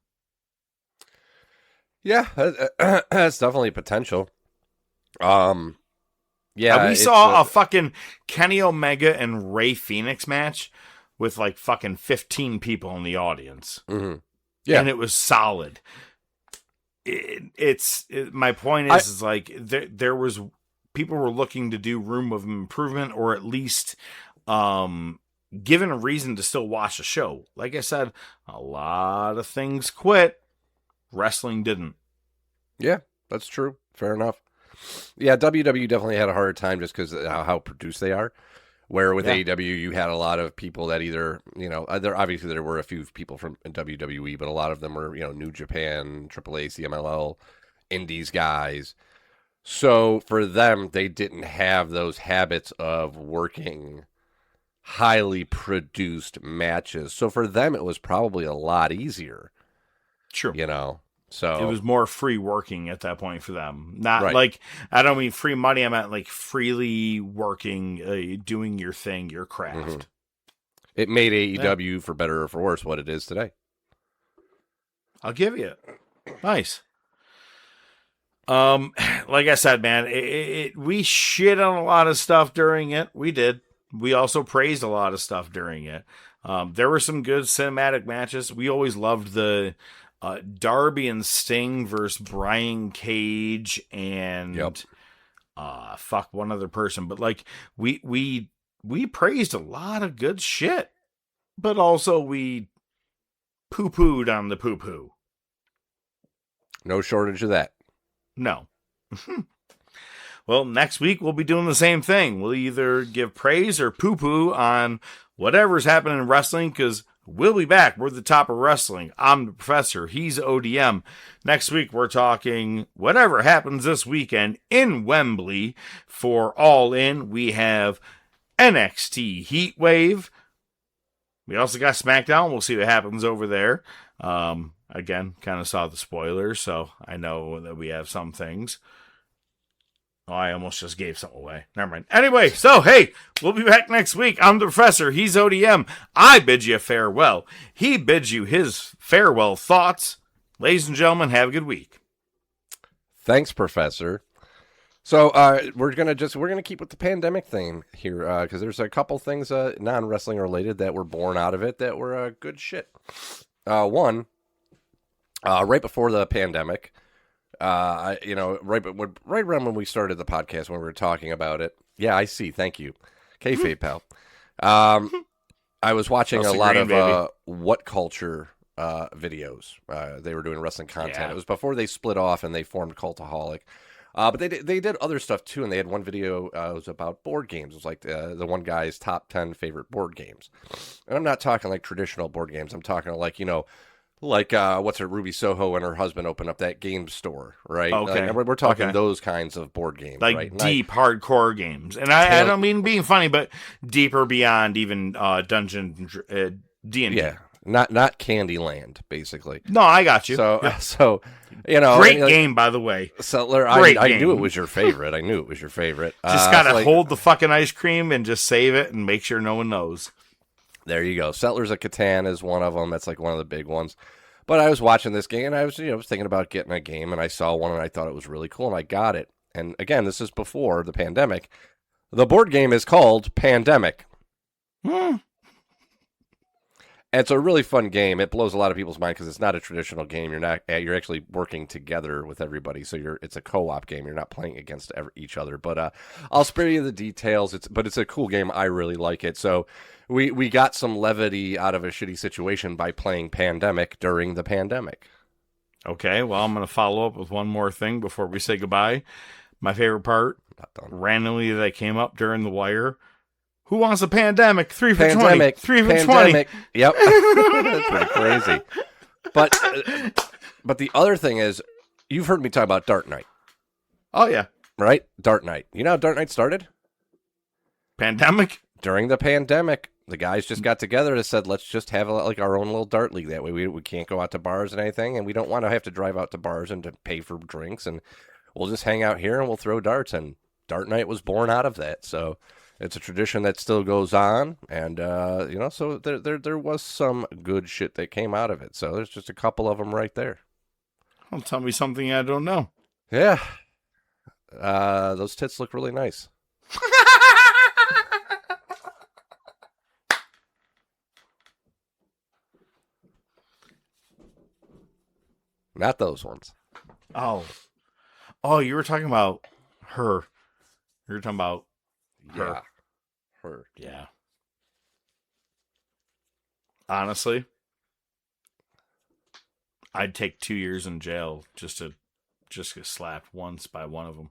Yeah, that's definitely potential. Yeah, we saw a fucking Kenny Omega and Rey Fenix match with like fucking 15 people in the audience. Mm-hmm. Yeah, and it was solid. My point is like there was people were looking to do room of improvement, or at least given a reason to still watch the show. Like I said, a lot of things quit. Wrestling didn't. Yeah, that's true. Fair enough. Yeah, WWE definitely had a harder time just because of how produced they are. Where with AEW, you had a lot of people that either, there were a few people from WWE, but a lot of them were, New Japan, AAA, CMLL, Indies guys. So for them, they didn't have those habits of working highly produced matches. So for them, it was probably a lot easier. Sure. So it was more free working at that point for them. Not like, I don't mean free money. I meant like freely working, doing your thing, your craft. Mm-hmm. It made AEW, for better or for worse, what it is today. I'll give you it. Nice. Like I said, man, we shit on a lot of stuff during it. We did. We also praised a lot of stuff during it. There were some good cinematic matches. We always loved the Darby and Sting versus Brian Cage and one other person. But like we praised a lot of good shit, but also we poo-pooed on the poo-poo. No shortage of that. No. Well, next week we'll be doing the same thing. We'll either give praise or poo-poo on whatever's happening in wrestling, because we'll be back. We're the top of wrestling. I'm the Professor. He's ODM. Next week we're talking whatever happens this weekend in Wembley for All In. We have NXT Heatwave. We also got SmackDown. We'll see what happens over there. Again, kind of saw the spoilers, so I know that we have some things. Oh, I almost just gave something away. Never mind. Anyway, so, hey, we'll be back next week. I'm the Professor. He's ODM. I bid you farewell. He bids you his farewell thoughts. Ladies and gentlemen, have a good week. Thanks, Professor. So we're gonna keep with the pandemic theme here, because there's a couple things non-wrestling related that were born out of it that were good shit. One, right before the pandemic, right around when we started the podcast, when we were talking about it. Yeah, I see. Thank you, kayfabe pal. I was watching a lot of What Culture videos. They were doing wrestling content. Yeah. It was before they split off and they formed Cultaholic. But they did other stuff too, and they had one video it was about board games. It was like the one guy's top 10 favorite board games. And I'm not talking like traditional board games. I'm talking like, Ruby Soho and her husband opened up that game store, right? Okay. Like, we're talking those kinds of board games, like right? Deep, hardcore games. And I don't mean being funny, but deeper beyond even Dungeon D&D. Yeah. Not Candyland, basically. No, I got you. So great game, by the way. Settler, I knew it was your favorite. Just gotta hold the fucking ice cream and just save it and make sure no one knows. There you go. Settlers of Catan is one of them. That's like one of the big ones. But I was watching this game and I was thinking about getting a game, and I saw one and I thought it was really cool and I got it. And again, this is before the pandemic. The board game is called Pandemic. And it's a really fun game. It blows a lot of people's mind because it's not a traditional game. You're actually working together with everybody. So it's a co-op game. You're not playing against each other. But I'll spare you the details. But it's a cool game. I really like it. So we got some levity out of a shitty situation by playing Pandemic during the pandemic. Okay, well, I'm going to follow up with one more thing before we say goodbye. My favorite part, randomly that came up during the wire. Who wants a pandemic? 3 for 20. 3 for 20. Yep. That's pretty crazy. But the other thing is, you've heard me talk about Dart Night. Oh, yeah. Right? Dart Night. You know how Dart Night started? Pandemic? During the pandemic. The guys just got together and said, let's just have our own little dart league. That way we can't go out to bars and anything, and we don't want to have to drive out to bars and to pay for drinks, and we'll just hang out here and we'll throw darts. And Dart Night was born out of that. So it's a tradition that still goes on, and so there was some good shit that came out of it. So there's just a couple of them right there. Well, tell me something I don't know. Yeah, those tits look really nice. Not those ones. Oh, you were talking about her. You were talking about her. Yeah. Her. Yeah. Honestly, I'd take 2 years in jail just to get slapped once by one of them.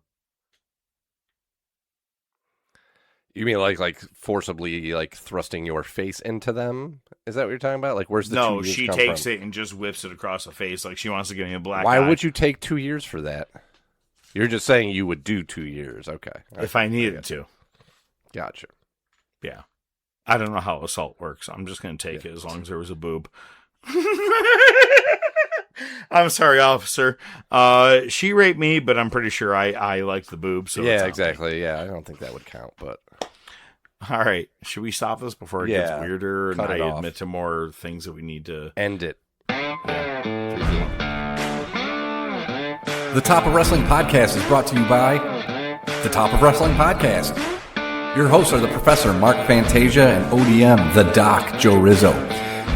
You mean like forcibly thrusting your face into them? Is that what you're talking about? Like, where's the 2 years No, she come takes from? it and just whips it across the face like she wants to give me a black eye. Why would you take 2 years for that? You're just saying you would do 2 years. Okay. If I needed to. Gotcha. Yeah. I don't know how assault works. I'm just going to take it as long as there was a boob. I'm sorry, officer. She raped me, but I'm pretty sure I like the boob. So yeah, exactly. Yeah, I don't think that would count, but... All right. Should we stop this before it gets weirder and I off. admit to more things that we need to... End it. Yeah. The Top of Wrestling Podcast is brought to you by The Top of Wrestling Podcast. Your hosts are the Professor Mark Fantasia and ODM The Doc Joe Rizzo.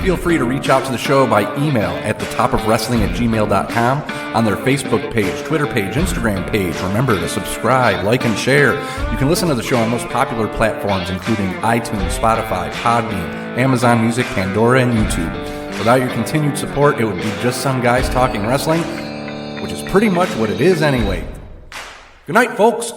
Feel free to reach out to the show by email at thetopofwrestling@gmail.com, on their Facebook page, Twitter page, Instagram page. Remember to subscribe, like, and share. You can listen to the show on most popular platforms, including iTunes, Spotify, Podbean, Amazon Music, Pandora, and YouTube. Without your continued support, it would be just some guys talking wrestling, which is pretty much what it is anyway. Good night, folks.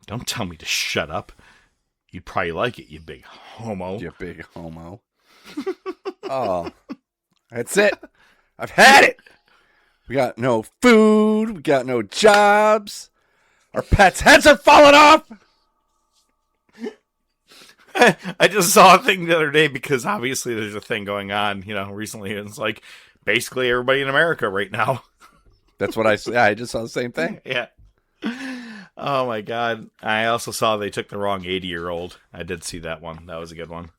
Don't tell me to shut up. You'd probably like it, you big homo. You big homo. Oh, that's it. I've had it. We got no food. We got no jobs. Our pets' heads are falling off. I just saw a thing the other day because obviously there's a thing going on, recently. It's like basically everybody in America right now. That's what I said. I just saw the same thing. Yeah. Oh my God. I also saw they took the wrong 80-year-old. I did see that one. That was a good one.